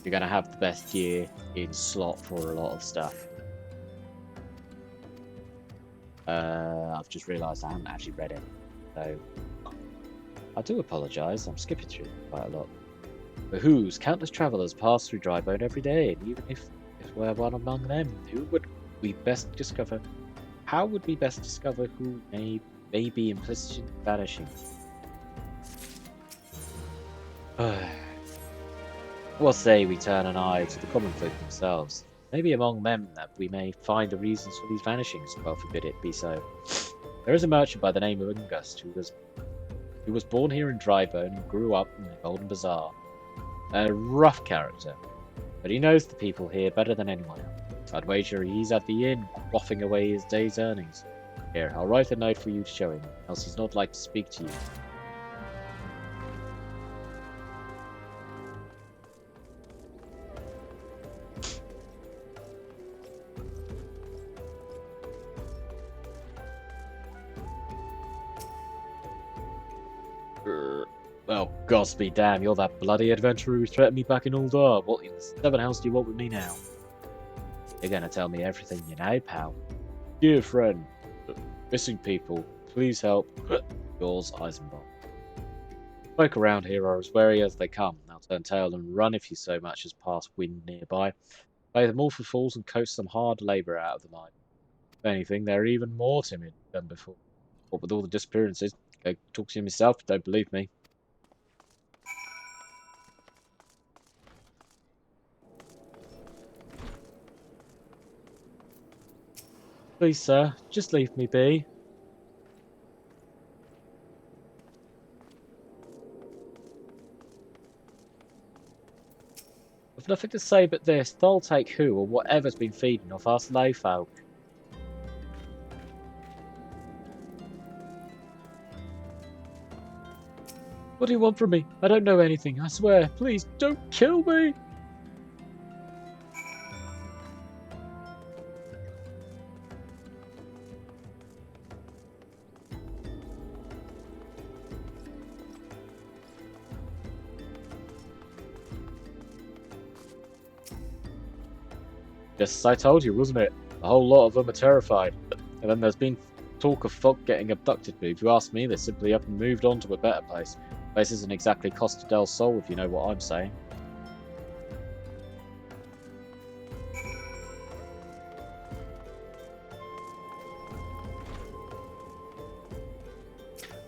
you're going to have the best gear in slot for a lot of stuff. I've just realised I haven't actually read it, so I do apologise. I'm skipping through quite a lot. But countless travellers pass through Drybone every day, and even if we're one among them, how would we best discover who may be implicit in vanishing? What say we turn an eye to the common folk themselves? Maybe among them that we may find the reasons for these vanishings. Well, forbid it be so. There is a merchant by the name of Ungust who was born here in Drybone and grew up in the Golden Bazaar. A rough character, but he knows the people here better than anyone else. I'd wager he's at the inn, quaffing away his day's earnings. Here, I'll write a note for you to show him, else he's not like to speak to you. Well, gods be damned, you're that bloody adventurer who threatened me back in Uldar. What in the seven hells do you want with me now? You're gonna tell me everything you know, pal. Dear friend, missing people, please help. Yours, Eisenbach. Folk around here are as wary as they come. They'll turn tail and run if you so much as pass wind nearby. Play them all for fools and coax some hard labour out of the mine. If anything, they're even more timid than before. What with all the disappearances, go talk to him yourself, but don't believe me. Please, sir, just leave me be. I've nothing to say but this. They'll take who or whatever's been feeding off our slave folk. What do you want from me? I don't know anything, I swear. Please, don't kill me! Just as I told you, wasn't it? A whole lot of them are terrified. And then there's been talk of folk getting abducted, but if you ask me, they're simply up and moved on to a better place. The place isn't exactly Costa del Sol, if you know what I'm saying.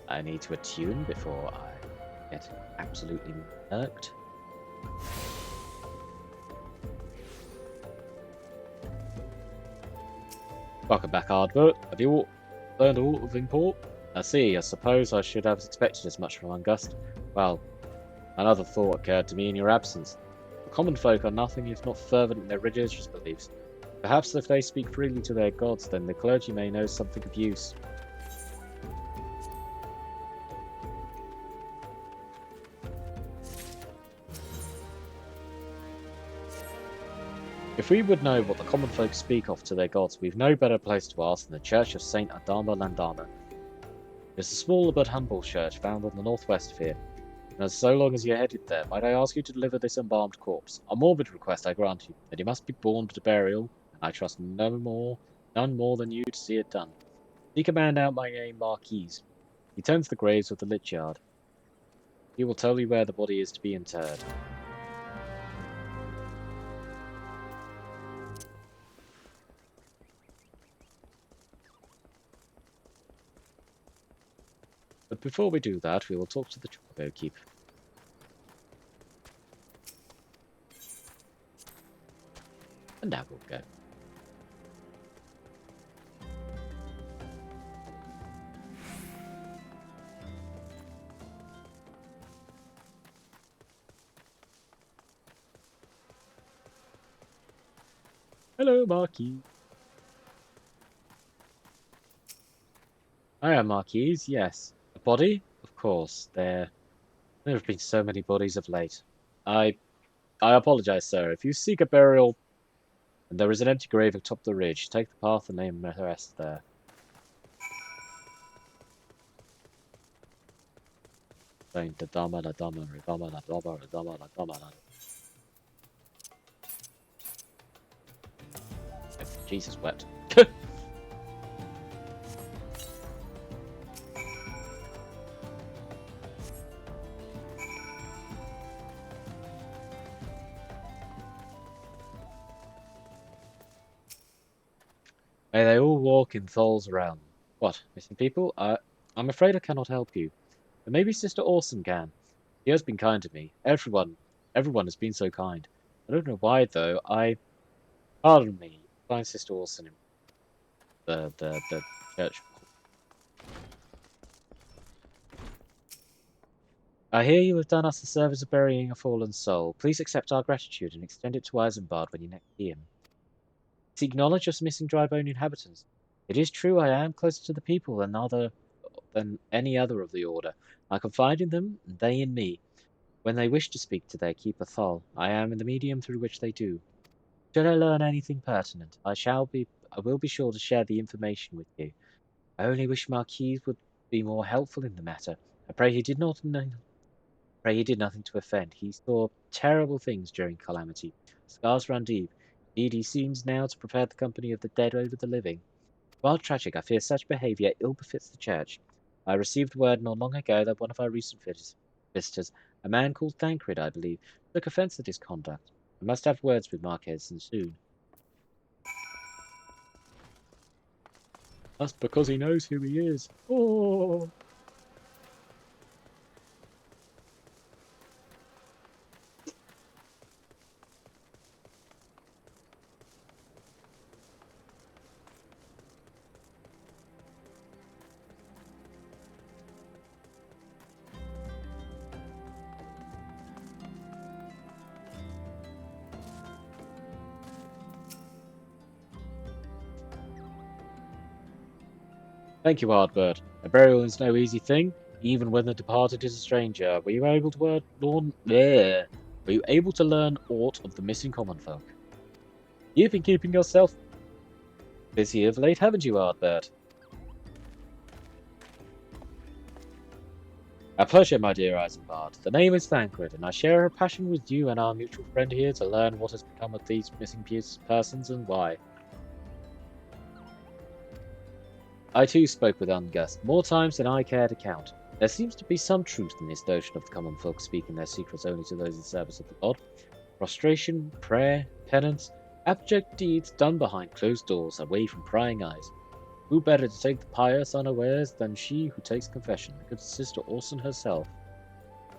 I need to attune before I get absolutely murked. Welcome back, Ardbert. Have you learned all of import? I see. I suppose I should have expected as much from Ungust. Well, another thought occurred to me in your absence. The common folk are nothing if not fervent in their religious beliefs. Perhaps if they speak freely to their gods, then the clergy may know something of use. If we would know what the common folk speak of to their gods, we've no better place to ask than the Church of Saint Adama Landama. It's a small but humble church found on the northwest of here, and as so long as you're headed there, might I ask you to deliver this embalmed corpse? A morbid request, I grant you, that he must be borne to burial, and I trust none more than you to see it done. Seek a man out by name Marquise. He tends the graves of the lich yard. He will tell you where the body is to be interred. But before we do that, we will talk to the Chocobo Keep. And now we'll go. Hello, Marquis. I am Marquise, yes. A body? Of course. There have been so many bodies of late. I apologize, sir. If you seek a burial, and there is an empty grave atop the ridge, take the path and name the rest there. Jesus wept. May they all walk in thalls around. What, missing people? I'm afraid I cannot help you. But maybe Sister Orson can. She has been kind to me. Everyone has been so kind. I don't know why, though. Pardon me. Find Sister Orson in the church. I hear you have done us the service of burying a fallen soul. Please accept our gratitude and extend it to Isambard when you next see him. Seek knowledge of missing dry bone inhabitants. It is true I am closer to the people than any other of the order. I confide in them, and they in me. When they wish to speak to their keeper Thal, I am the medium through which they do. Should I learn anything pertinent, I will be sure to share the information with you. I only wish Marquise would be more helpful in the matter. I pray he did not Pray he did nothing to offend. He saw terrible things during calamity. Scars run deep. Indeed, he seems now to prefer the company of the dead over the living. While tragic, I fear such behaviour ill befits the Church. I received word not long ago that one of our recent visitors, a man called Thancred, I believe, took offence at his conduct. I must have words with Marquez, and soon. That's because he knows who he is. Oh! Thank you, Ardbert. A burial is no easy thing, even when the departed is a stranger. Were you able to learn aught of the missing common folk? You've been keeping yourself busy of late, haven't you, Ardbert? A pleasure, my dear Isambard. The name is Thancred, and I share a passion with you and our mutual friend here to learn what has become of these missing persons and why. I too spoke with Ungust, more times than I care to count. There seems to be some truth in this notion of the common folk speaking their secrets only to those in service of the god. Prostration, prayer, penance, abject deeds done behind closed doors, away from prying eyes. Who better to take the pious unawares than she who takes confession, the good sister Orson herself?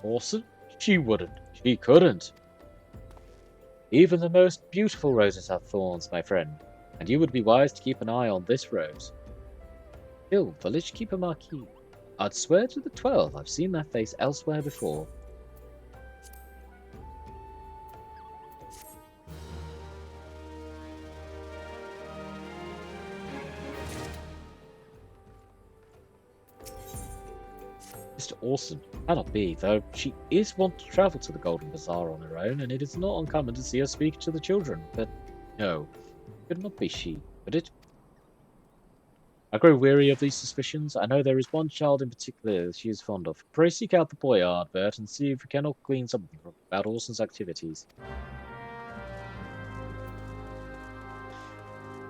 Orson? She wouldn't. She couldn't. Even the most beautiful roses have thorns, my friend, and you would be wise to keep an eye on this rose. Still, village keeper Marquis. I'd swear to the 12 I've seen that face elsewhere before. Mr. Orson cannot be, though she is wont to travel to the Golden Bazaar on her own, and it is not uncommon to see her speak to the children. But no, it could not be she, could it? I grow weary of these suspicions. I know there is one child in particular that she is fond of. Pray seek out the boy, Ardbert, and see if you cannot glean something about Orson's activities.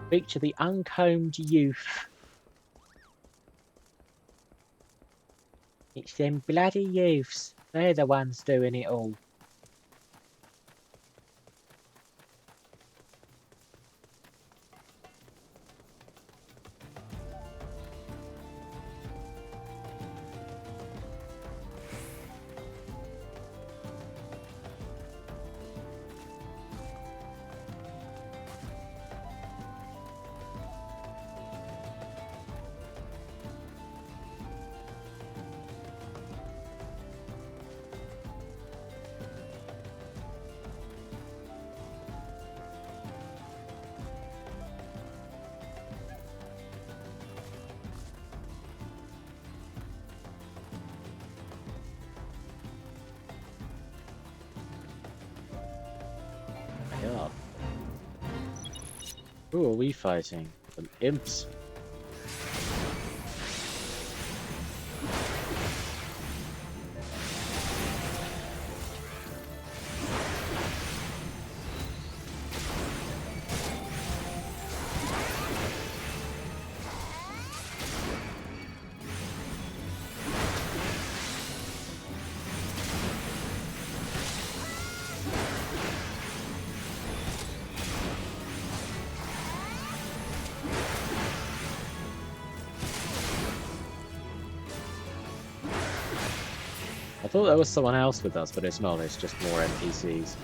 Speak to the uncombed youth. It's them bloody youths. They're the ones doing it all. Yeah. Who are we fighting? Some imps. I thought there was someone else with us, but it's not, it's just more NPCs.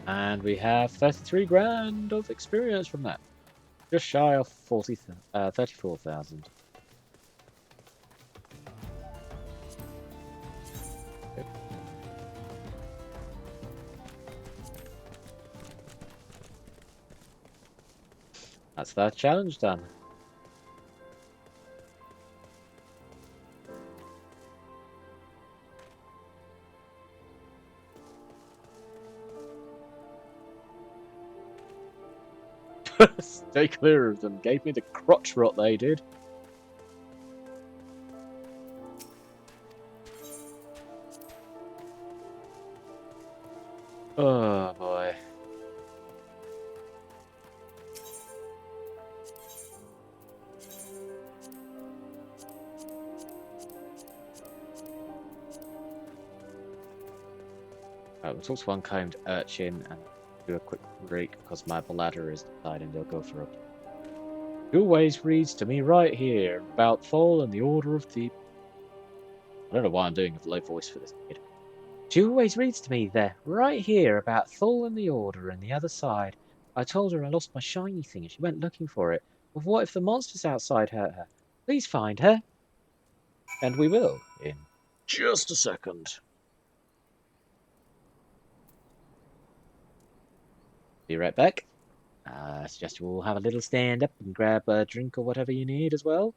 And we have 33 grand of experience from that. Just shy of 34,000. That's that challenge done. Stay clear of them. Gave me the crotch rot they did. Oh boy. We'll talk to uncombed urchin and do a quick break because my bladder is deciding they'll go for a. It always reads to me right here about Thol and the Order of the. I don't know why I'm doing a low voice for this kid. She always reads to me there, right here, about Thol and the Order and the other side. I told her I lost my shiny thing and she went looking for it. But what if the monsters outside hurt her? Please find her. And we will, in just a second. Be right back. I suggest you all have a little stand up and grab a drink or whatever you need as well.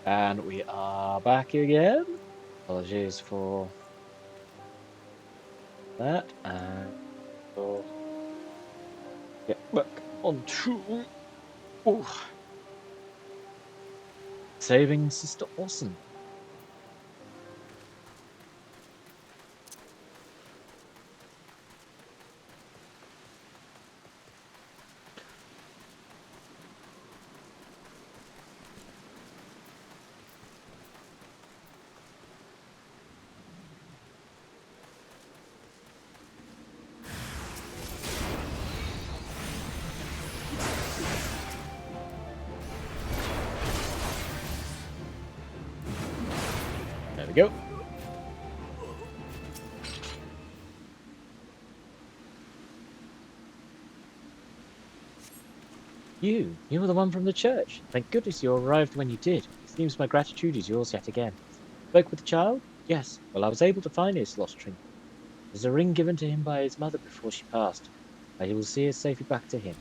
And we are back again. Apologies for that. And we'll get back onto saving Sister Orson. There we go. You were the one from the church. Thank goodness you arrived when you did. It seems my gratitude is yours yet again. Spoke with the child? Yes. Well, I was able to find his lost trinket. There's a ring given to him by his mother before she passed. I will see it safely back to him.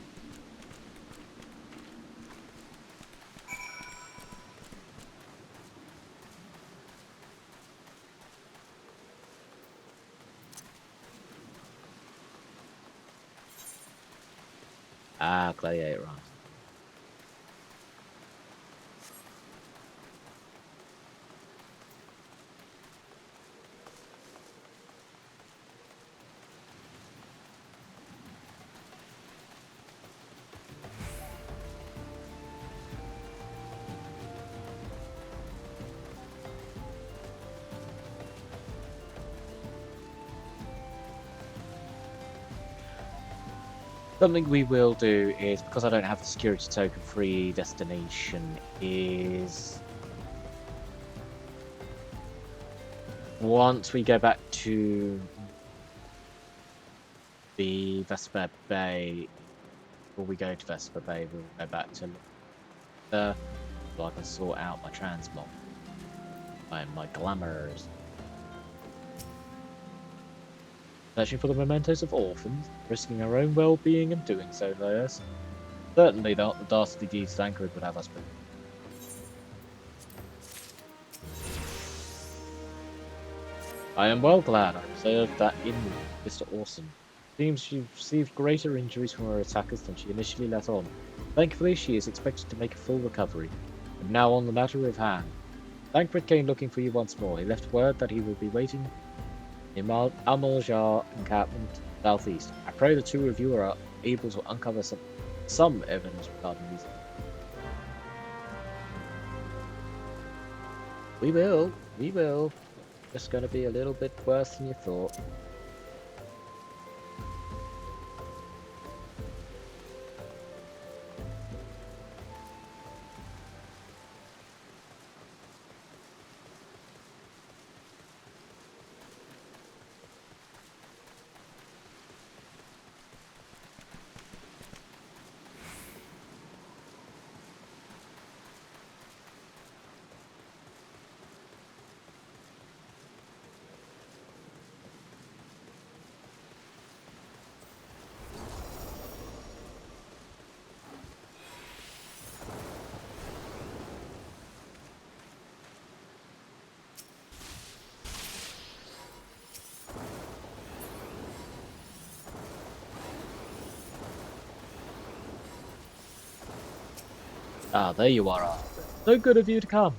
Ah, gladiator arms. Something we will do is, because I don't have the security token free destination, is once we go back to the Vesper Bay, before we go to Vesper Bay, we'll go back to so I can sort out my transmog and my glamours. Searching for the mementos of orphans, risking our own well-being and doing so, yes. Certainly not the dastardly deeds Thancred would have us believe. I am well glad I observed that in Mr. Orson. Seems she received greater injuries from her attackers than she initially let on. Thankfully, she is expected to make a full recovery. And now on the matter of hand. Thancred came looking for you once more. He left word that he will be waiting in Amaljar encampment southeast. I pray the two of you are able to uncover some evidence regarding these. We will. Just going to be a little bit worse than you thought. Ah, there you are, Ardbert. So good of you to come.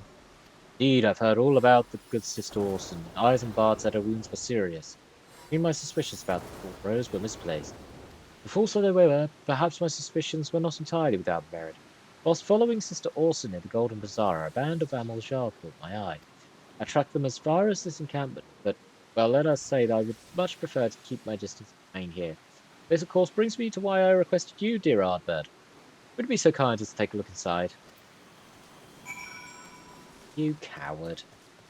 Indeed, I've heard all about the good Sister Orson. Isambard said her wounds were serious. Even my suspicions about the poor Rose were misplaced. The false though they were, perhaps my suspicions were not entirely without merit. Whilst following Sister Orson in the Golden Bazaar, a band of Amaljar caught my eye. I tracked them as far as this encampment, but, well, let us say that I would much prefer to keep my distance and remain here. This, of course, brings me to why I requested you, dear Ardbert. Would you be so kind as to take a look inside? You coward.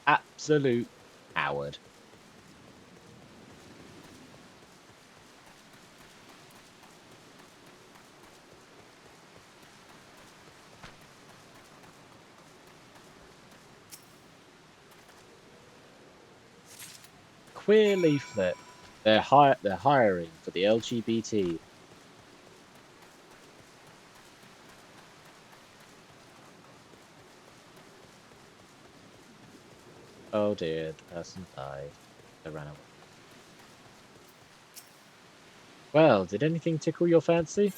Absolute coward. Queer leaflet. They're hiring for the LGBT. Oh dear, the person died. They ran away. Well, did anything tickle your fancy?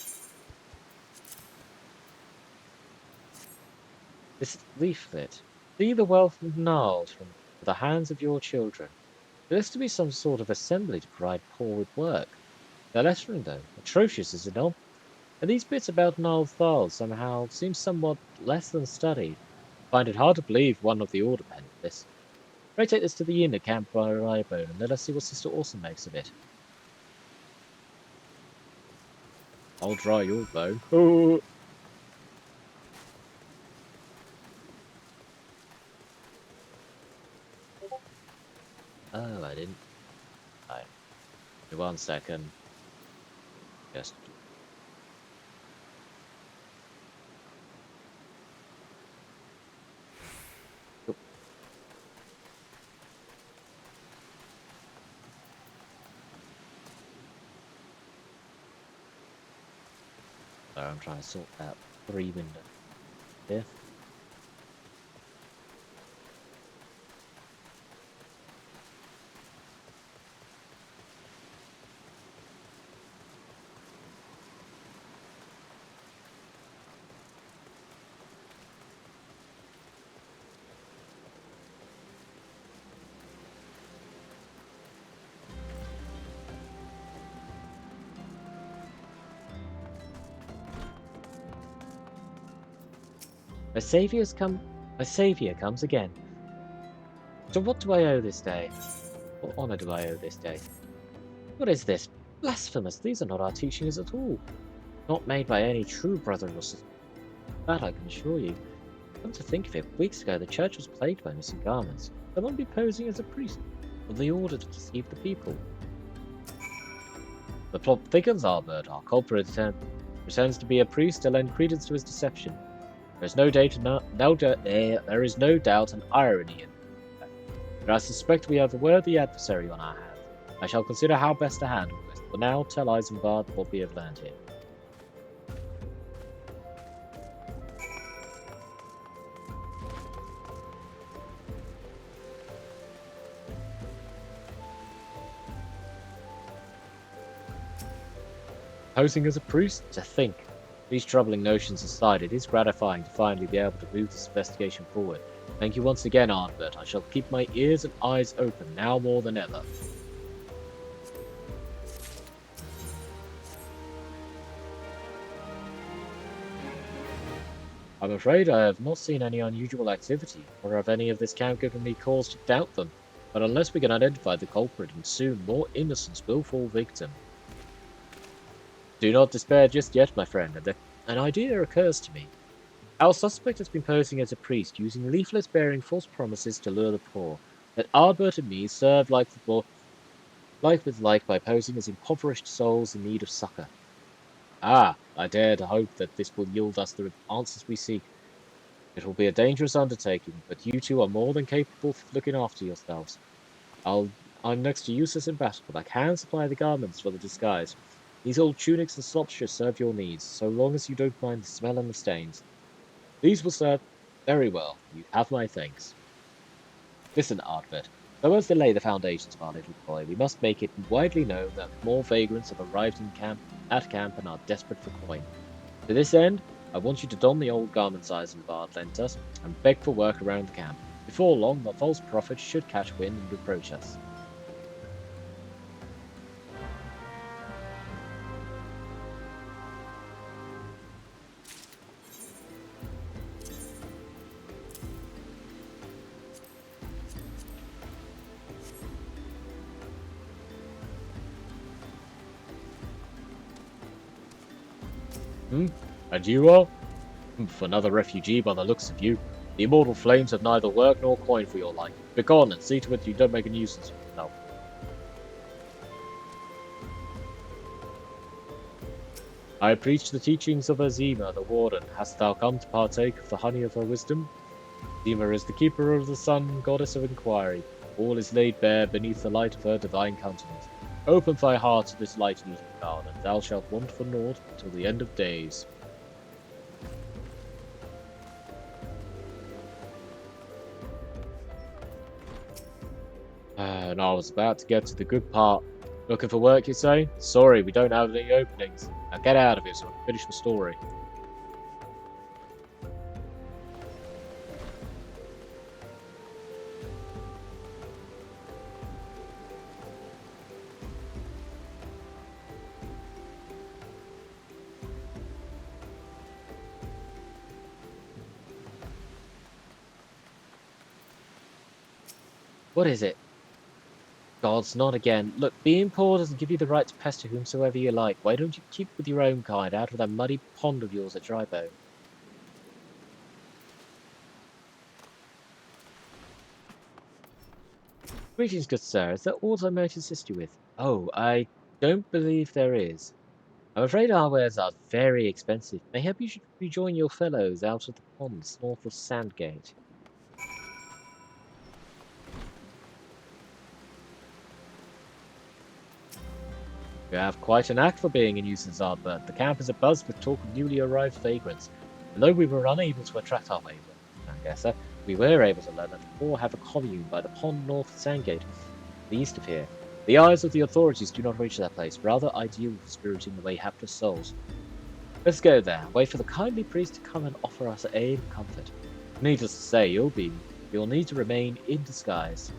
This leaflet. See the wealth of gnarls from the hands of your children. There is to be some sort of assembly to provide poor with work. The lettering, though, atrocious, is it not? And these bits about gnarled thals somehow seem somewhat less than studied. I find it hard to believe one of the order penned this. Pray take this to the inn at Camp Rybone, and let us see what Sister Orson makes of it. I'll dry your bone. Oh, I didn't. Right. Give me 1 second. Just. Oh. Sorry, I'm trying to sort out 3 windows here. My savior comes again. So what do I owe this day? What honor do I owe this day? What is this? Blasphemous! These are not our teachings at all. Not made by any true brother or sister. That I can assure you. Come to think of it, weeks ago the church was plagued by missing garments. Someone be posing as a priest of the order to deceive the people. The plot thickens, Ardbert. Our culprit pretends to be a priest to lend credence to his deception. There is no doubt and irony in it. But I suspect we have a worthy adversary on our hands. I shall consider how best to handle this. For now, tell Isengard what we have learned here. Posing as a priest? To think. These troubling notions aside, it is gratifying to finally be able to move this investigation forward. Thank you once again, Ardbert. I shall keep my ears and eyes open, now more than ever. I'm afraid I have not seen any unusual activity, or have any of this camp given me cause to doubt them. But unless we can identify the culprit, and soon more innocents will fall victim. Do not despair just yet, my friend. An idea occurs to me. Our suspect has been posing as a priest, using leaflets bearing false promises to lure the poor. Let Ardbert and me serve like with like by posing as impoverished souls in need of succor. Ah, I dare to hope that this will yield us the answers we seek. It will be a dangerous undertaking, but you two are more than capable of looking after yourselves. I'm next to useless in battle, but I can supply the garments for the disguise. These old tunics and slops should serve your needs, so long as you don't mind the smell and the stains. These will serve very well. You have my thanks. Listen, Ardbert. So as to lay the foundations of our little toy, we must make it widely known that more vagrants have arrived at camp and are desperate for coin. To this end, I want you to don the old garments Isengard lent us and beg for work around the camp. Before long, the false prophet should catch wind and reproach us. And you are? Another refugee by the looks of you. The immortal flames have neither work nor coin for your life. Begone and see to it you don't make a nuisance of yourself. I preach the teachings of Azima, the warden. Hast thou come to partake of the honey of her wisdom? Azima is the keeper of the sun, goddess of inquiry. All is laid bare beneath the light of her divine countenance. Open thy heart to this light-eating God, and thou shalt want for naught till the end of days. And I was about to get to the good part. Looking for work, you say? Sorry, we don't have any openings. Now get out of here so I can finish my story. What is it? Gods, not again. Look, being poor doesn't give you the right to pester whomsoever you like. Why don't you keep with your own kind out of that muddy pond of yours at Drybone? Greetings, good sir. Is there aught I might assist you with? Oh, I don't believe there is. I'm afraid our wares are very expensive. Mayhap you should rejoin your fellows out of the ponds north of Sandgate. You have quite an act for being a nuisance, Ardbert. The camp is abuzz with talk of newly arrived vagrants. And though we were unable to attract our wayward, we were able to learn that the poor have a commune by the pond north of Sandgate, the east of here. The eyes of the authorities do not reach that place, rather ideal for spiriting away hapless souls. Let's go there, wait for the kindly priest to come and offer us aid and comfort. Needless to say, you'll need to remain in disguise.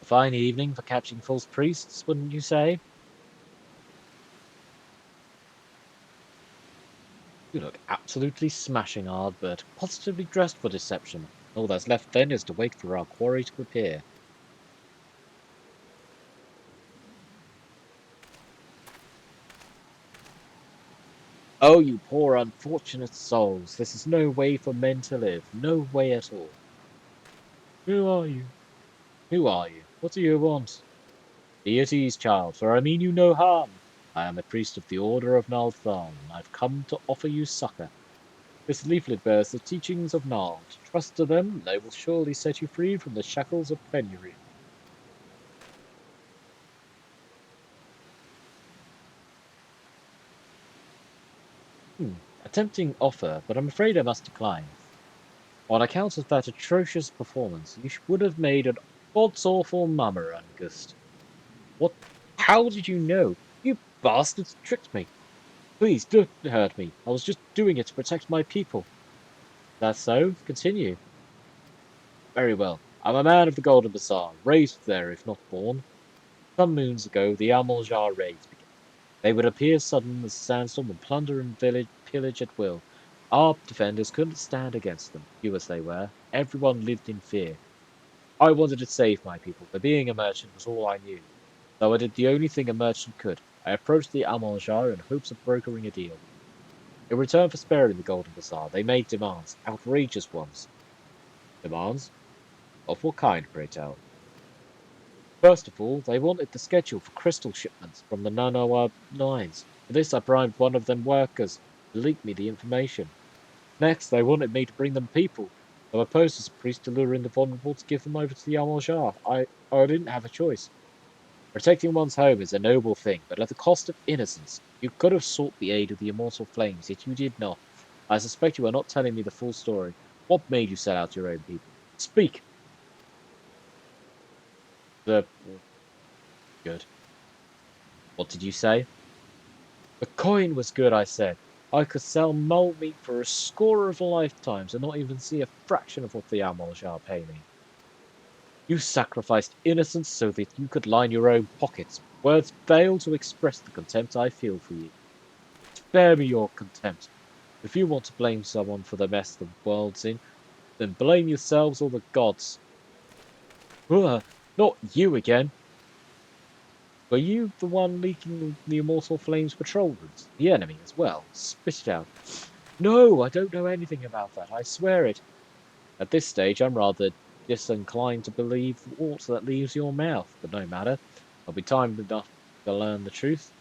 A fine evening for catching false priests, wouldn't you say? You look absolutely smashing, Ardbert. Positively dressed for deception. All that's left then is to wait for our quarry to appear. Oh, you poor unfortunate souls. This is no way for men to live. No way at all. Who are you? Who are you? What do you want? Be at ease, child, for I mean you no harm. I am a priest of the Order of Naltharn, and I've come to offer you succor. This leaflet bears the teachings of Nald. Trust to them, they will surely set you free from the shackles of penury. A tempting offer, but I'm afraid I must decline. On account of that atrocious performance, you would have made an god's awful mummer, August. What? How did you know? You bastards tricked me. Please, don't hurt me. I was just doing it to protect my people. That's so? Continue. Very well. I'm a man of the Golden Bazaar, raised there, if not born. Some moons ago, the Almanjar raids began. They would appear sudden as a sandstorm and plunder and pillage at will. Our defenders couldn't stand against them, few as they were. Everyone lived in fear. I wanted to save my people, but being a merchant was all I knew. Though I did the only thing a merchant could, I approached the Almanjar in hopes of brokering a deal. In return for sparing the Golden Bazaar, they made demands, outrageous ones. Demands? Of what kind, pray tell? First of all, they wanted the schedule for crystal shipments from the Nanoa mines. For this, I bribed one of them workers to leak me the information. Next, they wanted me to bring them people. So I posed as a priest to lure in the vulnerable to give them over to the Almanjar. I didn't have a choice. Protecting one's home is a noble thing, but at the cost of innocence. You could have sought the aid of the immortal flames, yet you did not. I suspect you are not telling me the full story. What made you sell out your own people? Speak! Good. What did you say? The coin was good, I said. I could sell mole meat for a score of lifetimes and not even see a fraction of what the Almanjar pay me. You sacrificed innocence so that you could line your own pockets. Words fail to express the contempt I feel for you. Spare me your contempt. If you want to blame someone for the mess the world's in, Then blame yourselves or the gods. Ugh, not you again. Were you the one leaking the immortal flames patrol routes? The enemy as well. Spit it out. No, I don't know anything about that. I swear it. At this stage, I'm rather disinclined to believe aught that leaves your mouth, but no matter. There'll be time enough to learn the truth.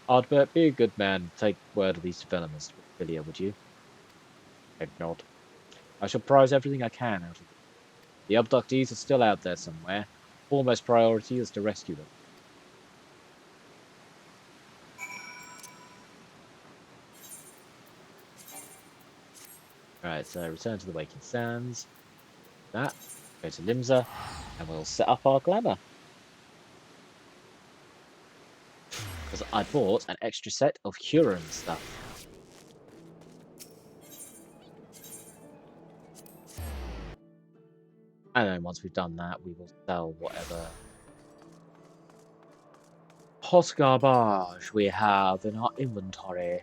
Ardbert, be a good man and take word of these developments to Ophelia, would you? Head nod. I shall prize everything I can out of them. The abductees are still out there somewhere. Foremost priority is to rescue them. Alright, so return to the Waking Sands. That. Go to Limsa, and we'll set up our glamour. Because I bought an extra set of Huron stuff. And then once we've done that, we will sell whatever hot garbage we have in our inventory.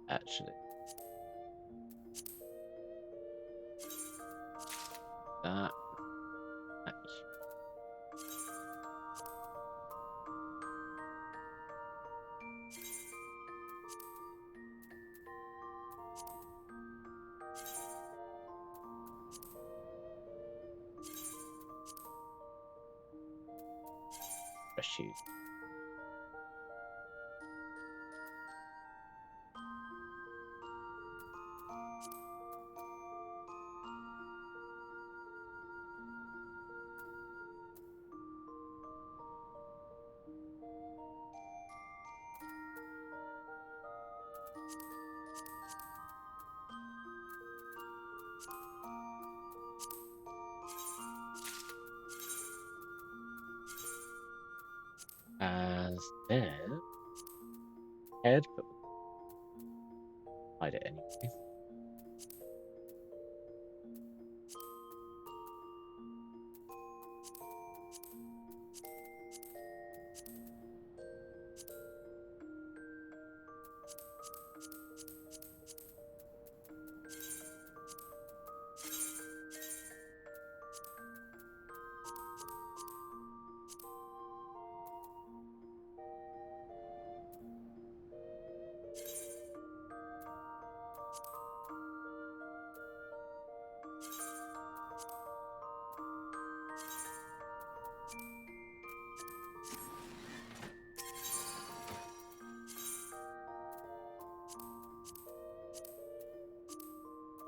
Actually, that. Shoes. As there. Head, but hide it anyway.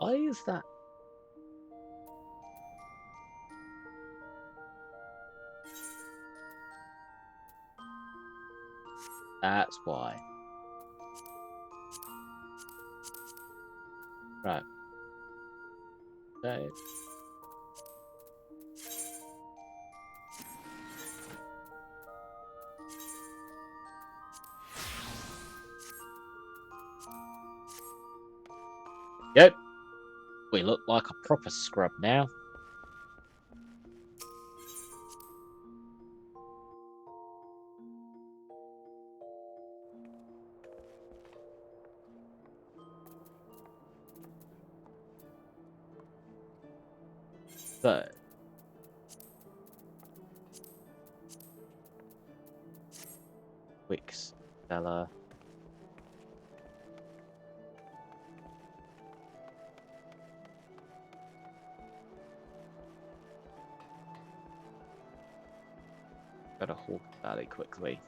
Why is that? That's why. Right. So. Yep. We look like a proper scrub now. So. Wix, Stella. Better Hawk Valley quickly.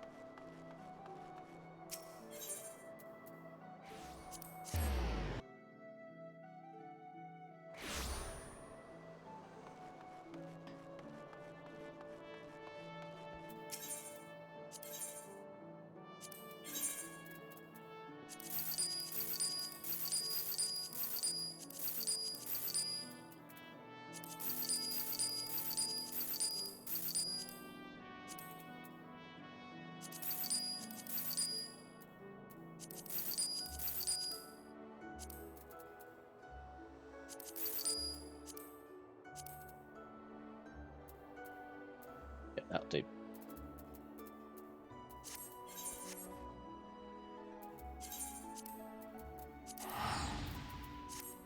that'll do.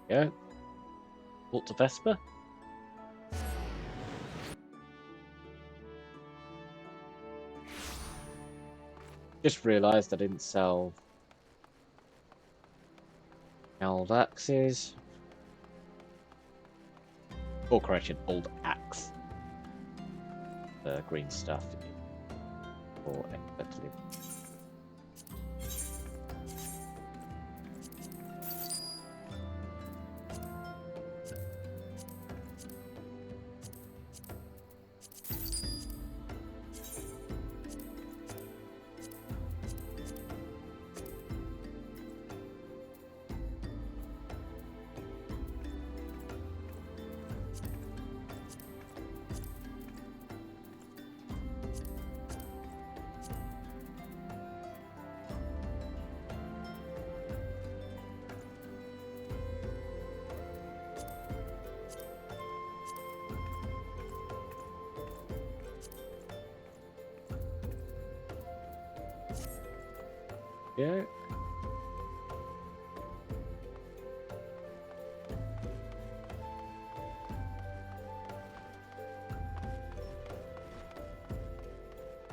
Go. Port to Vesper. Just realised I didn't sell old axes. Or correction, old axe. The green stuff for expert. Yeah.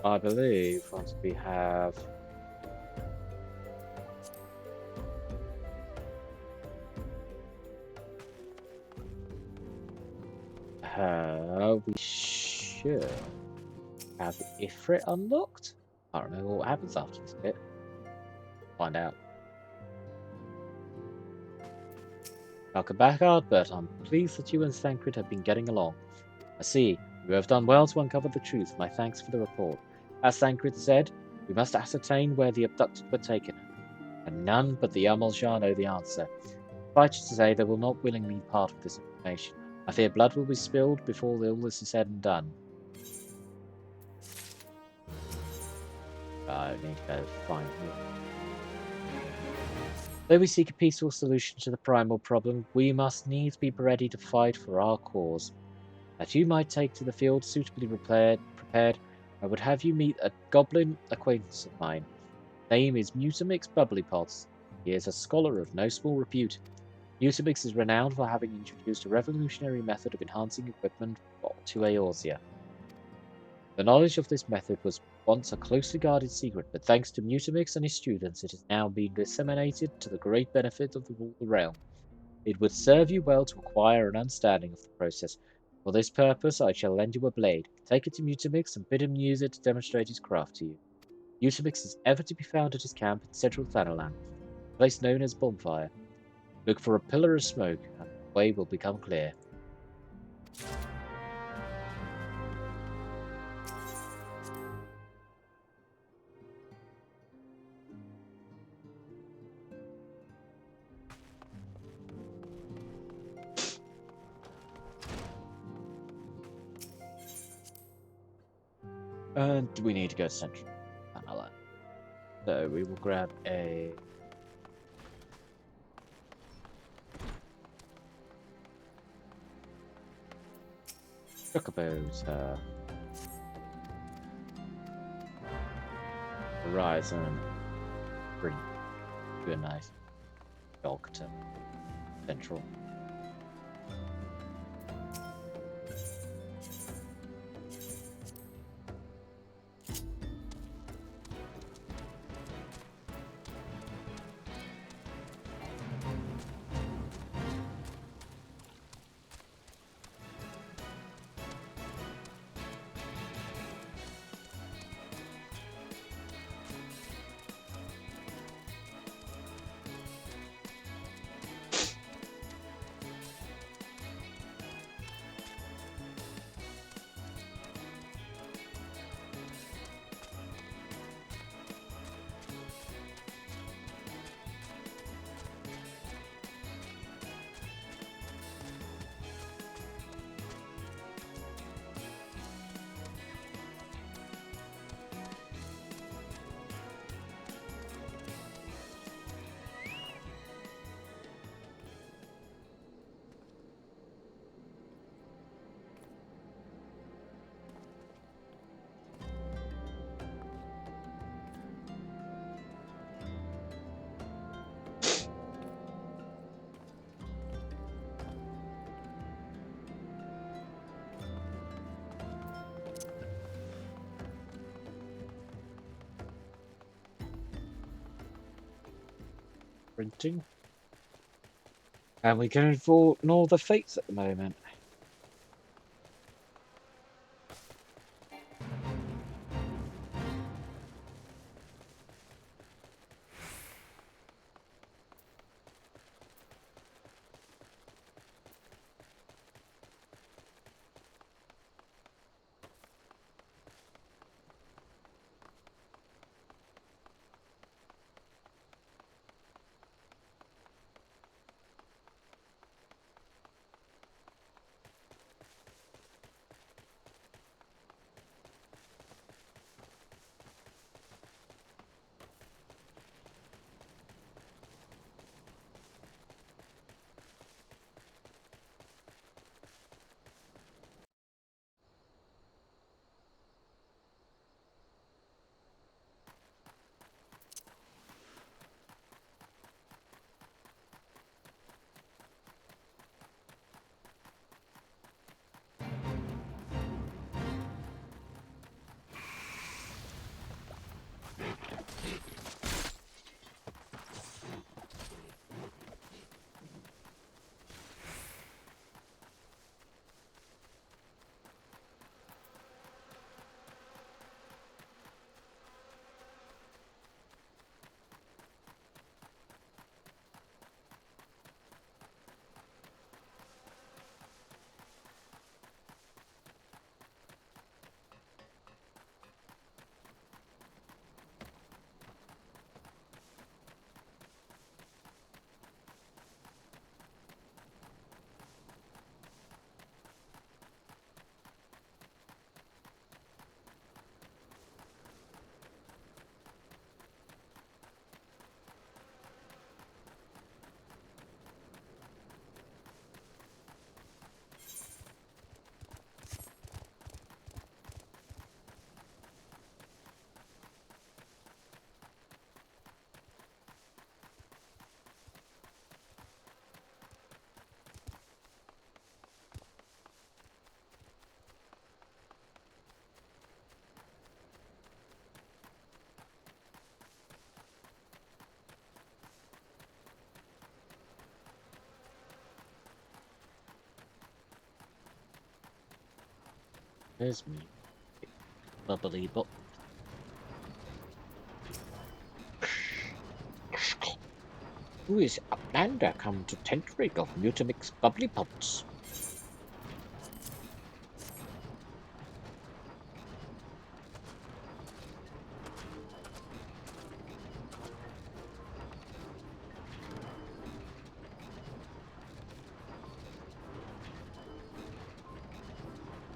I believe once we have we should have Ifrit unlocked. I don't know what happens after this bit. Find out. Welcome back, Ardbert. I'm pleased that you and Sancred have been getting along. I see. You have done well to uncover the truth. My thanks for the report. As Sancred said, we must ascertain where the abducted were taken, and none but the Amaljar know the answer. Suffice to say, they will not willingly part with this information. I fear blood will be spilled before all this is said and done. I need to go find him. Though we seek a peaceful solution to the primal problem, we must needs be ready to fight for our cause. That you might take to the field suitably prepared, I would have you meet a goblin acquaintance of mine. His name is Mutamix Bubblypots. He is a scholar of no small repute. Mutamix is renowned for having introduced a revolutionary method of enhancing equipment to Eorzea. The knowledge of this method was once a closely guarded secret, but thanks to Mutamix and his students, it has now been disseminated to the great benefit of the realm. It would serve you well to acquire an understanding of the process. For this purpose, I shall lend you a blade. Take it to Mutamix and bid him use it to demonstrate his craft to you. Mutamix is ever to be found at his camp in central Thanalan, a place known as Bonfire. Look for a pillar of smoke, and the way will become clear. And we need to go to central Thanalan. So we will grab a Chocobos, Horizon, bring you a nice dog to central. printing. And we can ignore the fates at the moment. There's me. Bubbly bop. Who is Uplander come to tent-rig of Mutamix bubbly pots?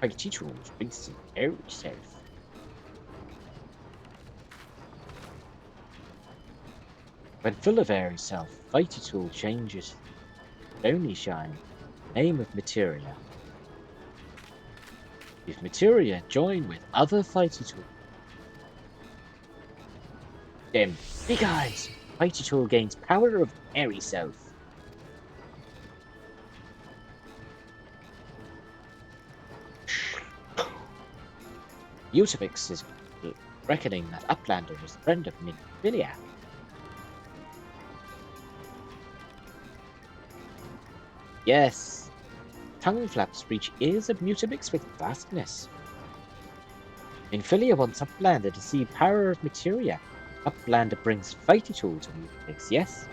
Mighty tools brings the air itself. When full of airy self, Fighty Tool changes. Only shine. Name of materia. If materia join with other Fighty Tool. Them big eyes! Fighty Tool gains power of airy self. Mutamix is reckoning that Uplander is a friend of Minfilia. Yes, tongue flaps reach ears of Mutamix with vastness. Minfilia wants Uplander to see power of materia. Uplander brings Fighty Tool to Mutamix, yes?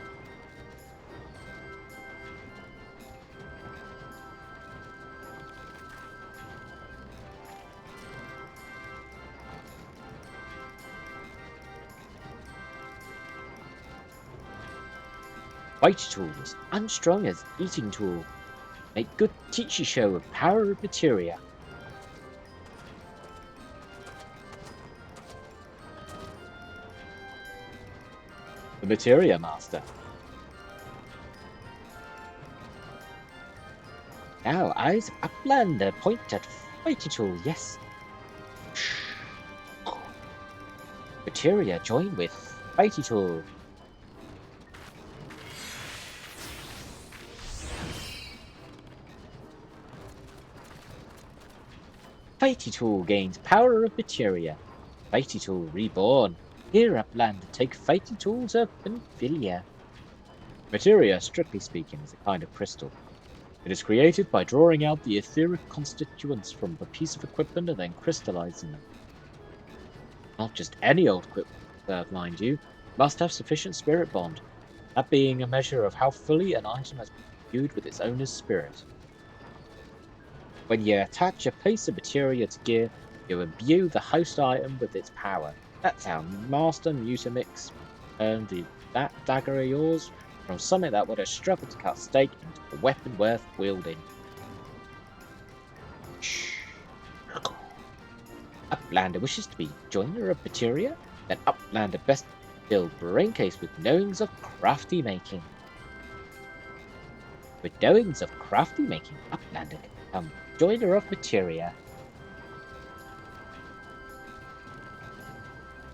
Fighty Tool is unstrung as eating tool. Make good teachy show of power of materia. The materia master. Now eyes of Uplander point at Fighty Tool, yes. Materia join with Fighty Tool. Fighty Tool gains power of materia. Fighty Tool reborn. Here Uplander take Fighty Tools of Minfilia. Materia, strictly speaking, is a kind of crystal. It is created by drawing out the etheric constituents from a piece of equipment and then crystallizing them. Not just any old equipment, mind you, must have sufficient spirit bond, that being a measure of how fully an item has been imbued with its owner's spirit. When you attach a piece of materia to gear, you imbue the host item with its power. That's how Master Mutamix turned that dagger of yours from something that would have struggled to cut steak into a weapon worth wielding. Shh. Uplander wishes to be joiner of materia? Then Uplander best build braincase with knowings of crafty making. With knowings of crafty making, Uplander can become joiner of materia.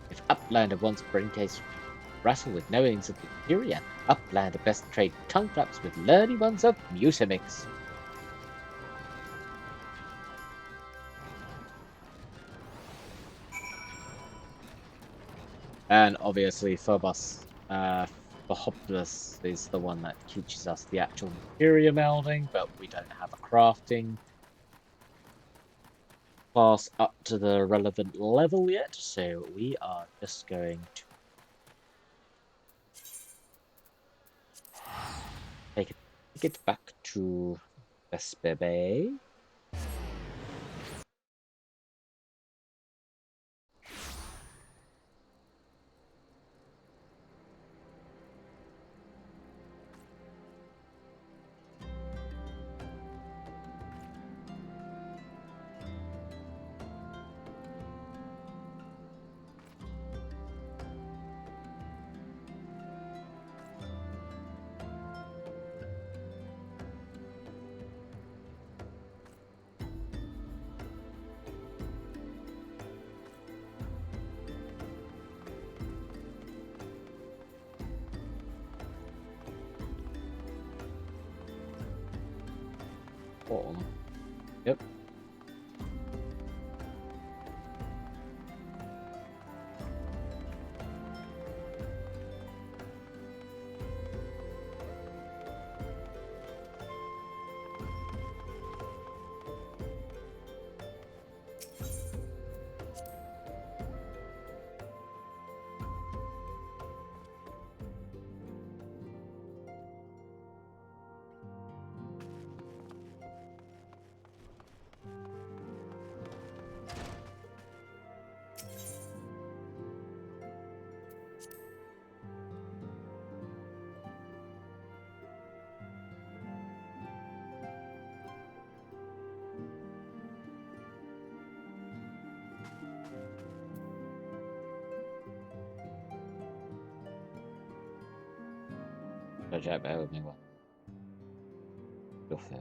If Uplander wants braincase rattle with knowings of materia, Uplander best trade tongue flaps with learning ones of Mutamix. And obviously Phobos, Phobos is the one that teaches us the actual materia melding, but we don't have a crafting class up to the relevant level yet, so we are just going to take it back to Vesper Bay. Oh. Yep. Jack, bear with me one. You're fair.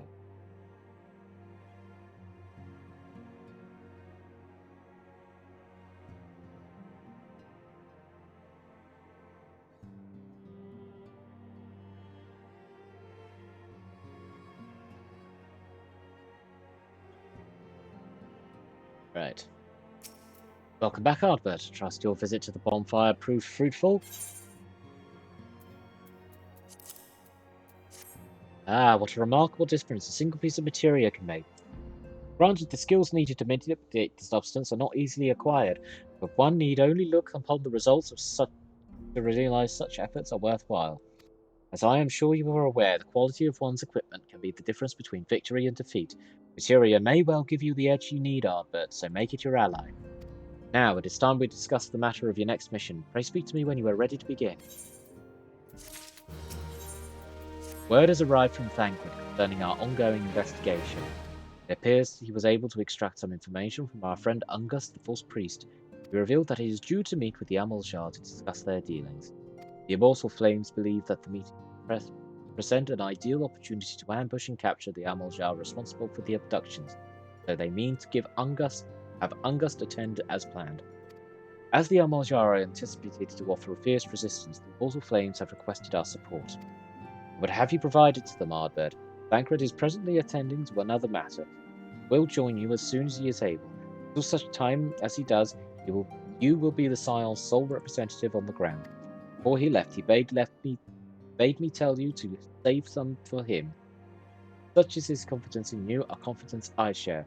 Right. Welcome back, Ardbert. Trust your visit to the bonfire proved fruitful. Ah, what a remarkable difference a single piece of materia can make. Granted, the skills needed to manipulate the substance are not easily acquired, but one need only look upon the results of such to realize such efforts are worthwhile. As I am sure you are aware, the quality of one's equipment can be the difference between victory and defeat. Materia may well give you the edge you need, Ardbert, so make it your ally. Now, it is time we discuss the matter of your next mission. Pray speak to me when you are ready to begin. Word has arrived from Thancred concerning our ongoing investigation. It appears he was able to extract some information from our friend Ungus, the false priest. He revealed that he is due to meet with the Amaljar to discuss their dealings. The Immortal Flames believe that the meeting present an ideal opportunity to ambush and capture the Amaljar responsible for the abductions, so they mean to have Ungus attend as planned. As the Amaljar are anticipated to offer a fierce resistance, the Immortal Flames have requested our support. But have you provided to them, Ardbert? Thancred is presently attending to another matter. We'll join you as soon as he is able. Until such time as he does, you will be the Scion's sole representative on the ground. Before he left, he begged me bade me tell you to save some for him. Such is his confidence in you, a confidence I share.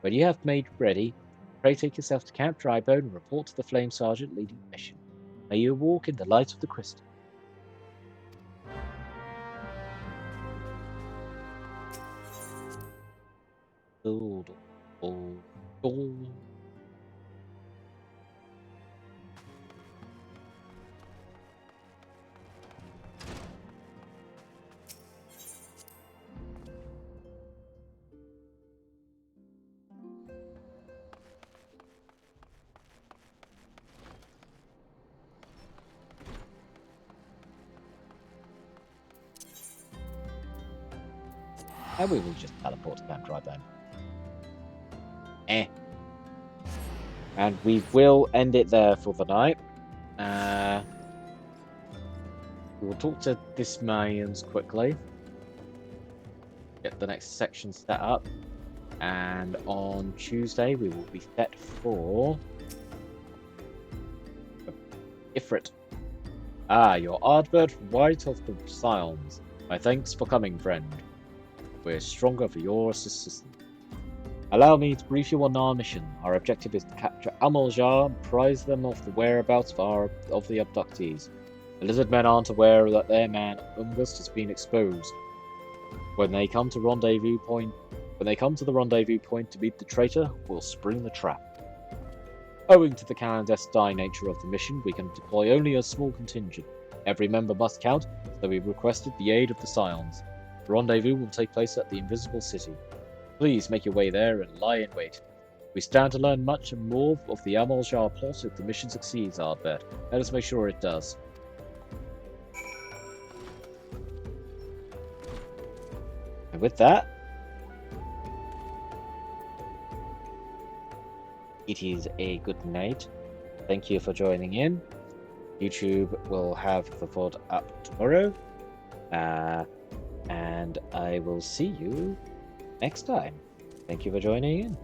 When you have made ready, pray take yourself to Camp Drybone and report to the Flame Sergeant leading the mission. May you walk in the light of the crystal. And we will just teleport to Camp Drybone. And we will end it there for the night. We will talk to this Mayans quickly. Get the next section set up. And on Tuesday we will be set for Ifrit. You're Ardbert, White of the Scions. My thanks for coming, friend. We're stronger for your assistance. Allow me to brief you on our mission. Our objective is to capture Amaljar and prize them of the whereabouts of the abductees. The lizard men aren't aware that their man Ungust has been exposed. When they come to the rendezvous point to meet the traitor, we'll spring the trap. Owing to the clandestine nature of the mission, we can deploy only a small contingent. Every member must count, so we requested the aid of the Scions. The rendezvous will take place at the Invisible City. Please make your way there and lie in wait. We stand to learn much and more of the Amaljar plot if the mission succeeds, Ardbert. Let us make sure it does. And with that, it is a good night. Thank you for joining in. YouTube will have the VOD up tomorrow. And I will see you next time. Thank you for joining in.